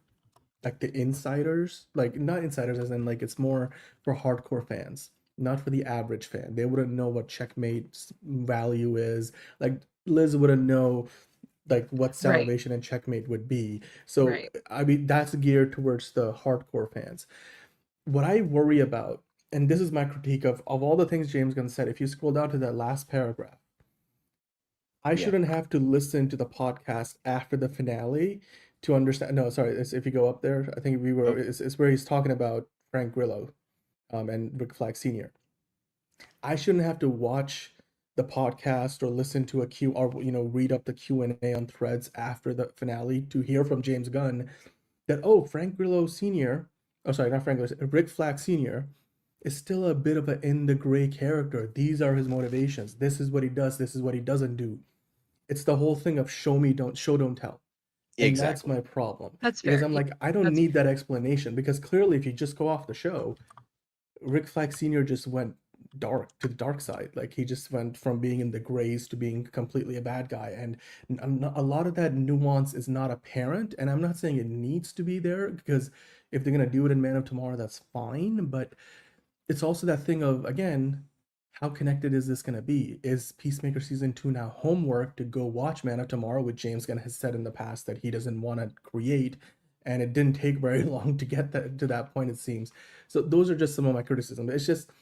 like the insiders, like not insiders as in like it's more for hardcore fans, not for the average fan. They wouldn't know what Checkmate's value is. Like Lizz wouldn't know like what Salvation and Checkmate would be. So I mean that's geared towards the hardcore fans. What I worry about, and this is my critique of all the things James Gunn said, if you scroll down to that last paragraph, I shouldn't have to listen to the podcast after the finale to understand. No, sorry. If you go up there, I think it's where he's talking about Frank Grillo, and Rick Flag Sr. I shouldn't have to watch the podcast or listen to a Q or read up the Q&A on Threads after the finale to hear from James Gunn that Frank Grillo Sr. Oh, sorry, not Frank Grillo. Rick Flag Sr. is still a bit of an in the gray character. These are his motivations. This is what he does. This is what he doesn't do. It's the whole thing of show, don't tell. And that's my problem. That's because fair. I'm like, I don't need that explanation, because clearly if you just go off the show, Rick Flag Sr. just went dark to the dark side. Like he just went from being in the grays to being completely a bad guy. And a lot of that nuance is not apparent. And I'm not saying it needs to be there, because if they're going to do it in Man of Tomorrow, that's fine. But it's also that thing of, again, how connected is this going to be? Is Peacemaker Season 2 now homework to go watch Man of Tomorrow, which James Gunn has said in the past that he doesn't want to create, and it didn't take very long to get to that point, it seems. So those are just some of my criticisms. It's just,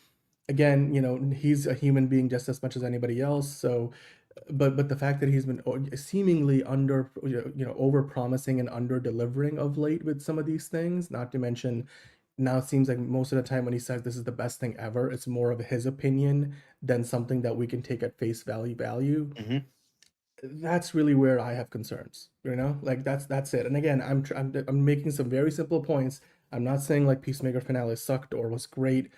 again, he's a human being just as much as anybody else. So, but the fact that he's been seemingly over promising and under delivering of late with some of these things, not to mention now it seems like most of the time when he says this is the best thing ever, it's more of his opinion than something that we can take at face value. Mm-hmm. That's really where I have concerns, like that's it. And again, I'm making some very simple points. I'm not saying like Peacemaker finale sucked or was great.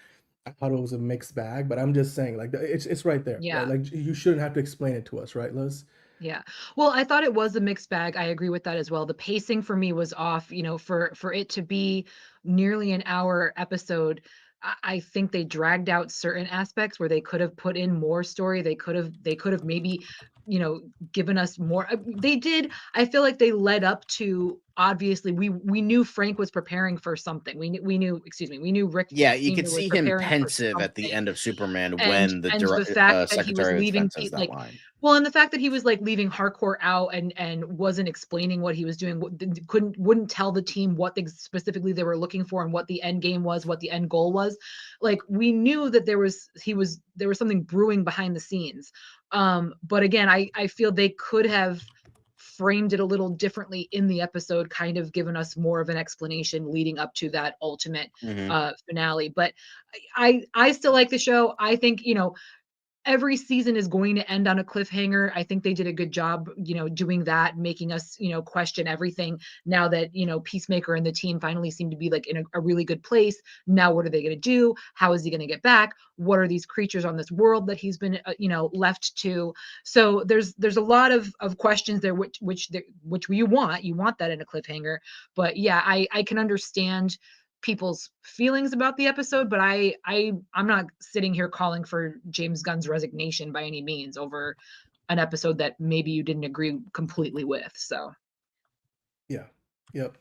I thought it was a mixed bag, but I'm just saying like it's right there. Yeah. Right? Like you shouldn't have to explain it to us, right, Liz? Yeah. Well, I thought it was a mixed bag. I agree with that as well. The pacing for me was off, for it to be nearly an hour episode. I think they dragged out certain aspects where they could have put in more story. They could have maybe, given us more. They did. I feel like they led up to, obviously we knew Frank was preparing for something. We knew Rick. Yeah, you Sr. could was see him preparing for pensive at the something. end of Superman And when the the fact that he was Secretary of leaving, Defense says that line. well, and the fact that he was like leaving Hardcore out and wasn't explaining what he was doing, wouldn't tell the team what specifically they were looking for and what the end game was, what the end goal was. Like we knew that there was something brewing behind the scenes. But again, I feel they could have framed it a little differently in the episode, kind of given us more of an explanation leading up to that ultimate finale. But I still like the show. I think, every season is going to end on a cliffhanger. I think they did a good job, doing that, making us, question everything now that, Peacemaker and the team finally seem to be like in a really good place. Now, what are they going to do? How is he going to get back? What are these creatures on this world that he's been, left to? So there's a lot of questions there, which you want that in a cliffhanger. But yeah, I can understand people's feelings about the episode, but I'm not sitting here calling for James Gunn's resignation by any means over an episode that maybe you didn't agree completely with. So Yeah. Yep.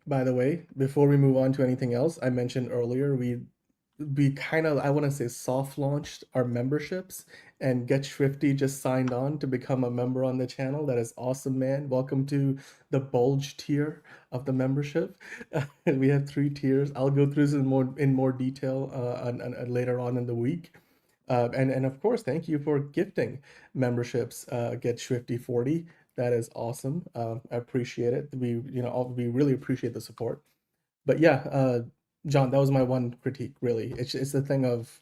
By the way, before we move on to anything else, I mentioned earlier we kind of, I want to say, soft launched our memberships, and Get Shrifty just signed on to become a member on the channel. That is awesome, man. Welcome to the bulge tier of the membership. We have 3 tiers. I'll go through this in more detail later on in the week. And of course, thank you for gifting memberships. Get Shrifty 40. That is awesome. I appreciate it. We really appreciate the support. But yeah, John, that was my one critique, really. It's the thing of,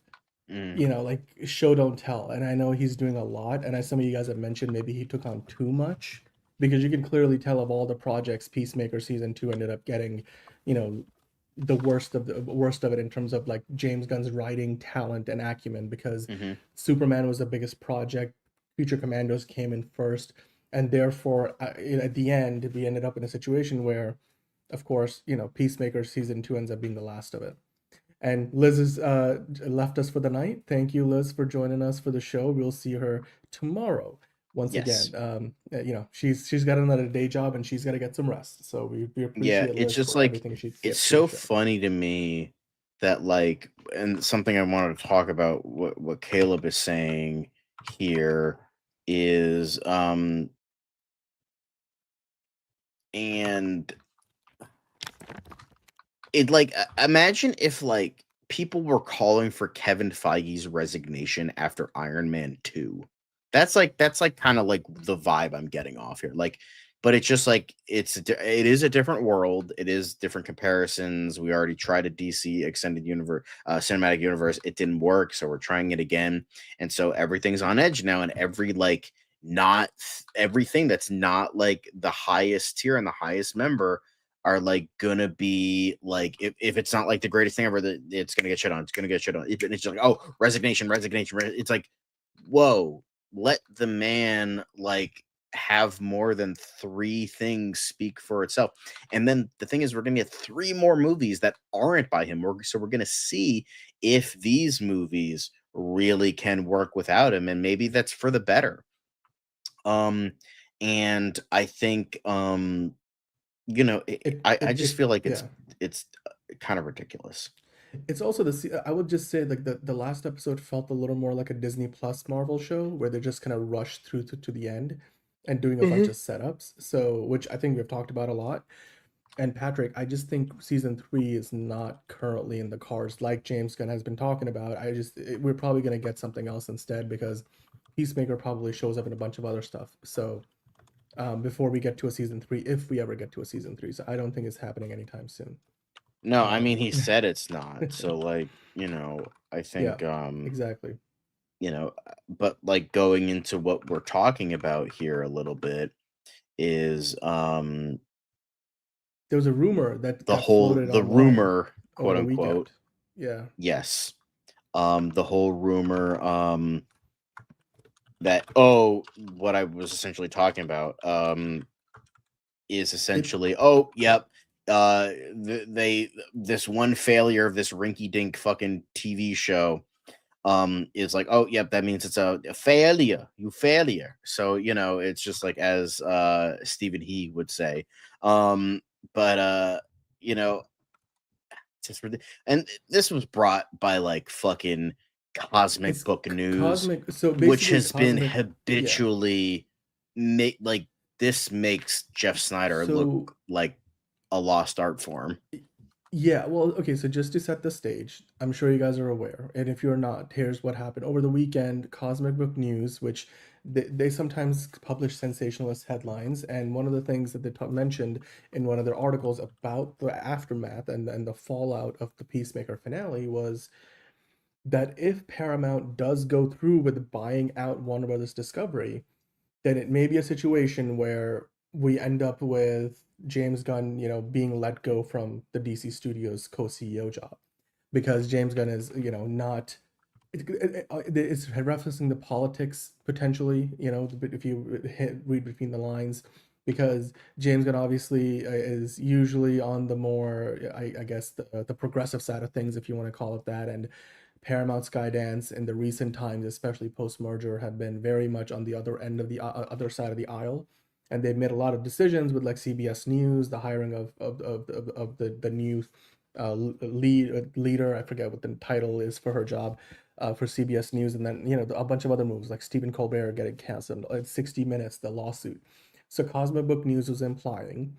like, show don't tell. And I know he's doing a lot, and as some of you guys have mentioned, maybe he took on too much, because you can clearly tell of all the projects, Peacemaker season 2 ended up getting, the worst of it in terms of like James Gunn's writing talent and acumen, because Superman was the biggest project, Future Commandos came in first, and therefore at the end we ended up in a situation where, of course, Peacemaker season 2 ends up being the last of it. And Liz has left us for the night. Thank you, Liz, for joining us for the show. We'll see her tomorrow. Once again, she's got another day job and she's got to get some rest. So we appreciate it's Liz just for like, everything she it's so funny to me that, like, and something I wanted to talk about, what Caleb is saying here is and it, like, imagine if, like, people were calling for Kevin Feige's resignation after Iron Man 2. That's kind of like the vibe I'm getting off here. Like, but it's just like, it is a different world. It is different comparisons. We already tried a DC extended universe, cinematic universe. It didn't work, so we're trying it again. And so everything's on edge now, and everything that's not like the highest tier and the highest member are like gonna be like, if it's not like the greatest thing ever, it's gonna get shit on. It's gonna get shit on. It's just like, oh, resignation. It's like, whoa, let the man like have more than 3 things speak for itself. And then the thing is, we're gonna get 3 more movies that aren't by him. So we're gonna see if these movies really can work without him, and maybe that's for the better. And I think I just feel like it's kind of ridiculous. It's also I would just say, like, the last episode felt a little more like a Disney Plus Marvel show, where they just kind of rushed through to the end and doing a bunch of setups. So, which I think we've talked about a lot. And Patrick, I just think season 3 is not currently in the cards, like James Gunn has been talking about. We're probably going to get something else instead, because Peacemaker probably shows up in a bunch of other stuff. So before we get to a season 3, if we ever get to a season 3, so I don't think it's happening anytime soon. No, I mean, he said it's not. So, like, I think exactly. But like, going into what we're talking about here a little bit is there was a rumor that the rumor, quote unquote. Yeah. Yes. The whole rumor that, what I was essentially talking about is essentially, this one failure of this rinky-dink fucking TV show is like, that means it's a failure, so it's just like, as Stephen He would say, just and this was brought by like fucking Cosmic Book News, which has been habitually like, this makes Jeff Snyder look like a lost art form. Yeah, well, okay, so just to set the stage, I'm sure you guys are aware, and if you're not, here's what happened. Over the weekend, Cosmic Book News, which they sometimes publish sensationalist headlines, and one of the things that they mentioned in one of their articles about the aftermath and the fallout of the Peacemaker finale was that if Paramount does go through with buying out Warner Brothers Discovery, then it may be a situation where we end up with James Gunn, being let go from the DC Studios co-CEO job, because James Gunn is, not. It's referencing the politics potentially, if you read between the lines, because James Gunn obviously is usually on the more, I guess, the progressive side of things, if you want to call it that, and Paramount Skydance in the recent times, especially post-merger, have been very much on the other end of the other side of the aisle, and they've made a lot of decisions with like CBS News, the hiring of the new leader. I forget what the title is for her job, for CBS News, and then a bunch of other moves like Stephen Colbert getting canceled, 60 Minutes, the lawsuit. So Cosmic Book News was implying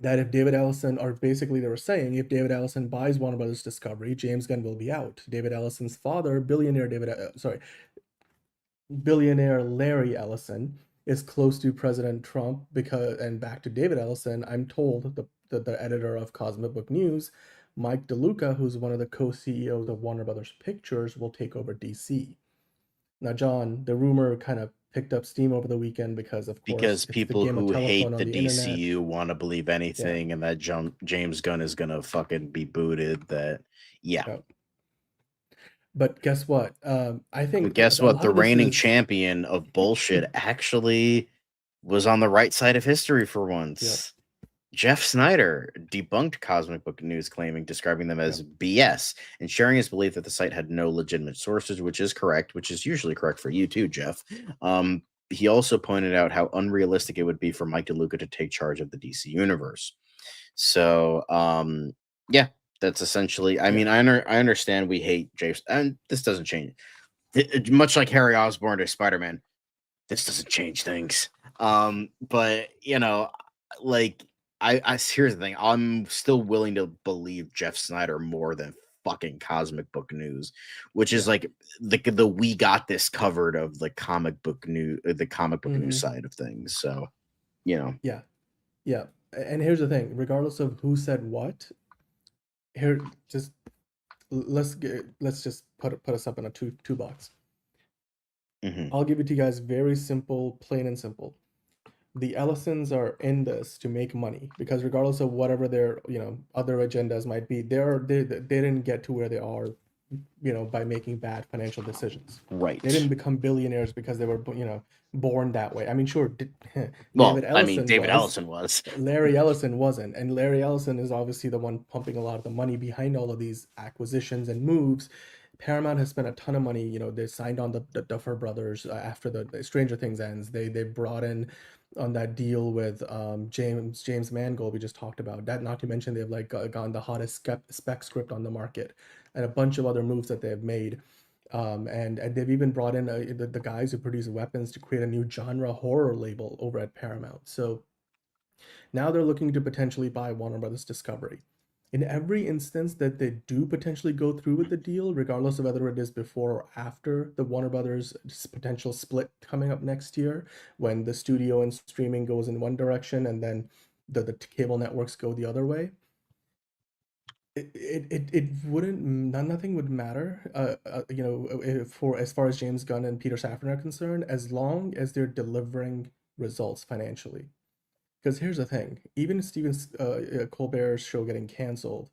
that if David Ellison, or basically they were saying, if David Ellison buys Warner Brothers Discovery, James Gunn will be out. David Ellison's father, billionaire Larry Ellison, is close to President Trump, and back to David Ellison, I'm told the editor of Cosmic Book News, Mike DeLuca, who's one of the co-CEOs of Warner Brothers Pictures, will take over DC. Now, John, the rumor kind of picked up steam over the weekend because, of course, Because it's the people game of who telephone hate on the the internet. DCU want to believe anything, and that James Gunn is gonna fucking be booted. Yeah. But guess what? I think And guess a what? lot The of this reigning is champion of bullshit actually was on the right side of history for once. Jeff Snyder debunked Cosmic Book News, describing them as BS, and sharing his belief that the site had no legitimate sources, which is correct, which is usually correct for you too, Jeff. He also pointed out how unrealistic it would be for Mike DeLuca to take charge of the DC universe. So, yeah, that's essentially. I mean, I understand we hate James, and this doesn't change. Much like Harry Osborn to Spider-Man, this doesn't change things. But like I here's the thing. I'm still willing to believe Jeff Snyder more than fucking Cosmic Book News, which is like the we got this covered of the comic book news side of things. So, Yeah. And here's the thing, regardless of who said what, let's just put us up in a two box. I'll give it to you guys very simple, plain and simple. The Ellisons are in this to make money, because regardless of whatever their other agendas might be, they didn't get to where they are by making bad financial decisions. Right. They didn't become billionaires because they were born that way. I mean, sure, David Ellison was. Larry Ellison wasn't, and Larry Ellison is obviously the one pumping a lot of the money behind all of these acquisitions and moves. Paramount has spent a ton of money. They signed on the Duffer Brothers after the Stranger Things ends. They brought in on that deal with James Mangold we just talked about. That, not to mention they've gotten the hottest spec script on the market, and a bunch of other moves that they have made. And they've even brought in the guys who produce weapons to create a new genre horror label over at Paramount. So now they're looking to potentially buy Warner Brothers Discovery. In every instance that they do potentially go through with the deal, regardless of whether it is before or after the Warner Brothers potential split coming up next year, when the studio and streaming goes in one direction and then the cable networks go the other way, it wouldn't, nothing would matter, for as far as James Gunn and Peter Safran are concerned, as long as they're delivering results financially. Because here's the thing, even Stephen Colbert's show getting canceled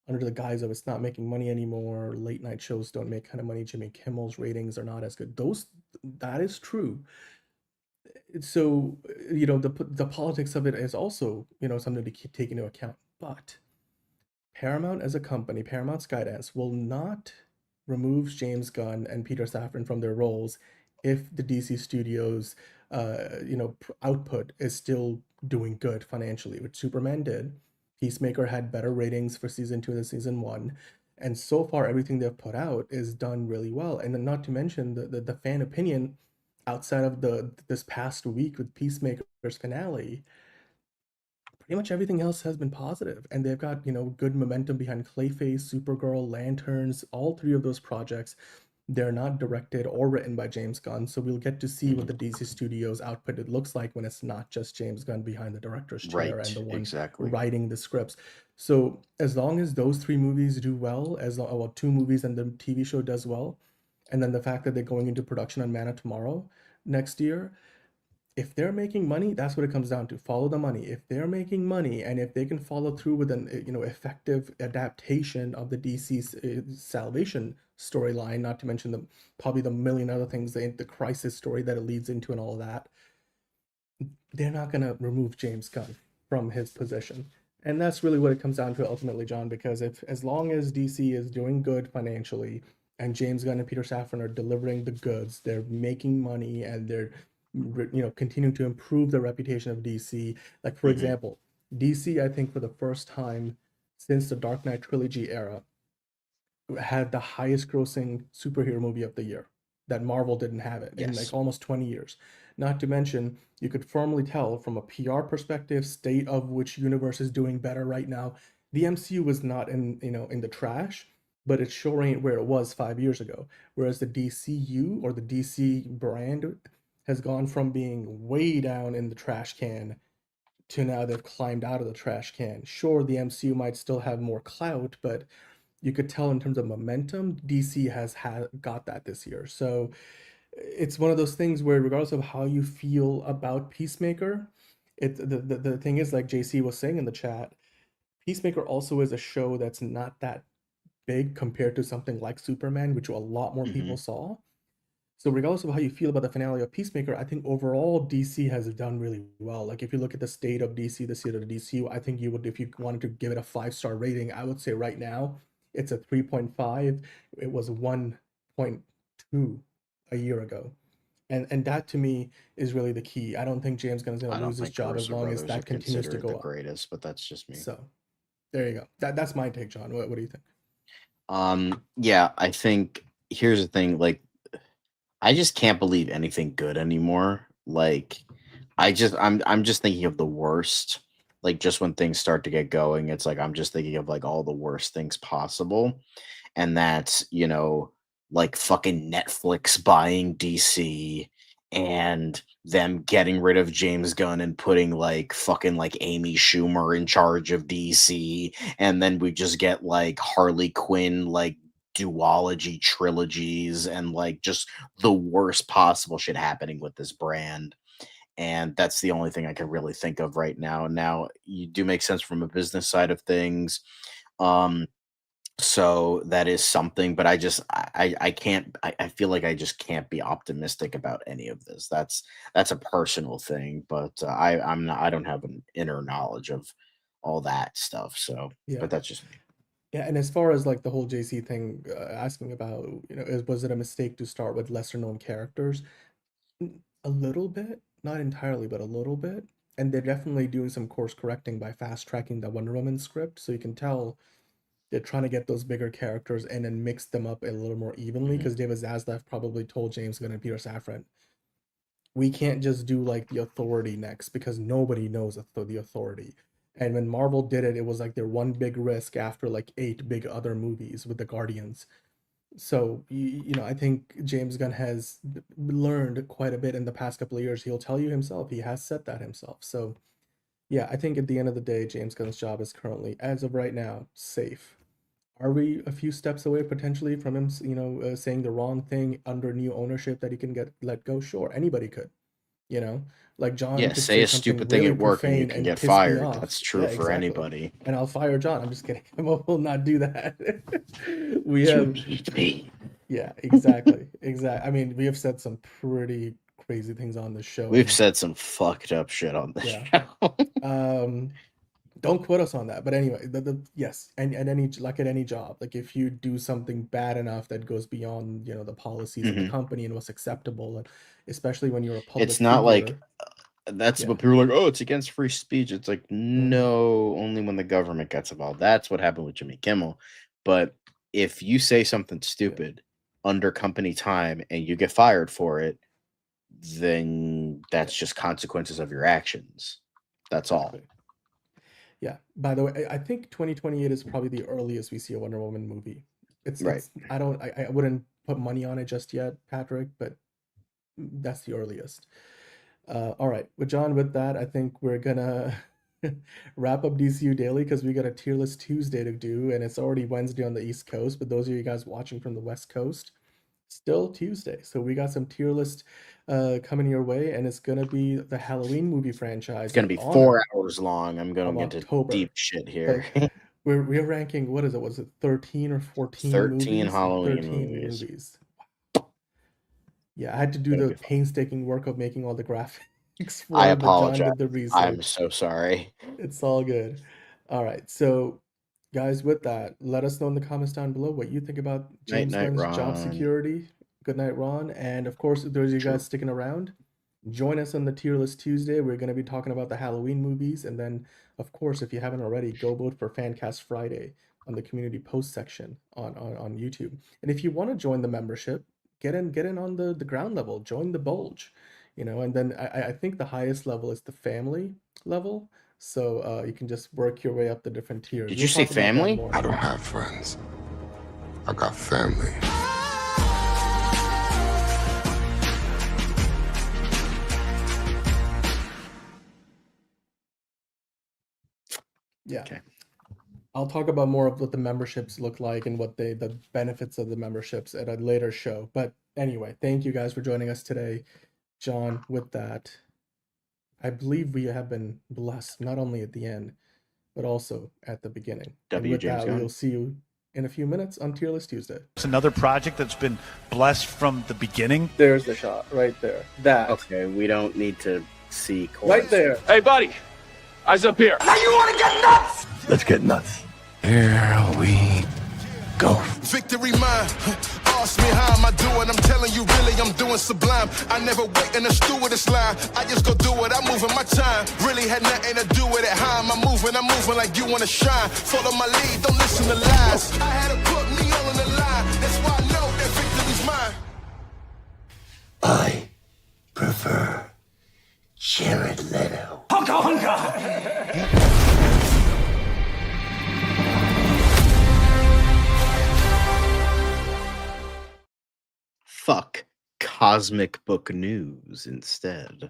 under the guise of it's not making money anymore, late night shows don't make kind of money, Jimmy Kimmel's ratings are not as good. That is true. So, the politics of it is also, something to keep taking into account. But Paramount as a company, Paramount Skydance, will not remove James Gunn and Peter Safran from their roles if the DC Studios, output is still doing good financially, which Superman did. Peacemaker had better ratings for season 2 than season 1, and so far everything they've put out is done really well. And then, not to mention the fan opinion outside of this past week with Peacemaker's finale, pretty much everything else has been positive, and they've got good momentum behind Clayface, Supergirl, Lanterns, all three of those projects. they're not directed or written by James Gunn, so we'll get to see what the DC Studios output it looks like when it's not just James Gunn behind the director's chair and Right, the one exactly. writing the scripts. So as long as those 3 movies do well, well, 2 movies and the TV show does well, and then the fact that they're going into production on Man of Tomorrow next year, if they're making money, that's what it comes down to. Follow the money. If they're making money, and if they can follow through with an effective adaptation of the DC's Salvation storyline, not to mention probably the million other things, the crisis story that it leads into and all that, they're not going to remove James Gunn from his position. And that's really what it comes down to ultimately, John, because as long as DC is doing good financially and James Gunn and Peter Safran are delivering the goods, they're making money, and they're continuing to improve the reputation of DC. Like, for example, DC, I think for the first time since the Dark Knight trilogy era, had the highest grossing superhero movie of the year. That Marvel didn't have it in like almost 20 years. Not to mention, you could firmly tell from a PR perspective, state of which universe is doing better right now. The MCU was not in the trash, but it sure ain't where it was 5 years ago. Whereas the DCU, or the DC brand, has gone from being way down in the trash can to now they've climbed out of the trash can. Sure, the MCU might still have more clout, but you could tell in terms of momentum, DC has got that this year. So it's one of those things where, regardless of how you feel about Peacemaker, the thing is, like JC was saying in the chat, Peacemaker also is a show that's not that big compared to something like Superman, which a lot more people saw. So regardless of how you feel about the finale of Peacemaker, I think overall DC has done really well. Like, if you look at the state of DC this year, the DCU, I think you would, if you wanted to give it a 5-star rating, I would say right now it's a 3.5. It was 1.2 a year ago. And that to me is really the key. I don't think James Gunn is going to lose his job as long as that continues to go the up. greatest, but that's just me. So there you go. That's my take, John. What do you think? Yeah, I think here's the thing, like, I just can't believe anything good anymore. Like, I'm just thinking of the worst. Like, just when things start to get going, it's like I'm just thinking of like all the worst things possible. And that's, like fucking Netflix buying DC, and them getting rid of James Gunn and putting like fucking like Amy Schumer in charge of DC, and then we just get like Harley Quinn like duology trilogies, and like just the worst possible shit happening with this brand. And that's the only thing I can really think of right now. Now, you do make sense from a business side of things. So that is something, but I can't, I feel like I just can't be optimistic about any of this. That's a personal thing, but I don't have an inner knowledge of all that stuff. So, Yeah. but that's just me. Yeah, and as far as like the whole JC thing, asking about, was it a mistake to start with lesser known characters? A little bit, not entirely, but a little bit. And they're definitely doing some course correcting by fast tracking the Wonder Woman script, so you can tell they're trying to get those bigger characters in and mix them up a little more evenly. Because David Zaslav probably told James Gunn and Peter Safran, we can't just do like the Authority next, because nobody knows the Authority. And when Marvel did it, it was like their one big risk after like 8 big other movies with the Guardians. So, I think James Gunn has learned quite a bit in the past couple of years. He'll tell you himself. He has said that himself. So, yeah, I think at the end of the day, James Gunn's job is currently, as of right now, safe. Are we a few steps away potentially from him, saying the wrong thing under new ownership that he can get let go? Sure, anybody could. Like John Yeah, could say a something stupid thing really at work and you profane can and get piss me fired. off. That's true Yeah, for exactly. anybody. And I'll fire John. I'm just kidding. We'll not do that. We have, yeah, exactly. I mean, we have said some pretty crazy things on this show. We've said some fucked up shit on this show. Don't quote us on that. But anyway, yes, and any, like at any job, like if you do something bad enough that goes beyond the policies of the company and what's acceptable, and especially when you're a public It's not like figure, that's what people are like, oh, it's against free speech. It's like, no, only when the government gets involved. That's what happened with Jimmy Kimmel. But if you say something stupid under company time and you get fired for it, then that's just consequences of your actions. That's all. Yeah. By the way, I think 2028 is probably the earliest we see a Wonder Woman movie. Right. I wouldn't put money on it just yet, Patrick, but that's the earliest. All right, with John, with that, I think we're gonna wrap up DCU Daily because we got a tier list Tuesday to do, and it's already Wednesday on the East Coast. But those of you guys watching from the West Coast, still Tuesday. So we got some tier list coming your way, and it's gonna be the Halloween movie franchise. It's gonna be 4 hours long. I'm going into October. deep shit here. We're ranking, what is it? Was it 13 or 14 13 movies? Halloween 13 movies. Yeah, I had to do the painstaking work of making all the graphics for I it, but John apologize. did the research. I'm so sorry. It's all good. All right, so guys, with that, let us know in the comments down below what you think about James Night, Gunn's Job Ron. Security. Good night, Ron. And of course, if those of you guys sticking around, join us on the Tier List Tuesday. We're going to be talking about the Halloween movies. And then, of course, if you haven't already, go vote for Fancast Friday on the community post section on YouTube. And if you want to join the membership, get in on the ground level, join the Bulge, and then I think the highest level is the family level. So you can just work your way up the different tiers. Did you say family? I don't have friends. I got family. Yeah. Okay. I'll talk about more of what the memberships look like and what the benefits of the memberships at a later show. But anyway, thank you guys for joining us today. John, with that, I believe we have been blessed not only at the end, but also at the beginning. And with James that, Gunn. we'll see you in a few minutes on Tier List Tuesday. It's another project that's been blessed from the beginning. There's the shot right there. That. Okay, we don't need to see Right there. Hey, buddy. Eyes up here. Now you want to get nuts? Let's get nuts. Here we go. Victory mine. Ask me how am I doing? I'm telling you, really, I'm doing sublime. I never wait in a stewardess line. I just go do it. I'm moving my time. Really had nothing to do with it. How am I moving? I'm moving like you want to shine. Follow my lead. Don't listen to lies. I had to put me all in the line. That's why I know that victory's mine. I prefer Jared Leto. Hunka, hunka. Fuck cosmic book news instead.